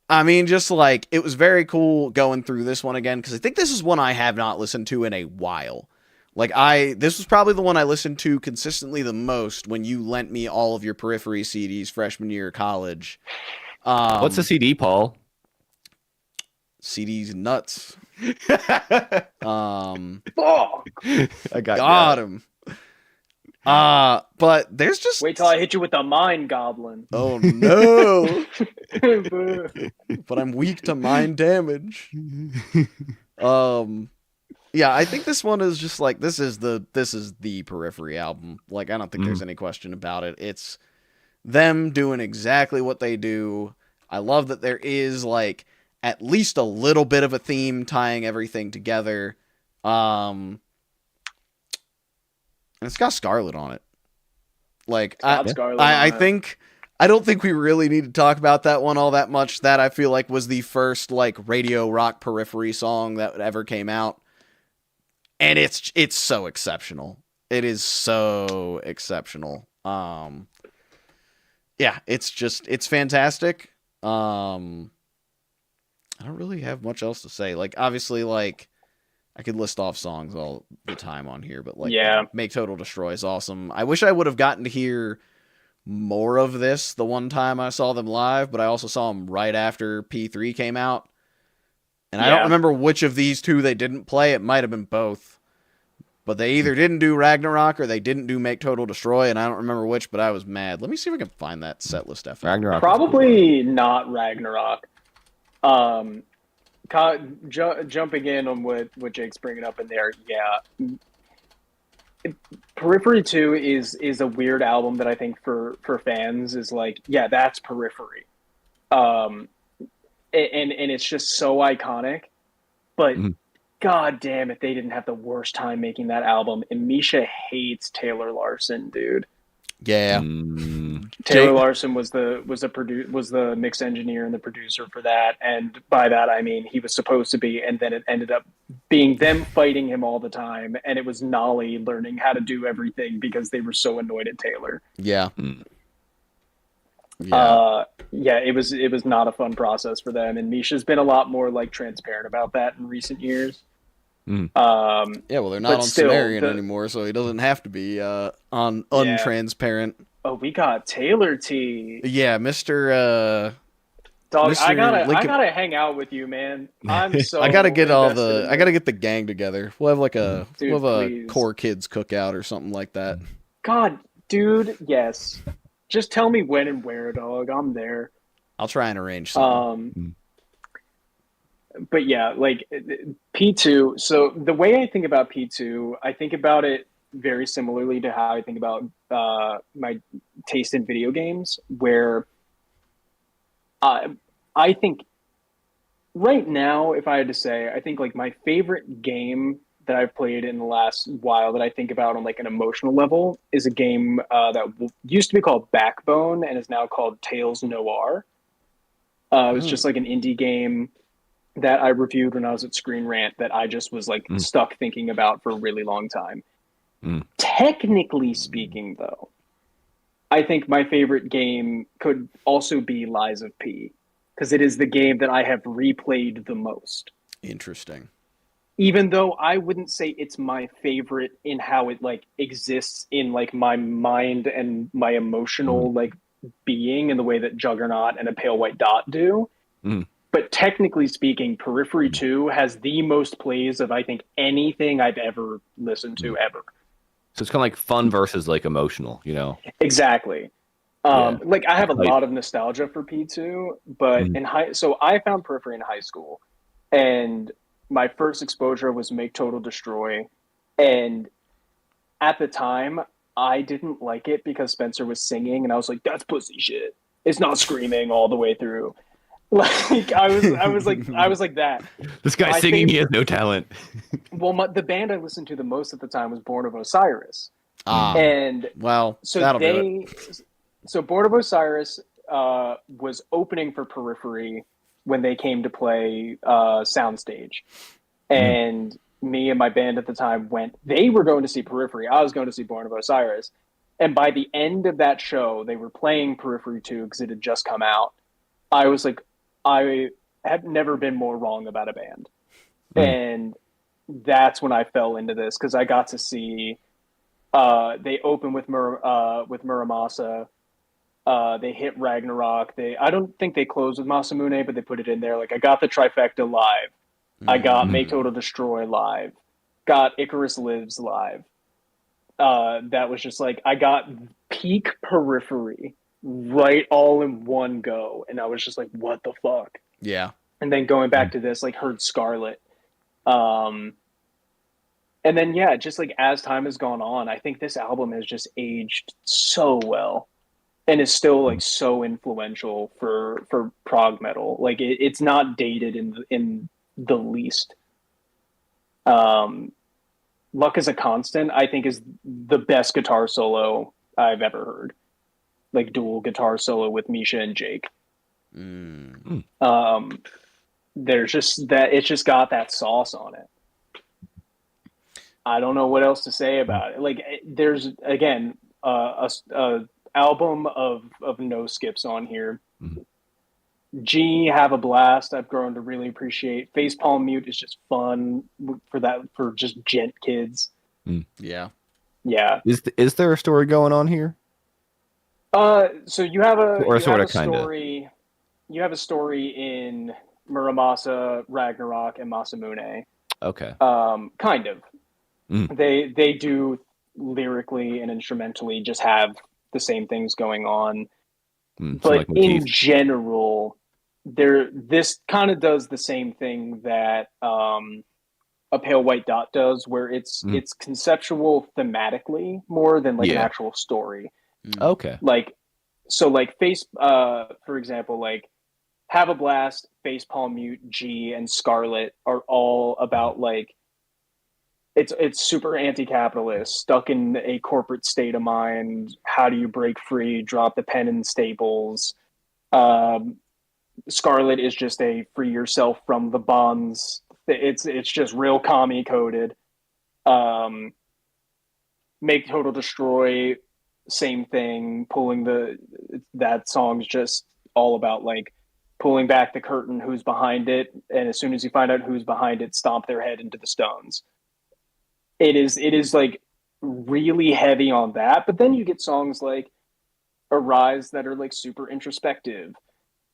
I mean, just like it was very cool going through this one again because I think this is one I have not listened to in a while. Like this was probably the one I listened to consistently the most when you lent me all of your Periphery CDs freshman year of college. What's the CD, Paul? CDs nuts. Fuck. I Got him. But there's just Wait till I hit you with the mind goblin. oh no. But I'm weak to mind damage. Yeah, I think this one is just like this is the Periphery album. Like I don't think there's any question about it. It's them doing exactly what they do. I love that there is like at least a little bit of a theme tying everything together. And it's got Scarlet on it. Like I think I don't think we really need to talk about that one all that much. That I feel like was the first like radio rock Periphery song that ever came out. And it's so exceptional. It is so exceptional. Yeah, it's fantastic. I don't really have much else to say. Like obviously like I could list off songs all the time on here, but like Make Total Destroy is awesome. I wish I would have gotten to hear more of this the one time I saw them live, but I also saw them right after P3 came out. And I don't remember which of these two they didn't play. It might have been both. But they either didn't do Ragnarok or they didn't do Make Total Destroy, and I don't remember which, but I was mad. Let me see if I can find that set list. Ragnarok. Probably not Ragnarok. Jumping in on what Jake's bringing up in there, Periphery 2 is a weird album that I think for fans is like, yeah, that's Periphery. And it's just so iconic. But god damn it, they didn't have the worst time making that album. And Misha hates Taylor Larson, dude. Yeah. Taylor Larson was the mix engineer and the producer for that, and by that I mean he was supposed to be, and then it ended up being them fighting him all the time, and it was Nolly learning how to do everything because they were so annoyed at Taylor. Yeah. It was not a fun process for them, and Misha's been a lot more like transparent about that in recent years. Well, they're not on Sumerian anymore, so he doesn't have to be on untransparent. Oh, we got Taylor T. Yeah, Mr. Dog, Mr. I Lincoln... gotta hang out with you, man. I'm so. I gotta get the gang together. We'll have like a core kids cookout or something like that. God, dude, yes. Just tell me when and where, dog. I'm there. I'll try and arrange something. But yeah, like P2. So the way I think about P2, I think about it very similarly to how I think about my taste in video games, where I think right now, if I had to say, I think like my favorite game that I've played in the last while that I think about on like an emotional level is a game that used to be called Backbone and is now called Tales Noir. It was just like an indie game that I reviewed when I was at Screen Rant that I just was like stuck thinking about for a really long time. Technically speaking, though, I think my favorite game could also be Lies of P, because it is the game that I have replayed the most. Interesting. Even though I wouldn't say it's my favorite in how it like exists in like my mind and my emotional like being in the way that Juggernaut and A Pale White Dot do. But technically speaking, Periphery 2 has the most plays of I think anything I've ever listened to ever. So it's kind of like fun versus like emotional, you know? Exactly. Yeah. Like I have a Hype. lot of nostalgia for P2, but Mhm. so I found Periphery in high school, and my first exposure was Make Total Destroy, and at the time I didn't like it because Spencer was singing, and I was like, "That's pussy shit. It's not screaming all the way through." Like I was like that. This guy's My singing, he favorite, has no talent. well, the band I listened to the most at the time was Born of Osiris, Ah, and well, so that'll do it. Born of Osiris was opening for Periphery when they came to play Soundstage, Mm. and me and my band at the time went. They were going to see Periphery. I was going to see Born of Osiris, and by the end of that show, they were playing Periphery 2 because it had just come out. I was like, I have never been more wrong about a band, Mm. and that's when I fell into this because I got to see. They open with Muramasa. They hit Ragnarok. I don't think they closed with Masamune, but they put it in there. Like I got the trifecta live. I got Make Mm. Total Destroy live. Got Icarus Lives live. That was just like I got peak Periphery right all in one go, and I was just like, what the fuck? Yeah. And then going back Mm. to this, like heard Scarlet. Um, and then yeah, just like as time has gone on, I think this album has just aged so well and is still like so influential for prog metal. Like it's not dated in the least. Um, Luck is a Constant, I think, is the best guitar solo I've ever heard. Like dual guitar solo with Misha and Jake. Mm. Mm. Um, there's just that it's just got that sauce on it. I don't know what else to say about it. Like there's again a album of no skips on here. Mm. G, Have a Blast, I've grown to really appreciate. Facepalm Mute is just fun for just gent kids. Mm. Yeah. Yeah. Is there a story going on here, So or you sort have of, a kind of? story in Muramasa, Ragnarok, and Masamune. Okay. Kind of. Mm. They do lyrically and instrumentally just have the same things going on, Mm. Some but like motifs. in general, this kind of does the same thing that a pale white dot does, where Mm. it's conceptual thematically more than like an Yeah. actual story. Mm. Okay. Like so, like for example, like Have a Blast, Facepalm Mute, G, and Scarlet are all about like it's super anti-capitalist, stuck in a corporate state of mind. How do you break free? Drop the pen in Staples. Um, Scarlet is just a free yourself from the bonds. It's just real commie coded. Um, Make Total Destroy, same thing. That song's just all about like pulling back the curtain, who's behind it, and as soon as you find out who's behind it, stomp their head into the stones. It is like really heavy on that, but then you get songs like Arise that are like super introspective.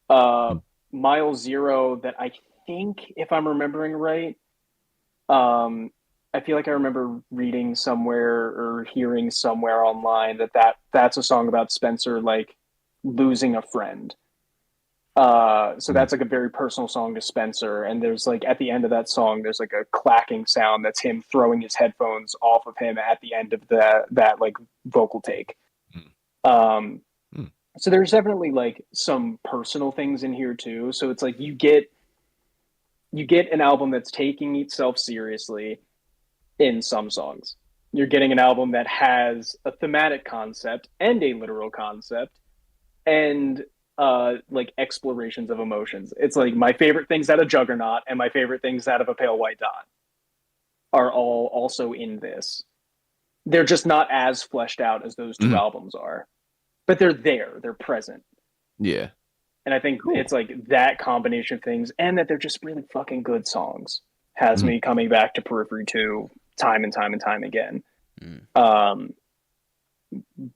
Uh, Mm. Mile Zero that I think, if I'm remembering right, um, I feel like I remember reading somewhere or hearing somewhere online that's a song about Spencer like losing a friend. So Mm. that's like a very personal song to Spencer. And there's like at the end of that song, there's like a clacking sound that's him throwing his headphones off of him at the end of that like vocal take. Mm. Um, Mm. so there's definitely like some personal things in here too. So it's like you get an album that's taking itself seriously in some songs. You're getting an album that has a thematic concept and a literal concept and like explorations of emotions. It's like my favorite things out of Juggernaut and my favorite things out of A Pale White Dot are all also in this. They're just not as fleshed out as those two Mm. albums are, but they're there, they're present. Yeah. And I think Cool. it's like that combination of things and that they're just really fucking good songs has Mm. me coming back to Periphery 2 time and time and time again. Mm. Um,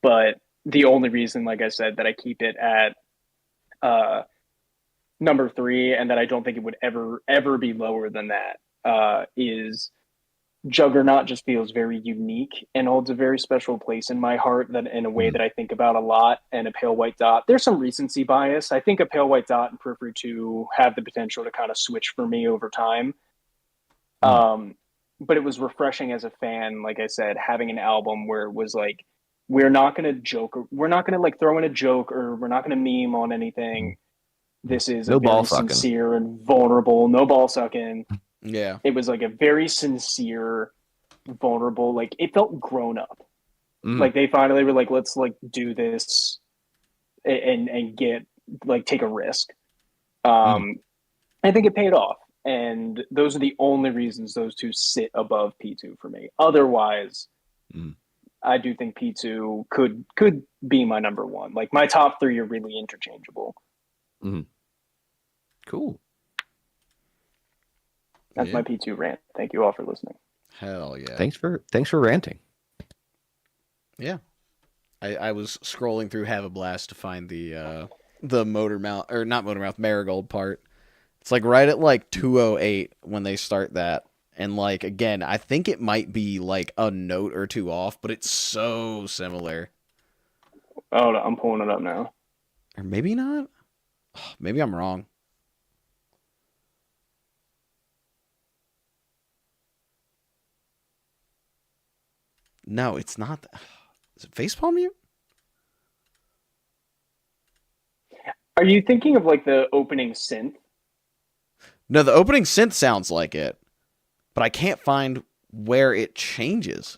but the only reason, like I said, that I keep it at uh, number 3 and that I don't think it would ever be lower than that is Juggernaut just feels very unique and holds a very special place in my heart, that in a way Mm, that I think about a lot. And a Pale White Dot, there's some recency bias. I think a Pale White Dot and Periphery 2 have the potential to kind of switch for me over time. mm, Um, but it was refreshing as a fan, like I said, having an album where it was like, we're not going to joke, we're not going to like throw in a joke, or we're not going to meme on mm, anything. mm. This is a No ball very sucking. sincere and vulnerable, no ball sucking. Yeah. It was like a very sincere, vulnerable, like it felt grown up. Mm, Like they finally were like, let's like do this and get like take a risk. mm, Um, I think it paid off. And those are the only reasons those two sit above P2 for me. Otherwise, mm, I do think P2 could be my number one. Like my top three are really interchangeable. mm. Cool. That's Yeah. my P2 rant. Thank you all for listening. Hell yeah. Thanks for ranting. Yeah. I was scrolling through Have a Blast to find the motor mouth, or not motor mouth, marigold part. It's like right at like 208 when they start that. And like again, I think it might be like a note or two off, but it's so similar. Oh, I'm pulling it up now. Or maybe not. Maybe I'm wrong. No, it's not. Is it facepalm mute? Are you thinking of like the opening synth? No, the opening synth sounds like it, but I can't find where it changes.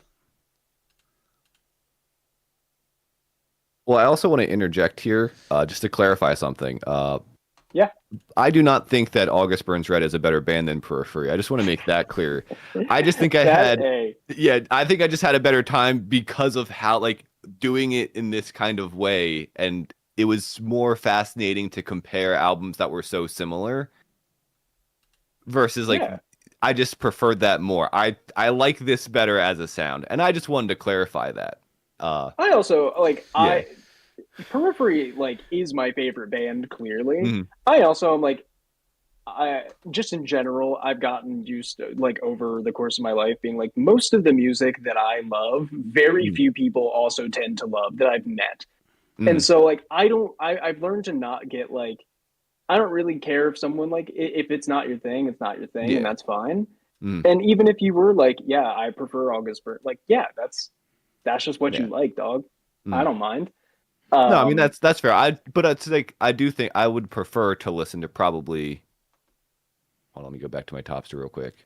Well, I also want to interject here, just to clarify something. Yeah. I do not think that August Burns Red is a better band than Periphery. I just want to make that clear. I just think I think I just had a better time because of how, like, doing it in this kind of way, and it was more fascinating to compare albums that were so similar versus like Yeah. I just preferred that more. I like this better as a sound, and I just wanted to clarify that. I also like Yeah. I Periphery like is my favorite band, clearly. Mhm. I also am like, I just in general, I've gotten used to, like, over the course of my life, being like, most of the music that I love, very Mhm. few people also tend to love that I've met. And Mhm. so like I've learned to not get like, I don't really care if someone like, if it's not your thing, it's not your thing, and Yeah. that's fine. Mhm. And even if you were like, yeah, I prefer August Burnt, like, yeah, that's just what you Yeah. like, dog. I Mhm. don't mind. No, I mean Um, that's fair. But it's like I do think I would prefer to listen to probably. Hold on, let me go back to my tops real quick.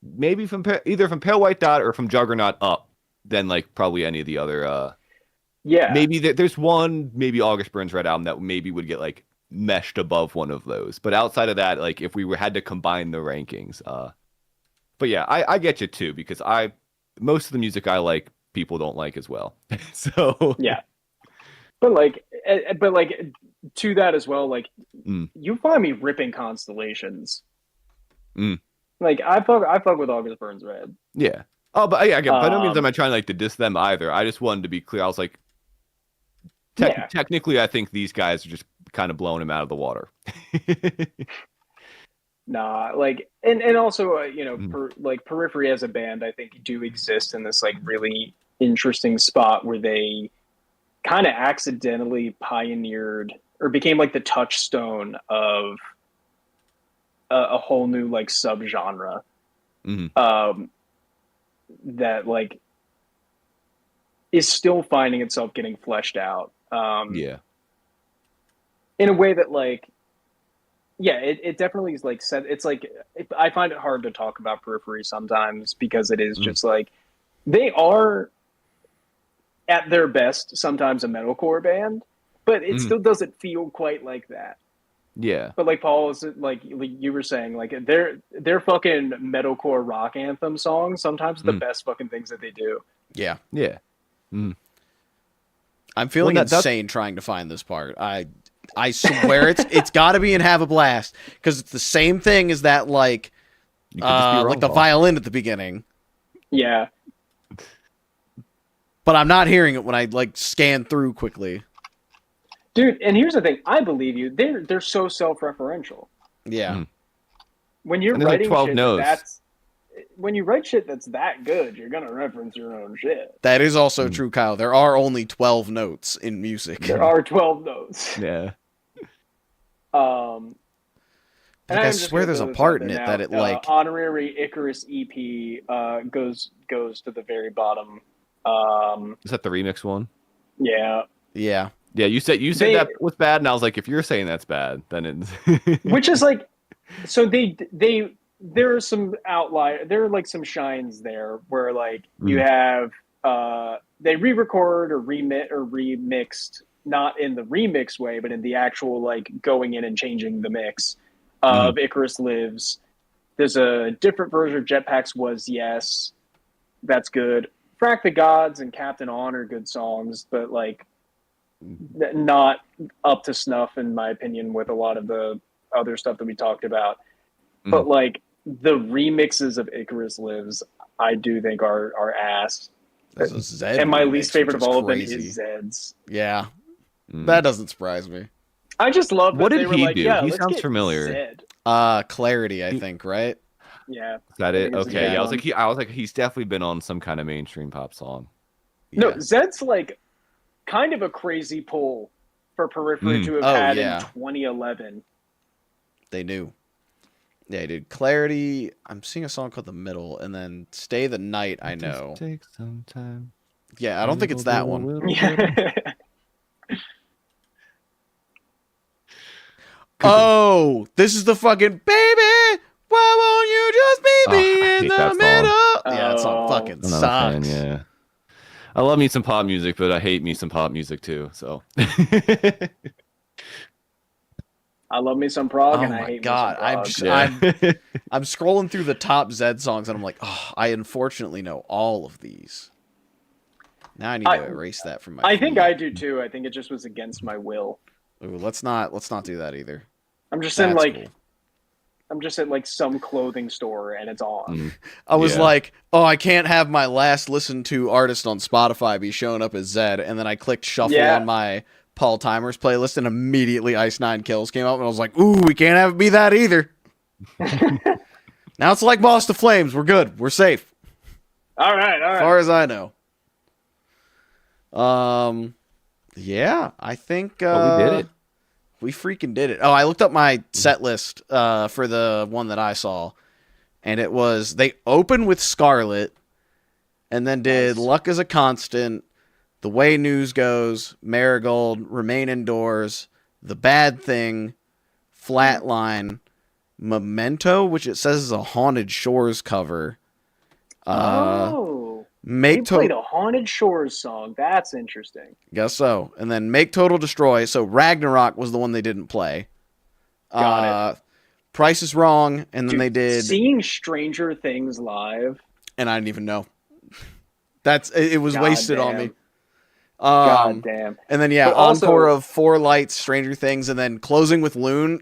Maybe either from Pale White Dot or from Juggernaut up, than like probably any of the other. yeah, Maybe there's one maybe August Burns Red album that maybe would get like meshed above one of those. But outside of that, like if we had to combine the rankings, but yeah, I get you too because most of the music I like people don't like as well. So. yeah. But like to that as well, like Mm, you find me ripping Constellations. mm. Like I fuck with August Burns Red. Yeah. Oh, but yeah, again, by no means am Um, I trying like to diss them either. I just wanted to be clear. I was like, yeah, technically, I think these guys are just kind of blowing him out of the water. nah, like and also Mm, like Periphery as a band, I think do exist in this like really interesting spot where they kind of accidentally pioneered or became like the touchstone of a whole new like subgenre, mm, um, that like is still finding itself getting fleshed out, yeah. in a way that like, yeah, it definitely is like said. It's like I find it hard to talk about Periphery sometimes because it is Mm, just like they are at their best sometimes a metalcore band, but it mm, still doesn't feel quite like that. yeah. But like Paul was like you were saying, like their fucking metalcore rock anthem songs sometimes the Mm, best fucking things that they do. Yeah. yeah. Mm. I'm Well, feeling that's insane trying to find this part. I swear it's got to be in Have a Blast because it's the same thing as that you could just be wrong, the Paul. violin at the beginning. Yeah, But I'm not hearing it when I like scan through quickly. dude. And here's the thing: I believe you. They're so self-referential. Yeah. Mm. When you're And there's like writing 12 shit notes. when you write shit that's that good, you're gonna reference your own shit. That is also true, Kyle. There are only 12 notes in music. There are 12 notes. Yeah. And Like, I swear there's a part in it that it like honorary Icarus EP goes to the very bottom. Is that the remix one? Yeah. yeah. Yeah, you said that was bad, and I was like, if you're saying that's bad, then it's Which is like, so there are some outlier. There are like some shines there where like you have they re-record or remixed, not in the remix way, but in the actual like going in and changing the mix of Icarus Lives. There's a different version of Jetpacks Was Yes, that's good. Frack the Gods and Captain On are good songs, but like not up to snuff in my opinion with a lot of the other stuff that we talked about. But like the remixes of Icarus Lives, I do think are ass. There's a Zed And my remix, least favorite which of all of them crazy. is Zed's. Yeah. That doesn't surprise me. I just love that What they did were he like, do? yeah, He let's sounds get familiar. Zed. Clarity, I think, right? Yeah. Is that it? Okay. Yeah, I was one. like, he's definitely been on some kind of mainstream pop song. No, Yeah. Zed's like kind of a crazy pull for Periphery to have had in 2011. They knew. Yeah, dude. Clarity. I'm seeing a song called The Middle, and then Stay the Night, I know. Take some time. Yeah, I don't think it's that one. Oh, this is the fucking baby. Why won't you just meet me in the middle? Yeah, that song fucking sucks. Yeah. I love me some pop music, but I hate me some pop music too. So. I love me some prog, Oh and I my hate God, me some prog. I'm scrolling through the top Zed songs, and I'm like, oh, I unfortunately know all of these. Now I need to erase that from my. I think I do too. I think it just was against my will. Ooh, let's not do that either. I'm just That's in like, cool. I'm just at like some clothing store, and it's on. I was like, oh, I can't have my last listened to artist on Spotify be showing up as Zed, and then I clicked shuffle on my Paul Timers playlist, and immediately Ice Nine Kills came up, and I was like, ooh, we can't have it be that either. Now it's like Boss to Flames. We're good. We're safe. All right. As far as I know. Yeah, I think we did it. We freaking did it. Oh, I looked up my set list for the one that I saw, and it was they opened with Scarlet, and then did Luck is a Constant, The Way News Goes, Marigold, Remain Indoors, The Bad Thing, Flatline, Memento, which it says is a Haunted Shores cover. They played a Haunted Shores song. That's interesting. Guess so. And then Make Total Destroy. So Ragnarok was the one they didn't play. Got it. Price is Wrong, and then they did Seeing Stranger Things live. And I didn't even know. It was wasted on me. God damn. And then encore of Four Lights, Stranger Things, and then closing with Loon.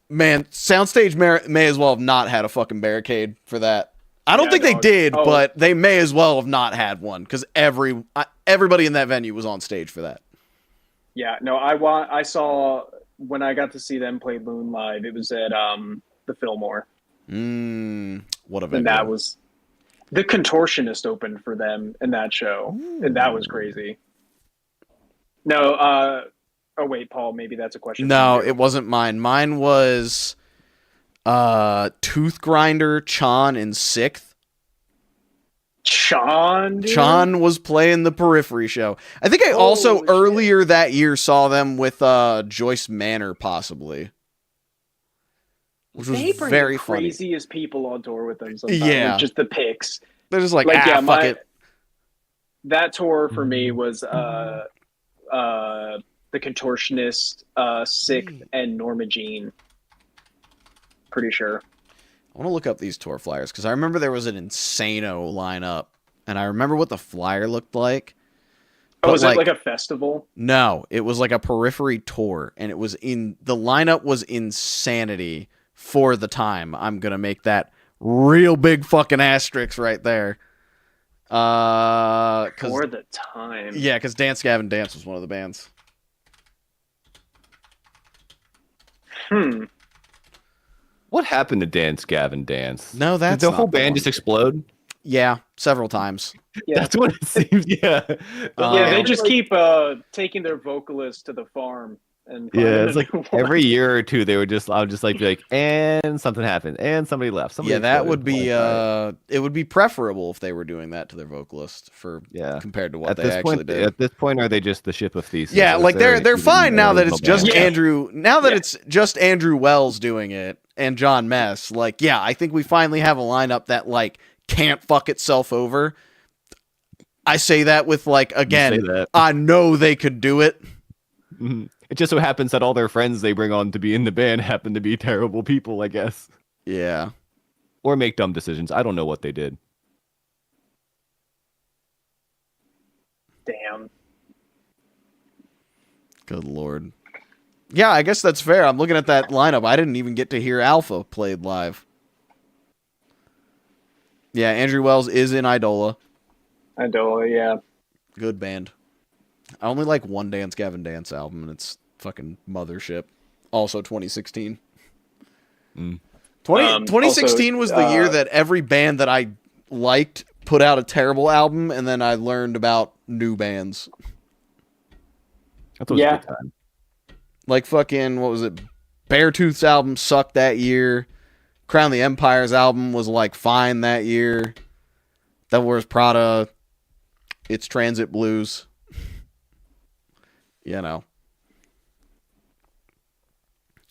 Man, Soundstage may as well have not had a fucking barricade for that. I don't think they did, but they may as well have not had one because everybody in that venue was on stage for that. Yeah, no, I saw when I got to see them play Loon live. It was at the Fillmore. What a venue! And that was the Contortionist opened for them in that show, and that was crazy. No, oh wait, Paul, maybe that's a question. No, it wasn't mine. Mine was. Tooth Grinder, Chan in 6th. Chan, dude? Chan was playing the Periphery show. I think I also earlier that year saw them with Joyce Manor, possibly. Which was very funny. Craziest people on tour with them sometimes. Yeah. With just the pics. They're just fuck it. That tour for me was the Contortionist, 6th, and Norma Jean. Pretty sure. I want to look up these tour flyers because I remember there was an Insano lineup, and I remember what the flyer looked like. Oh, was it like a festival? No, it was like a Periphery tour, and it was the lineup was insanity for the time. I'm gonna make that real big fucking asterisk right there. For the time. Yeah, because Dance Gavin Dance was one of the bands. What happened to Dance Gavin Dance? No, Did that's the not whole the band one. just explode? Yeah, several times. Yeah, That's what it seems. Yeah. The whole yeah. They Um, band, just like, keep taking their vocalist to the farm and yeah, finding a it's like new one. every year or two they would just I would just like be like, and something happened, and somebody left, somebody Yeah, that exploded. would be Like, all right. it would be preferable if they were doing that to their vocalist for Yeah. compared to what they actually did. At this point, are they just the ship of Thesis? Yeah, Or is like there they're even fine an now that it's original just band? Yeah. Andrew. Now that Yeah. it's just Andrew Wells doing it and John Mess. Like, yeah, I think we finally have a lineup that like can't fuck itself over. I say that with like You say again, that. I know they could do it. Mhm. It just so happens that all their friends they bring on to be in the band happen to be terrible people, I guess, Yeah. or make dumb decisions. I don't know what they did. Damn. Good lord. Yeah, I guess that's fair. I'm looking at that lineup. I didn't even get to hear Alpha played live. Yeah, Andrew Wells is in Idola. Idola, yeah. Good band. I only like one Dance Gavin Dance album, and it's fucking Mothership. Also 2016. Mm. 2016 also, was the year that every band that I liked put out a terrible album, and then I learned about new bands. That was Yeah. a good time. Like fucking, what was it? Beartooth's album sucked that year. Crown the Empire's album was like fine that year. Devil Wears Prada. It's Transit Blues. You know.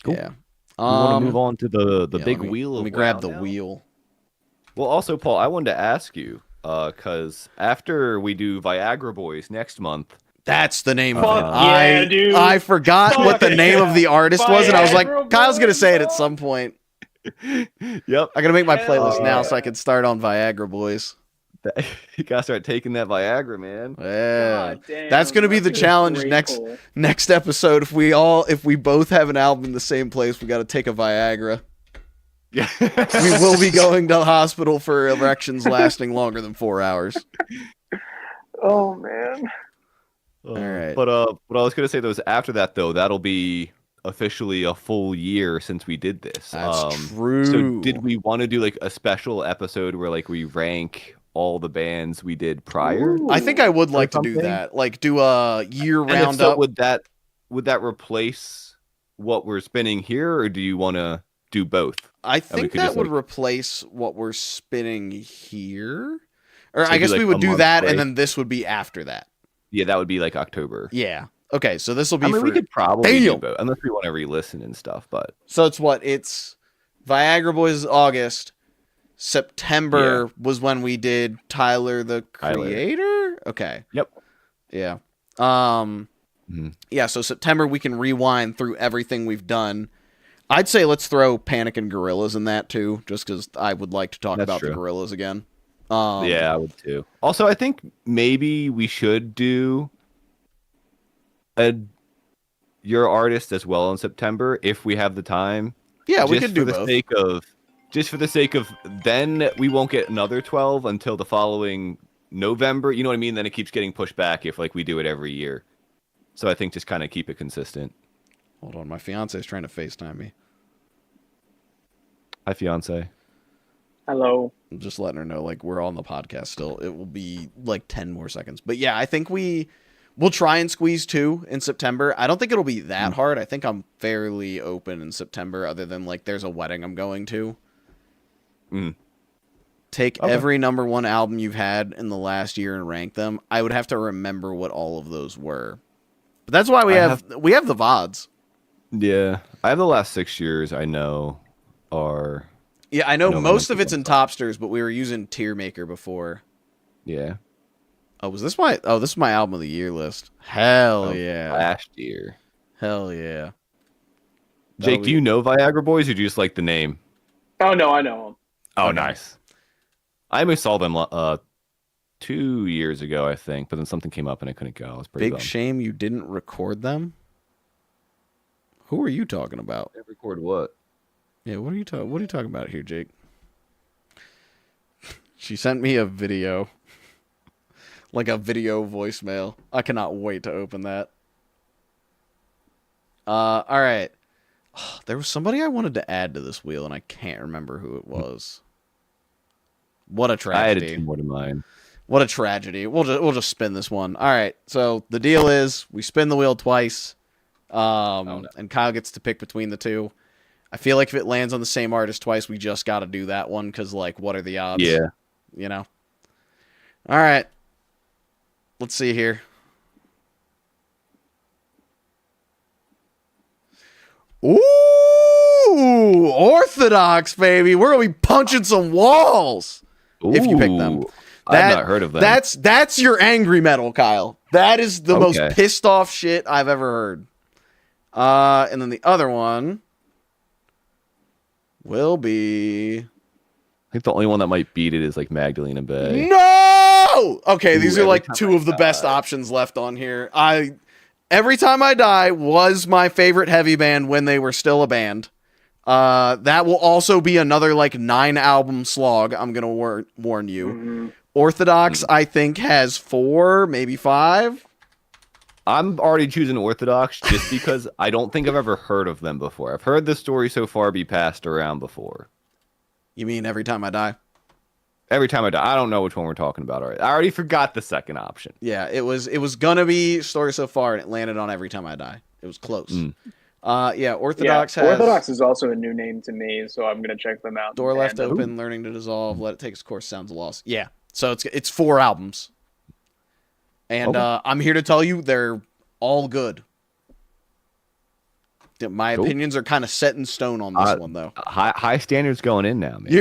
Cool. Yeah. We want to move on to the yeah, big let me, wheel. Let of me grab wow the now. wheel. Well, also, Paul, I wanted to ask you, because after we do Viagra Boys next month, That's the name Fuck of it. yeah, dude. I forgot Fuck what the name yeah. of the artist was, and I was like, Viagra Kyle's gonna Boys, say it at dog. some point. yep, I gotta make my Hell playlist now yeah. so I can start on Viagra Boys. you gotta start taking that Viagra, man. Yeah. God damn, That's gonna be the that's a challenge great next pull. next episode. If we both have an album in the same place, we gotta take a Viagra. Yeah, We will be going to the hospital for erections lasting longer than 4 hours. Oh man. All right. But what I was gonna say though is after that though, that'll be officially a full year since we did this. That's true. So did we want to do like a special episode where like we rank all the bands we did prior? Ooh. I think I would like to do something? that. Like do a year And if roundup. so, would that replace what we're spinning here, or do you want to do both? I think could that just, would like- replace what we're spinning here. Or So I do, guess like, we a would do month that, break? and then this would be after that. Yeah, that would be like October. Yeah. Okay, so this will be I mean, for... we could probably Damn. do both, unless we want to re-listen and stuff. But So it's what? It's Viagra Boys is August. September was when we did Tyler the Tyler. Creator? Okay. Yep. Yeah. Mhm. Yeah, so September we can rewind through everything we've done. I'd say let's throw Panic and Gorillas in that too, just because I would like to talk That's about true. the Gorillas again. Yeah, I would too. Also, I think maybe we should do your artist as well in September if we have the time. Yeah, we Just could do for the both. sake of, just for the sake of, then we won't get another 12 until the following November. You know what I mean? Then it keeps getting pushed back if like we do it every year. So I think just kind of keep it consistent. Hold on, my fiance is trying to FaceTime me. Hi, fiance. Hello. I'm just letting her know, like, we're on the podcast still. It will be like 10 more seconds. But yeah, I think we'll try and squeeze 2 in September. I don't think it'll be that hard. I think I'm fairly open in September, other than like there's a wedding I'm going to. Take Okay. every number 1 album you've had in the last year and rank them. I would have to remember what all of those were. But that's why we have the VODs. Yeah, I have the last 6 years. I know are Yeah, I know No, most no, of it's in Topsters, but we were using Tier Maker before. yeah. Oh, was this my? Oh, this is my album of the year list. Hell yeah! Last year. Hell yeah! Jake, do you know Viagra Boys or do you just like the name? Oh no, I know him. Oh, Okay. nice. I only saw them 2 years ago, I think, but then something came up and I couldn't go. I was pretty Big bummed. shame you didn't record them. Who are you talking about? Record what? Yeah, what are you talking? What are you talking about here, Jake? She sent me a video, like a video voicemail. I cannot wait to open that. All right. There was somebody I wanted to add to this wheel, and I can't remember who it was. What a I added tragedy! 2 more to mine. What a tragedy. We'll just spin this one. All right. So the deal is we spin the wheel twice, No. and Kyle gets to pick between the two. I feel like if it lands on the same artist twice, we just got to do that one because, like, what are the odds? Yeah. You know? All right. Let's see here. Ooh, Orthodox, baby. We're going to be punching some walls if you pick them. Ooh, I've not heard of them. That's your angry metal, Kyle. That is the most Okay. pissed off shit I've ever heard. And then the other one will be... I think the only one that might beat it is like Magdalena Bay. No! Okay, Ooh, these are Every like Time two I of the best Die. options left on here. Every Time I Die was my favorite heavy band when they were still a band. That will also be another like 9-album slog. I'm gonna warn you. Mhm. Orthodox, I think, has 4, maybe 5. I'm already choosing Orthodox just because I don't think I've ever heard of them before. I've heard this story so far be passed around before. You mean Every Time I Die? Every Time I Die, I don't know which one we're talking about already. I already forgot the second option. Yeah, it was gonna be Story So Far, and it landed on Every Time I Die. It was close. Mm. Yeah, Orthodox has Orthodox is also a new name to me, so I'm gonna check them out. Door Left And, Open, Learning to Dissolve, Let It Take Its Course, Sounds of Loss. Yeah, so it's 4 albums, and Okay. I'm here to tell you they're all good. My Cool. opinions are kind of set in stone on this one, though. High standards going in now, man.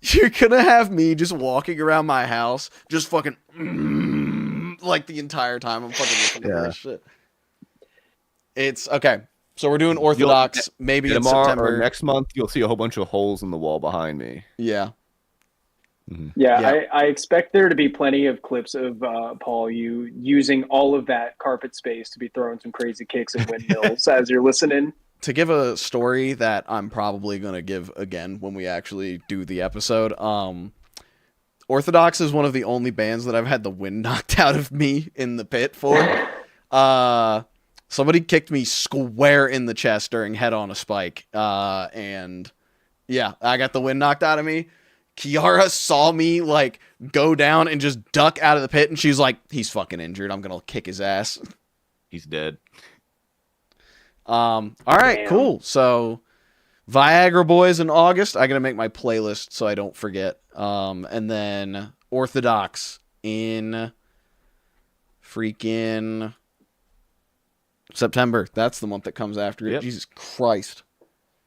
You're gonna have me just walking around my house, just fucking like the entire time I'm fucking listening to this shit. It's okay. So we're doing Orthodox. Maybe in Tomorrow September. or next month, you'll see a whole bunch of holes in the wall behind me. Yeah. Yeah, I expect there to be plenty of clips of Paul, you using all of that carpet space to be throwing some crazy kicks and windmills as you're listening. To give a story that I'm probably gonna give again when we actually do the episode. Orthodox is one of the only bands that I've had the wind knocked out of me in the pit for. Somebody kicked me square in the chest during Head on a Spike. And yeah, I got the wind knocked out of me. Kiara saw me like go down and just duck out of the pit, and she's like, "He's fucking injured. I'm gonna kick his ass." He's dead. All right, Damn. cool. So Viagra Boys in August. I gotta make my playlist so I don't forget. And then Orthodox in freaking September. That's the month that comes after it. Yep. Jesus Christ.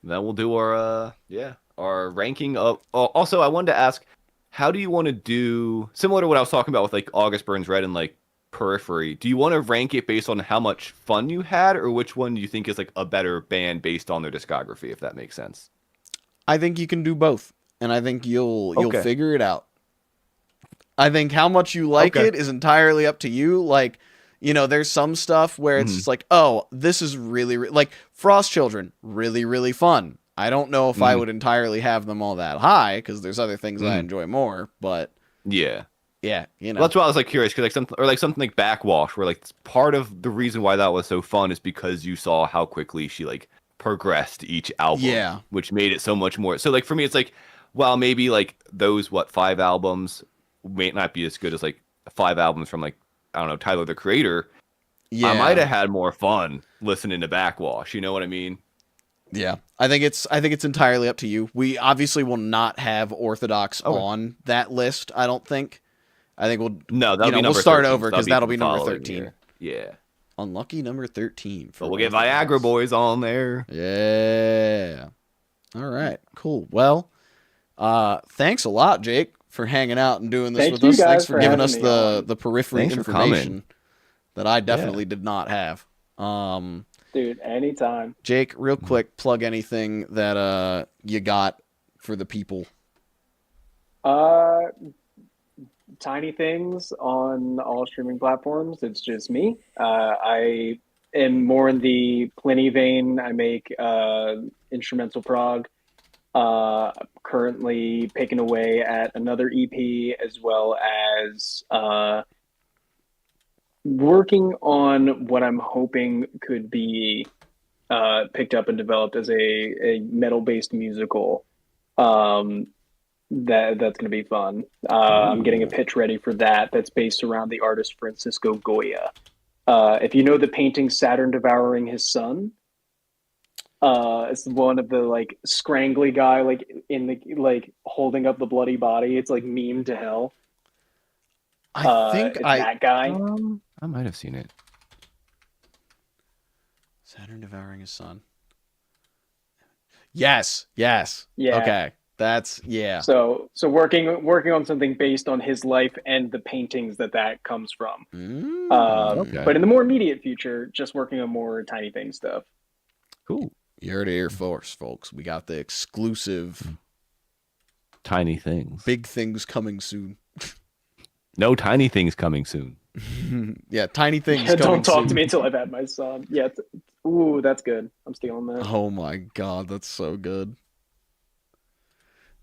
Then we'll do our ranking of. Also, I wanted to ask, how do you want to do similar to what I was talking about with like August Burns Red and like Periphery? Do you want to rank it based on how much fun you had, or which one do you think is like a better band based on their discography? If that makes sense. I think you can do both, and I think you'll Okay. figure it out. I think how much you like Okay. it is entirely up to you. Like, you know, there's some stuff where it's just like, oh, this is really like Frost Children, really, really fun. I don't know if I would entirely have them all that high because there's other things I enjoy more. But Yeah. yeah, you know, Well, that's why I was like curious because like something like Backwash, where like part of the reason why that was so fun is because you saw how quickly she like progressed each album. Yeah. Which made it so much more. So like for me, it's like, well, maybe like those 5 albums may not be as good as like 5 albums from like I don't know Tyler the Creator. yeah, I might have had more fun listening to Backwash. You know what I mean? yeah. I think it's entirely up to you. We obviously will not have Orthodox on that list. I don't think. I think we'll No, that'll be we'll number start 13, over so because that'll the be number following 13. year. Yeah. Unlucky number 13. For But we'll get Orthodox. Viagra Boys on there. Yeah. All right. Cool. Well, thanks a lot, Jake, for hanging out and doing this Thank with you us. guys Thanks for for giving having us me the on. periphery Thanks for coming. information that I definitely did not have. Dude, anytime. Jake, real quick, plug anything that you got for the people. Tiny Things on all streaming platforms. It's just me. I am more in the Pliny vein. I make instrumental prog. Currently picking away at another EP as well as working on what I'm hoping could be picked up and developed as a metal based musical. Um, that's going to be fun. I'm getting a Ooh. pitch ready for that. That's based around the artist Francisco Goya. If you know the painting Saturn Devouring His Son, it's one of the like scrangly guy like in the like holding up the bloody body. It's like meme to hell. I think It's that guy. I might have seen it. Saturn devouring his son. Yes. Yeah. Okay. That's yeah. So working on something based on his life and the paintings that comes from. Mm. But in the more immediate future, just working on more tiny thing stuff. Cool. You heard it here first, folks. We got the exclusive Tiny things. big things coming soon. No tiny things coming soon. Yeah, tiny things Yeah, coming don't talk soon. to me until I've had my son. Yeah. Ooh, that's good. I'm stealing that. Oh my god, that's so good.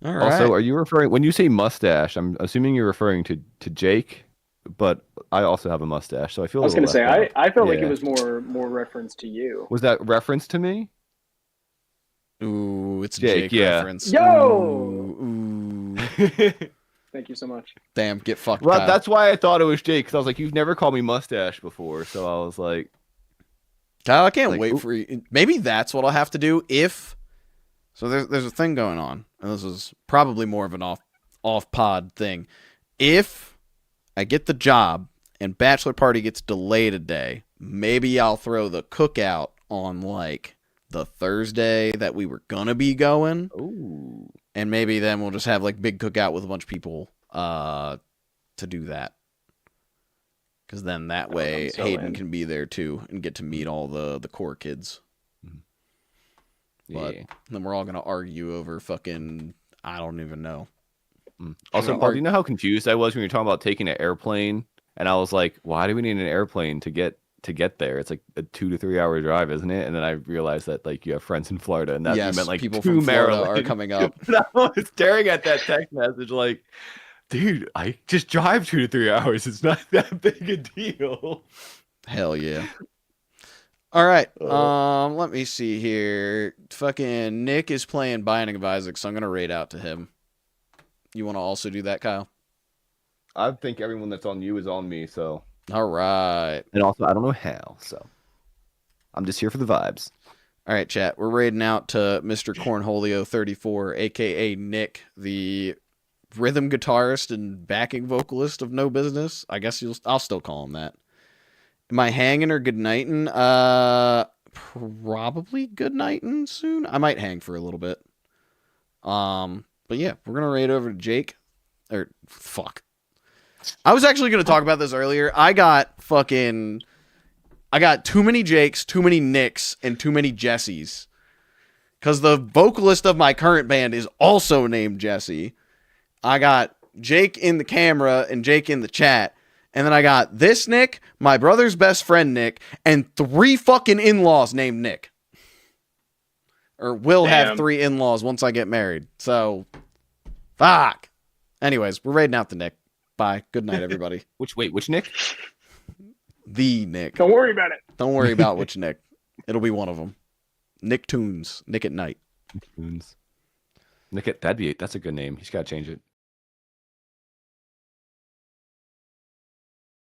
All Also, right. are you referring when you say mustache? I'm assuming you're referring to Jake, but I also have a mustache, so I feel I a was little gonna say left out. I felt like it Yeah. was more reference to you. Was that reference to me? Ooh, it's a Jake, Jake yeah. reference. Yo! Ooh. Thank you so much. Damn, get fucked, Well, Kyle. that's why I thought it was Jake, because I was like, you've never called me mustache before, so I was like, Kyle, I can't Like, wait ooh. for you. Maybe that's what I'll have to do if. So there's a thing going on, and this is probably more of an off pod thing. If I get the job and bachelor party gets delayed a day, maybe I'll throw the cookout on like the Thursday that we were gonna be going, ooh. and maybe then we'll just have like big cookout with a bunch of people to do that. Because then that way I'm so Hayden in. can be there too and get to meet all the core kids. But Yeah. then we're all gonna argue over fucking I don't even know. Also, Sure. Paul, do you know how confused I was when you were talking about taking an airplane? And I was like, why do we need an airplane to get there? It's like a 2 to 3 hour drive, isn't it? And then I realized that like you have friends in Florida, and that you Yes, meant like people to from Florida Maryland. are coming up. And I was staring at that text message like, dude, I just drive 2 to 3 hours. It's not that big a deal. Hell yeah. All right. Let me see here. Fucking Nick is playing Binding of Isaac, so I'm gonna raid out to him. You want to also do that, Kyle? I think everyone that's on you is on me, so. All right. And also, I don't know how, so. I'm just here for the vibes. All right, chat. We're raiding out to Mr. Cornholio34, aka Nick, the rhythm guitarist and backing vocalist of No Business. I guess I'll still call him that. Am I hanging or good nighting? Probably good nighting soon. I might hang for a little bit. But yeah, we're gonna raid over to Jake. Or fuck. I was actually gonna talk about this earlier. I got too many Jakes, too many Nicks, and too many Jessies. Because the vocalist of my current band is also named Jesse. I got Jake in the camera and Jake in the chat. And then I got this Nick, my brother's best friend Nick, and 3 fucking in-laws named Nick. Or will have Damn. 3 in-laws once I get married. So, fuck. Anyways, we're raiding out the Nick. Bye. Good night, everybody. Which Nick? The Nick. Don't worry about it. Don't worry about which Nick. It'll be one of them. Nick Tunes. Nick at night. Tunes. That's a good name. He's got to change it.